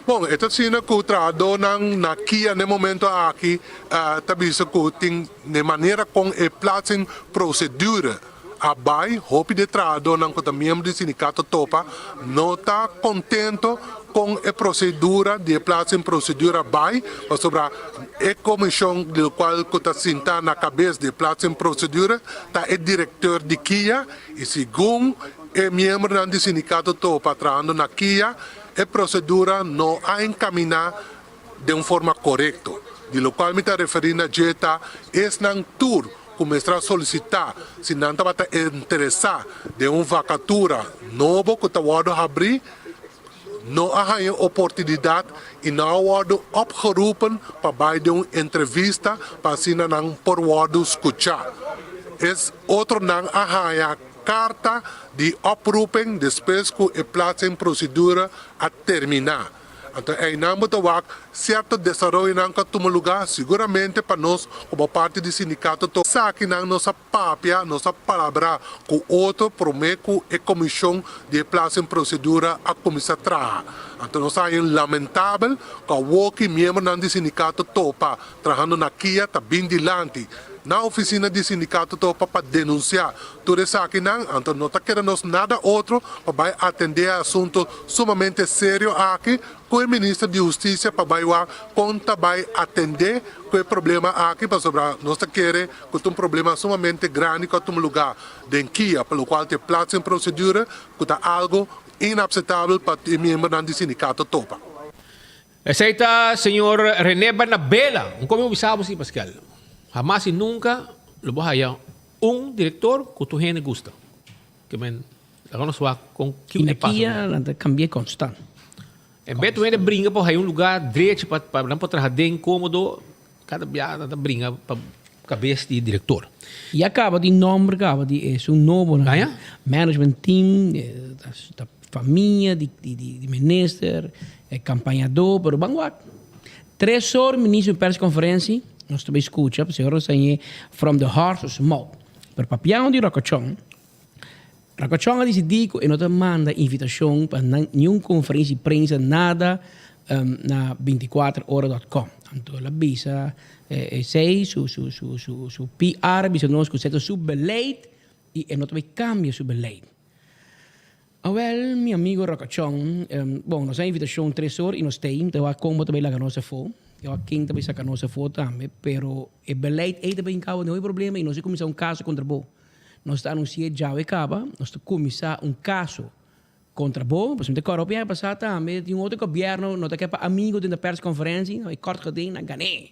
Bom, esta assina que o trabalhador na KIA no momento aqui, está visto que tem de maneira com a plaça em procedura, a BAI, roupa de trabalhador que é membro do sindicato topa, não está contente com a procedura de plazo em procedura BAI, sobre a comissão do qual está sentada na cabeça de plazo em procedura, está o diretor de KIA, e segundo o membro do sindicato topa trabalhando na KIA, a procedura não a encaminhar de uma forma correta. De lo qual me está referindo a jeta, não tur começar a solicitar, se não está interessar de uma vacatura nova que está a abrir, não há oportunidade e não há opgeroepen para de uma entrevista para assim não por escutar. É outro não há carta de oproeping depois que a plaza em procedura a terminar. Então, aí não é certo desenvolvimento não que toma lugar, seguramente para nós, como parte do sindicato, sabe não nossa papia, nossa palavra, com outro promete que a comissão de plaza em procedura a começar a trabalhar. Então, nós é lamentável que o membro do sindicato topa trabalhando na KIA está bem dilante. Na oficina do sindicato topa para denunciar tudo isso aqui não, então não está querendo nada outro para atender a assunto sumamente sério aqui com o ministro de Justiça para vai atender com o problema aqui para sobrar nós queremos que tem um problema sumamente grande que tem um lugar de KIA pelo qual tem plazo em procedura que está algo inaceitável para o membro do sindicato topa. Aceita, senhor René Barnabela. Como eu sabe, sim, Pascal. Jamás y nunca lo vas a hallar un director que tu gente gusta. Que men, la conoce con que le pasa. Y cambia constante. En vez de tu gente brinca, pues hay un lugar derecho para trabajar de incómodo. Cada viada brinca para cabeça de diretor. E acaba de nome, acaba de é um novo management team, da família, de minister, campanhador, pero banguat. 3 horas, ministro de press conferência, nós também escuta, senhor Rosanhe, from the horse's mouth. Pero papião de Rakachong decidiu que não manda invitação para nenhuma conferência de prensa, nada na 24horas.com. Então, ela avisa, sei, su PR, avisa nós que o seu beleid e não também cambia seu beleid. Well, meu amigo Rakachong, bom, nós temos invitação 3 horas e nós temos, então, como também lá que nós fomos. Eu aqui também saca nossa foto também, pero o beleid é também causa não é problema e nós começar caso contra bo. Nós está anunciando já o acaba, nós começar caso contra bo, porque de Coropia passar também de outro governo, nós tá para amigo da press conferência, e corta cadê na gané.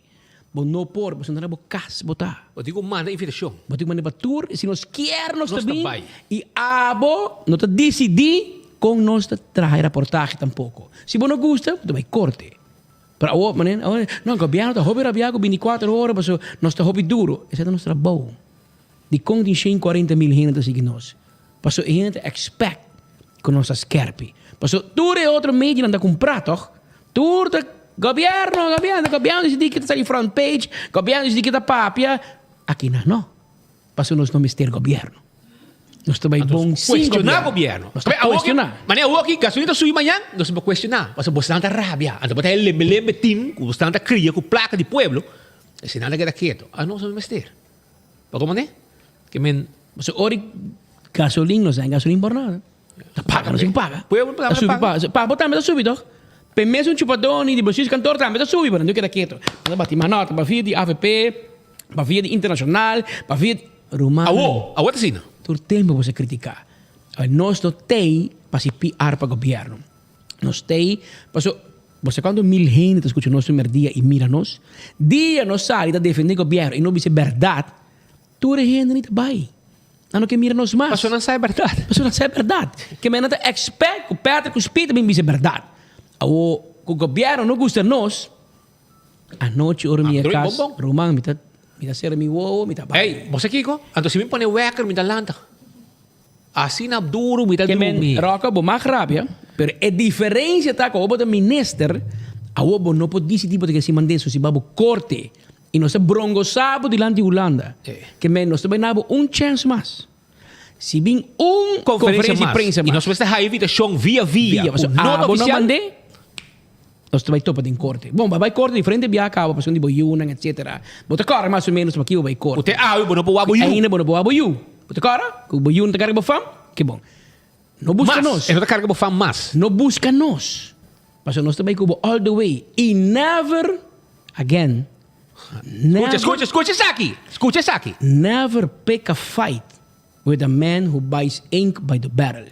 Bo não por, porque não era bo caso botar. Eu digo manda invitação. Eu digo manda para tour, se nós quer nós também. E abo, nós tá decidir com nós trazer reportagem tampouco. Se você não gosta, você vai corte. Para o manen, não, governo está hobby rabiago 24 horas, mas nós está hobby duro. Esse é nosso trabalho. De conta em 40 mil gente seguir nós. Passou a gente expect com nossas kerpi. Passou tudo é outro meio não está comprar, toch? Tudo governo decide que está em front page, governo decide que está papia. Aqui não. Passou nós não mister governo. Nós também vamos questionar o governo. Nós estamos questionar. Mas eu aqui, gasolina subir amanhã, nós vamos questionar. Mas você não está rabia. Então, você lembre time, você não está cria com placa de pueblo. E se nada queda quieto. Nós vamos meter. Para como é? Que men... Você ori gasolina, nós temos gasolina por nada. Paga, não se paga. Pueblo paga. Paga, botar, mas está subido. Para mesmo chupadoni, de bolsillo cantor, também está subido. Não queda quieto. Nós batimos uma nota, para via de AVP, para via de internacional, para via de Romano. A outra sim. Todo tempo você criticar. Nós não tem para se PR para o governo. Nós tem, você quando 1000 gente escuta nosso primeiro dia e mira nós, dia nós sai a defender o governo e não diz verdade, toda gente não vai. Não que mira nós mais. Mas não sai verdade. Mas não sai verdade. Que me não expect, o Peter que espírito bem diz verdade. O governo não gosta de nós. A noite ora minha casa, Romano me tá ser mi wow, me tá. Hey, você Kiko, então se me põe wecker me dá lanta. Assim na duro me dá duro. Roca bo mais rápido, pero a diferença tá com o minister, a obo não pode decidir porque se mande isso se babo corte e não se bronco sabo dilante Holanda. Que men nós também nabo chance mais. Se bem conferência de prensa e nós vamos ter a invitação via. Não oficial. Nós também topa de corte. Bom, vai corte diferente via acaba, passando de boiunan, etc. Bota cara mais ou menos aqui vai corte. Você não pode boiu. Ainda não pode boiu. Bota cara, que o boiunan tá carga fam, que bom. Não busca nós. Não tá carga fam mais. Não busca nós. Mas nós também cubo all the way e never again. Escuta isso aqui. Never pick a fight with a man who buys ink by the barrel.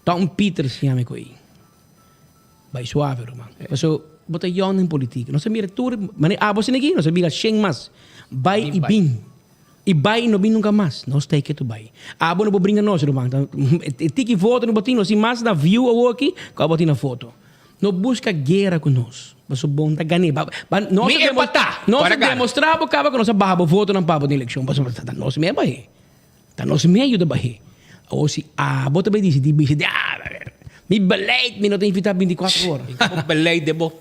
Tom Peters se chama aí. Vai suave, Romano. So, bota yon em política. Não se mira tudo, mas você aqui, não se mira 100 mais. Vai e bem. E vai e não vem nunca mais. Nós tem que tu vai. Abo não brinca nós, Romano. Tiki foto no botinho, se mais da view ou aqui, com a botina foto. Não busca guerra com nós. Mas o bom da ganhar. Nós demonstramos que nós barra voto na pabo de eleição. Mas nós meio vai. Tá nós meio da barra. Ou se abo também diz, mi beleid, mi não tem invitado 24 horas. Mi beleid de bo.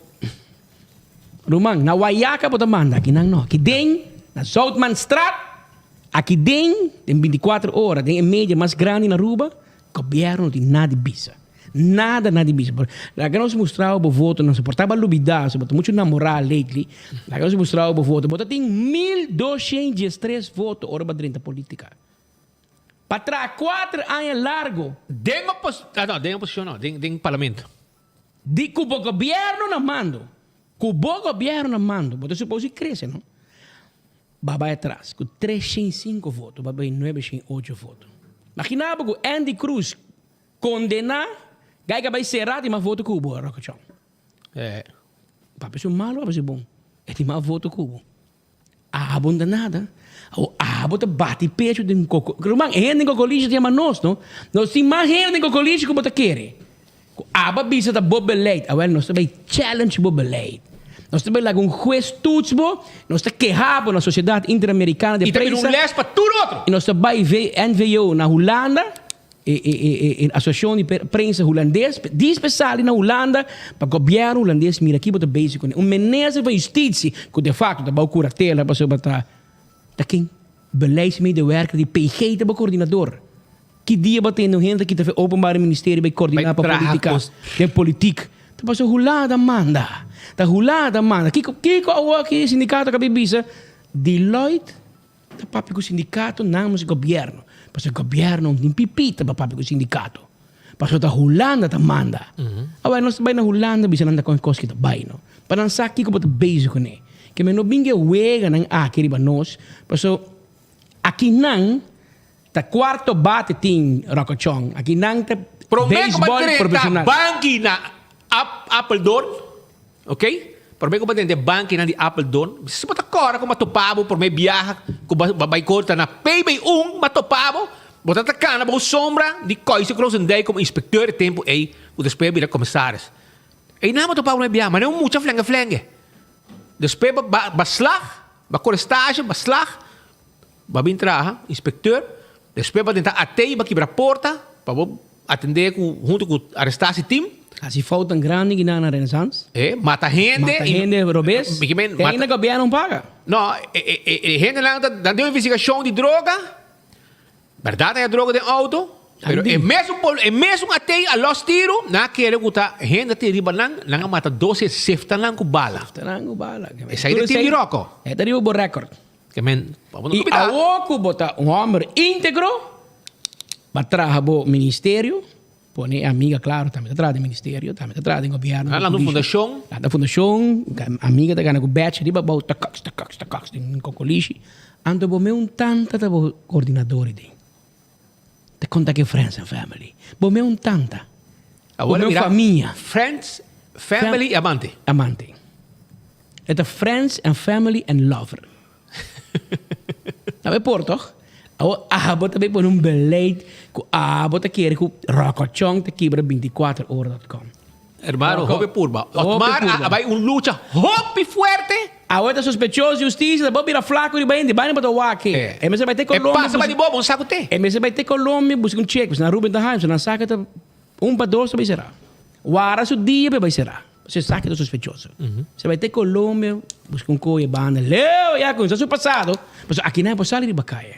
Rumang, na Wayaka po tamanda, aqui não. Aqui den, na Southman Strat, aqui den, tem 24 horas, tem a média mais grande na Aruba, governo não tem nada de bisa. Nada de bisa. Lá que nós mostrava o voto, não se portava lubidar, se botou muito namorar lately, lá que nós mostrava o voto, botou tem 1.203 votos, hora para 30 política. Para trás, 4 anos largo. Tem oposição, não. Tem parlamento. De cubo governo na mando. Cubo governo na mando. Você supõe que cresce, não? Vai atrás. Com 305 votos. Vai 908 votos. Imaginava que Andy Cruz condenar. Gaiga vai ser rado e mais voto cubo. Rocachão. Papai, isso é malo ou é bom? É de mais voto cubo. Abunda nada. Bota bate pecho de coco. Rumang, gente em cocolixo tem nós, não? Nós tem mais gente em cocolixo que bota querer. Aba bisa da Bob Beleid. Well, nós também challenge Bob Beleid. Nós temos lá um juez tutsbo, nós temos quejado na Sociedade Interamericana de E também Prensa. um les para tudo outro. E nós temos NVO na Holanda, a Associação de Prensa Holandês, especial na Holanda, para o governo holandês, mira aqui, bota basic. Minister da Justiça, que de facto, da curatela, para botar, da quem? Beleidsmedewerker, die PG, de coördinador. Que dia batendo gente que teve openbare ministério bij coördinar para política, de politiek. Dat was een hulada manda. Da hulada manda. Kiko aqui sindicato que bibisa, Deloitte, da papi com sindicato namens governo. Mas o governo não pipita para papi com sindicato. Mas da hulanda da manda. Agora nós vai na hulanda bisa nanda com coisa que tá bem, no. Para não saber que eu boto beijo com ele. Que me não binge wega nang aqui riba nós. Mas aqui não ta quarto bate tim Rocochong. Aqui não ta Baseball profissional. Banki na Apeldoorn. Ok? Por mim, como de banki na de Apeldoorn. Se você cora com matopabo, por mim viaja com babay corta na PB1 matopabo. Bota ta cana bo sombra de coisa que nós andei como inspector de tempo aí o despejo vira comissários. Aí não matopabo na viaja, mas não muita flange. Despejo baslag, bacorestagem, baslag. Babin traha, inspector. Despejo ba tentar até ba quebrar porta para atender junto com arrestasse team. Assim falta um grande que na Renaissance. Mata gente. Mata gente, robês. E ainda o governo não paga. Não, gente lá dando investigação de droga. Verdade é droga de auto. Pero é mesmo até a los tiro, na querer que gente te riba lang mata 12 sefta lang com bala. Sefta lang com bala. Essa aí é time de roco. É daí o recorde. Que men, e a oco bota homem íntegro para trabalhar no ministério, põe amiga, claro, também atrás do ministério, também atrás do governo. Lá na fundação. Lá na fundação, amiga da gana com batch, riba bau tacax, em cocolixi. Ando bo me tanta da coordenador de. Te conta que friends and family. Bo me tanta. Agora mira, família. Friends, family, amante. Amante. É friends and family and lover. Sabe por toch? Abot também por beleid que abot quer que Rocochong te quebra 24horas.com. Hermano, hope purba. Otmar, vai lucha hope fuerte. Agora sospechoso justiça, depois vira flaco e vai para o Waki. E você vai ter Colômbia. Passa para de bobo, um saco te. E você vai ter Colômbia, busca cheque, na Ruben da Heim, na saca para 2 vai será. Wara su dia vai será. Você saca do sospechoso. Você vai ter Colômbia, busca coisa banda. Leo, já com isso passado. Mas aqui não é passado de bacaia.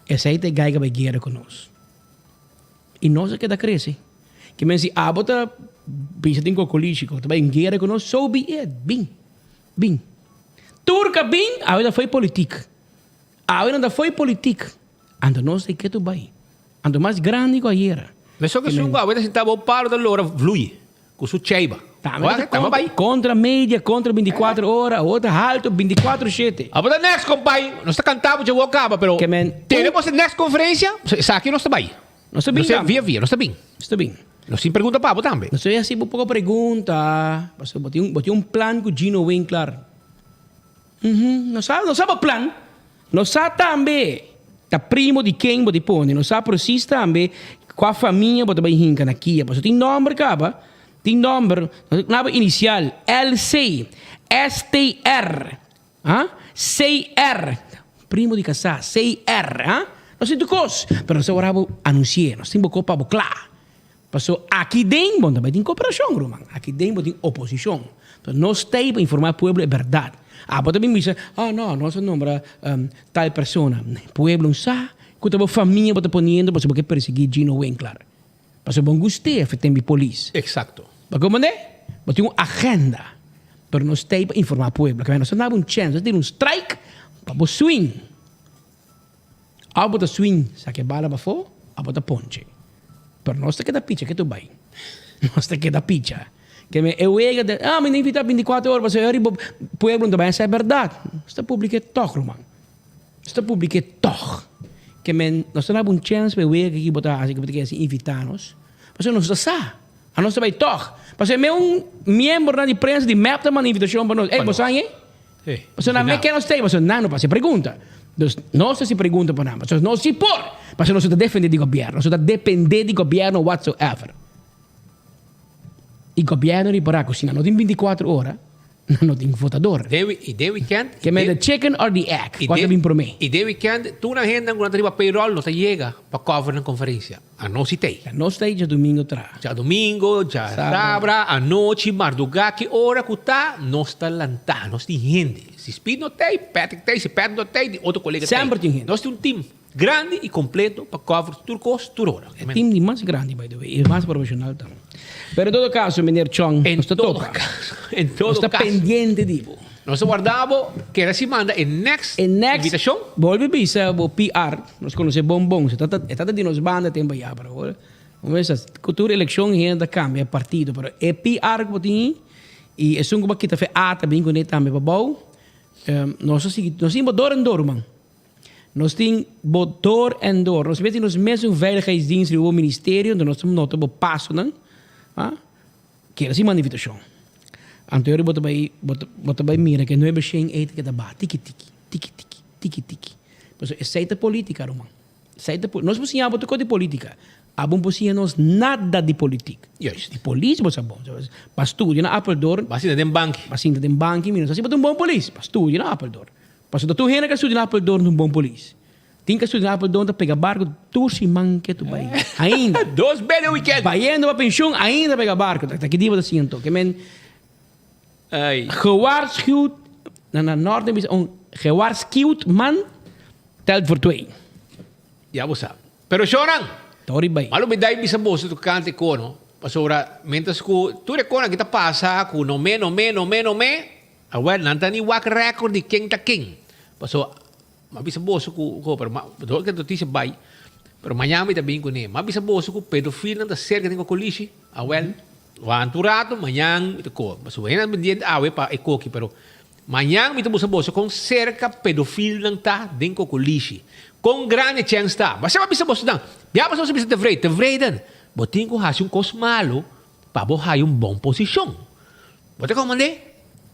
Essa aí tem gaiga vai guerra conosco. E nós aqui da cresce. Que me se abota bisa tem cocolístico, também guerra conosco, so be it, bem. Turca bem, agora foi política. Agora ainda foi política. Ando nós sei que tu vai. Ando mais grande que a guerra. Mas só que se um agora se tava o paro da lora flui. Com su cheiba. Contra média, contra 24 horas, outra alto 24/7. Agora next compai, nós está cantando de acaba, pero temos a next conferência, aqui nós está bem. Nós está bem. Nós está bem. Está bem. Nós sim pergunta para também. Nós assim um pouco pergunta, mas eu botei plan com Gino Winkler. Nós sabe o plan. Nós sabe também, tá primo de quem botei põe, nós sabe processo também, com a família botei bem hinca na Kia, mas tem nome acaba. Tem nome inicial LC STR CR primo de casar CR nós temos coisas mas nós agora anunciar nós temos copa claro passou aqui dentro também tem cooperação Roman aqui dentro tem oposição então nós temos para informar o povo é verdade também me diz não nós nombra tal pessoa o povo não sabe que a família está ponendo para perseguir Gino Winkler. Passou bom gostei a tempo polícia. Exacto. Mas como é? Mas tem uma agenda para nós ter para informar o povo. Porque nós não temos chance, nós temos strike para o swing. A bota swing, sabe bala para fora, a bota ponche. Para nós tem que dar picha que tu vai. Nós tem que dar picha. Que eu ega de, me invita 24 horas para o povo não vai ser verdade. Está publicado toch, Roman. Está publicado toch. Que nós temos chance para ver que botar assim que assim invitar-nos. Mas nós não sabemos. A nós vai toch. Mas é membro da imprensa de map da invitação para nós. Você aí? Mas não é que nós temos, mas não se pergunta. Nós se pergunta para nós. Mas nós se por. Mas nós estamos defendendo do governo. Nós estamos dependendo do governo whatsoever. E o governo de para cocinar. Não tem 24 horas. não tem votador. E de weekend. Que me the chicken or the egg? Qual é o promê? E de weekend, tu na agenda, quando arriba payroll, não te chega para cover na conferência. A não se tem. A não se tem, já domingo tra. Já domingo, já sabra, a noite, madrugada, que hora que tá, não está lantá, não tem gente. Se Speed não tem, Patrick tem, se Patrick não tem, outro colega tem. Sempre tem gente. Nós temos um time grande e completo para cover turcos, turora. É um time mais grande, by the way, e mais profissional também. Pero em todo caso, menino Chong, em todo caso, está pendiente disso. Nós guardamos que era semana e next invitação. Volve bisa o PR, nós conhecemos bombom, está de nos banda tem para para agora. Vamos ver se cultura eleição ainda cambia partido, pero é PR que tem e é um que está também com ele também para bom. Nós temos dor em dor, man. Nós temos dor em dor. Nós temos mesmo veiligheidsdienst do ministério, nós temos nota para passo, não? Que era assim uma invitação. Anterior bota vai mira que não é bem eita que tá ba tiki. Mas é seita política, Roman. Nós precisamos botar de política. Abon precisamos nada de política. Yes. De polícia você bom. Para estudar na Appledore. Basta de banco. Basta de banco, mira. Assim botar um bom polícia. Para estudar na Appledore. Para tu rena que estuda na Appledore num bom polícia. Tem que estudar na Appledore para pegar barco. Tu se manque tu vai. Ainda. 2 belo weekend. Vai indo para pensão ainda pegar barco. Tá que diva assim então. Que men gewaarschuwd na Noorden is gewaarschuwd man telt voor 2. Ja, você sabe. Pero choran. Tori bay. Malo me dai bisa boso tu cante kono. Pasora mentas ku tu rekona kita pasa ku no me. Awal nantani wak record di king ta king. Paso mabisa boso ku pero do que notícia bay. Pero Miami também com ele. Mabisa boso ku pedofilo da cerca tem colisi. Awal Wanturato, manhã, ito ko. Paso hena mendian awe pa ekoki pero manhã mito boso com cerca pedofilo nang ta den ko colisi. Com grande chance tá. Mas você vai pensar você não. Já passou você precisa tevreden. Botin ko hasi kos malo para bo hay bom posição. Bote como mande?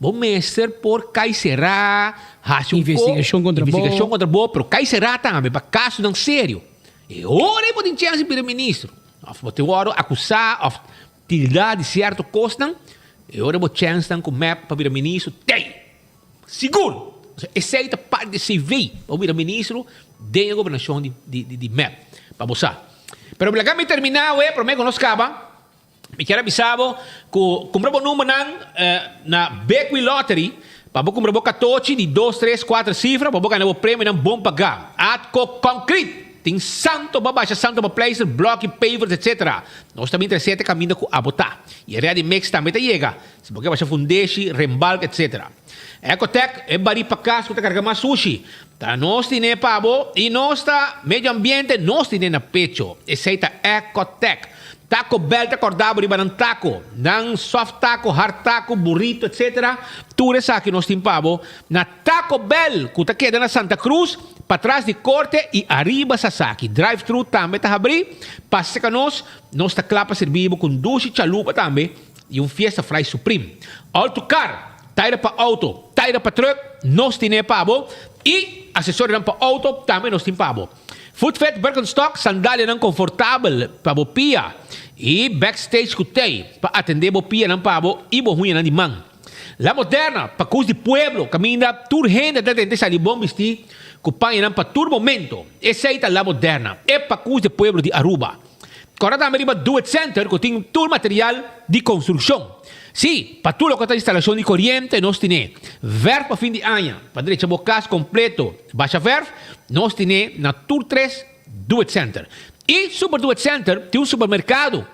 Bom mestre por caisera hasi investigação contra bo, pero caisera também para caso não sério. E ora botin chance para ministro. Bote ora acusar of tildar de certo costa. E ora botin chance com map para ministro. Tem. Seguro. Aceita parte de CV para ministro de governação de MEP. Para você. Pero para me terminar, para mim, nós acaba. Me quero avisar que compramos número na Bequi Lottery. Para você comprar 14 de 2, 3, 4 cifras. Para você ganhar o prêmio não bom pagar. Atco Concrete. Tem santo para baixa, santo para placer, bloco, pavers, etc. Nós também temos 7 caminhos a botar. E a Ready Mix também chega. Se você baixa fundeshi, rembalque, etc. Ecotec é bari para cá, se você carregar mais sushi. Tá, nós temos pavo e nós tá meio ambiente, nós temos na pecho. Esse aí tá Ecotec. Taco Bell, tá acordado, riba ng taco. Nang soft taco, hard taco, burrito, etc. Tudo isso aqui nós temos pavo. Na Taco Bell, que tá queda na Santa Cruz, para trás de corte e arriba Sasaki. Drive-thru também tá abrir. Passa que nós tá claro para servir com duche, chalupa também. E fiesta fry supreme. Autocar. Taira para auto, taira para truck, nós temos pavo. E acessório para auto, também nós temos pavo. Footfet, Birkenstock, sandália não confortável para o pia. E backstage cutei para atender o pia não pavo e o ruim não de mão. La Moderna, para cus de pueblo, caminha tur gente de dentro de bom vestir, cupanha não para tur momento. Essa aí tá La Moderna, é para cus de pueblo de Aruba. Agora também riba Do It Center, que tem todo material de construção. Sim, para tudo que está instalação de corrente, nós temos verf para fim de ano, para direita bocas completo, baixa verf, nós temos na Tour 3 Do It Center. E Super Do It Center tem supermercado,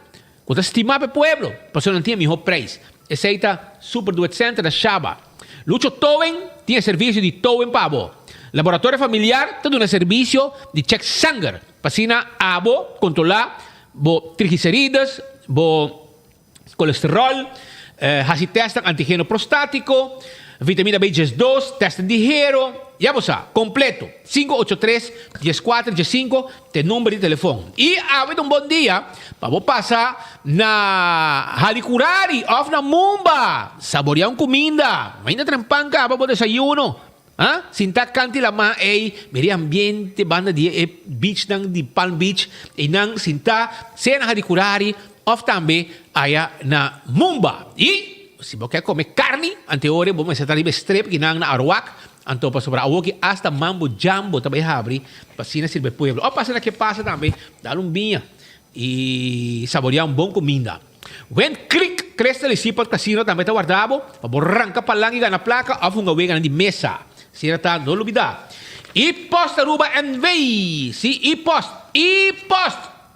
que está estimado para o pueblo, para não ter melhor preço. Esse aí está Super Do It Center da Chaba. Lucho Towen tem serviço de Towen Pavo. Laboratório Familiar tem um serviço de check sangue, para sina abo, controlar bo triglicéridas, bo colesterol, hasi testan antígeno prostático, vitamina B2, testa de hero, já você, completo, 583-14-15, tem número de telefone. E há bom dia, para você passar na Halicurari, off na Mumba, saborear comida, ainda trampanca, para o desayuno. Sinta kanti lama medio ambiente, banda de beach de Palm Beach, e nang sinta, sena Halicurari, of tambe aya na Mumba. E se você quer comer carne, anteore, vamos estar ali strep, que na arwak, anto para sobrar awoki, hasta mambo jambo, também abre, para assim sirve pueblo. Ou passa que passa também, dá vinha e saborear bom comida. When click, cresta ali sipat casino também tá guardado, para borranca palang e gana placa, afunga wega de mesa. Se tá, não olvidar. E posta Aruba and vei, sim, e post.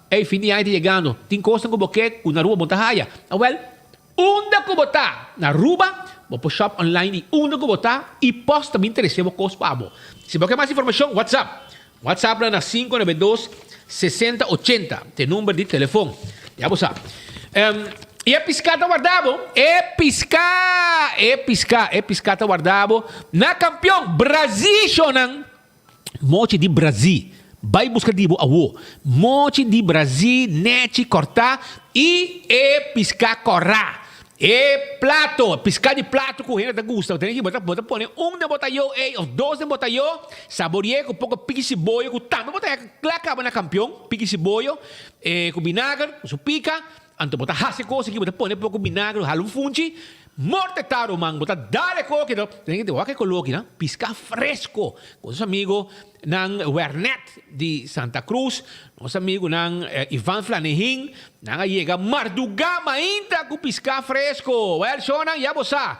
Ei, fim de ano chegando, tem coisa com boquete, com na Aruba montahaya. Well, unda ko botar na Aruba, vou pro shop online e unda ko botar e post também interessa mo costo abo. Se você quer mais informação, WhatsApp na 592 6080, tem número de telefone. Já você sabe. E é piscata guardado, piscata guardado na campeão Brasil shonan, mochi de Brasil. Vai buscar de boa, mochi de Brasil, nete cortar e piscar corrar. Plato, piscar de plato com renda da gusta. Tem que botar pôr de botayo, ou dois de botayo, saborear com pouco pique cebola, com tanto botar acaba na campeão, pique cebola, com vinagre, com pica, anto botar hase coisa que botar pôr pouco vinagre, halum funchi, morte taro man, botar dale coque, tem que ter o que coloque, né? Piscar fresco, com os amigos ng Wernet de Santa Cruz, nosso amigo ng Ivan Flanehin, nang ayega Marduga mainta com piscar fresco. Well, shonan, ya bosa.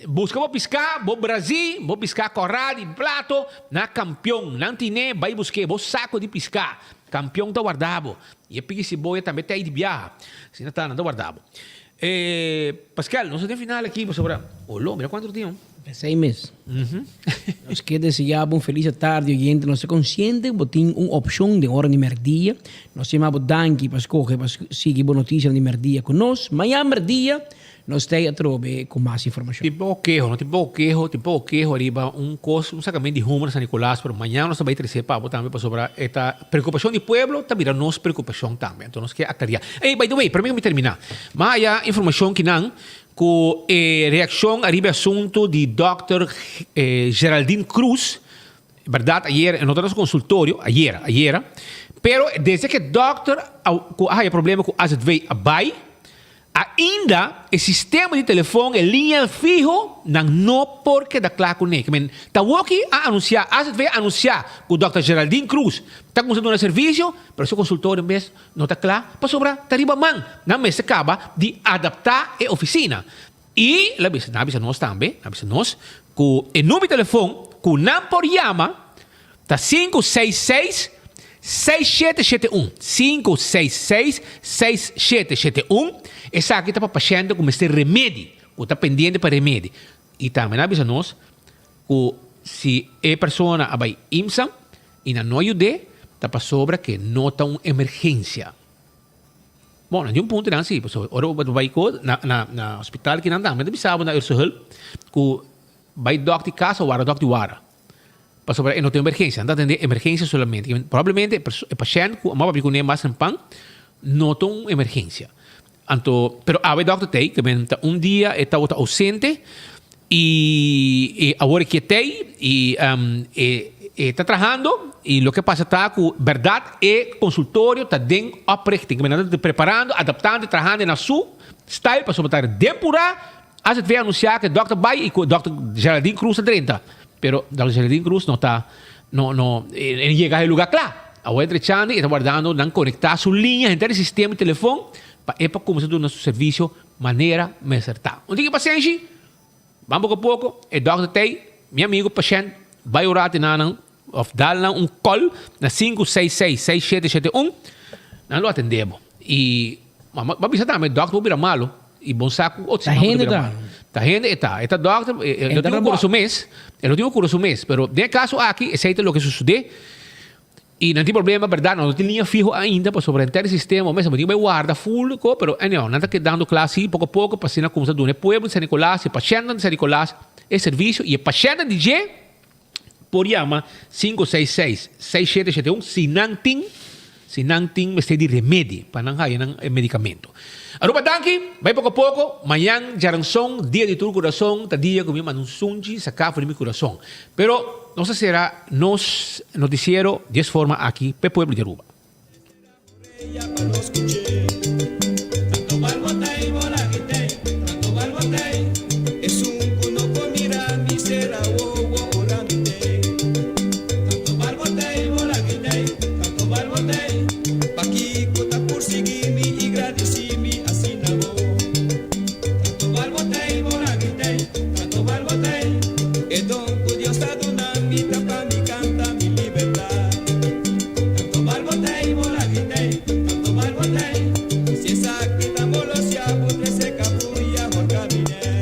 Busca mo piscar, bo Brasil, bo piscar corral de plato, na campeão, nang tine, vai buscar, bo saco de piscar. Campeão tá guardado. E a pique cebola também tá aí de viaja. Se não tá, não tá guardado. Pascal, nós temos final aqui, sobre Olô, mira quanto tempo? 6 meses. Nós que desejamos uma feliz tarde, oyente. Nós somos conscientes que tem uma opção de hora de merdia. Nós chamamos danke para escolher, para seguir boa notícia de merdia conosco. Amanhã, merdia, nós temos a trobe com mais informação. Tipo queijo, arriba um sacamento de rumo na San Nicolás, mas amanhã nós vamos trazer também para sobrar esta preocupação do povo, também a nossa preocupação também. Então, nós queremos aclarar. By the way, para mim terminar, mas há informação que não, com reação arriba assunto de Dr. Geraldine Cruz, verdade, ayer, no nosso consultório, ayer, pero desde que o doctor há problema com AZV abai, ainda o sistema de telefone em linha fijo não porque da claro com ele. Está aqui a anunciar, AZV anunciar que o Dr. Geraldine Cruz está começando um serviço, pero seu consultório em vez não está claro, para sobrar, está riba man, não me se acaba de adaptar a oficina. E, nabisa nós também, que o número de telefone, que o não por chama, está 566 6771. 566-6771. Essa aqui está para paciente com este remédio, que está pendente para remédio. E também avisa nós que se a pessoa vai imsa e não ajuda, está para sobra que não está uma emergência. Bom, de um ponto não sim, ora vai na hospital que não dá, mas avisava na Ursuhel que vai doctor casa ou doctor wara. Para sobre não tem emergência, não atender emergência solamente. Provavelmente o paciente que ama para comer mais pão não tem emergência. Então, pero a doctor tem que dia está ausente e agora que tem e está trabalhando e o que passa está que verdade é consultório está dentro oprichting, que está preparando, adaptando, trabalhando na sua style para sobre depurar. Às vezes anunciar que o doctor vai e que o Dr. Geraldine Cruz está 30. Pero Dr. Geraldine Cruz não chega ao lugar claro. Agora entrechando e está guardando, não conectar sua linha entre o sistema de telefone para começar o nosso serviço de maneira mais acertada. Onde que paciente? Vamos pouco a pouco, o doctor tem, meu amigo paciente, vai orar of dar call na 566-6771, não lo atendemos. E vamos também, o doctor vai virar malo, e bom saco, está rende, está doctor, eu tenho curso mês, pero de caso aqui, aceita o que sucede, e não tem problema, verdade, não tem linha fijo ainda para sobreentender o sistema, mas vai guardar full, pero não está dando classe pouco a pouco, para ser como se do pueblo de San Nicolás, o paciente de San Nicolás, é serviço, e o paciente de G, por chama 566-6771, se não tem este de remédio, para não ter medicamento. Aruba danke, vai pouco a pouco, amanhã jaranção, dia de tu coração, tá dia que me manda sunji, sacar de meu coração. Pero, não será nos noticiero de forma aqui, para o pueblo de Aruba. barbotei, es un cuno con mira misera wo olamite. Tanto barbotei, volagitei, tanto barbotei, paqui cota por seguirme y gradecimi así nabo. Tanto barbotei, volagitei, tanto barbotei, e don que Dios está donando mi tapa, mi canta, mi libertad. Tanto barbotei, volagitei, tanto barbotei, si esa quita molosia, putre se capulla, jorca mine.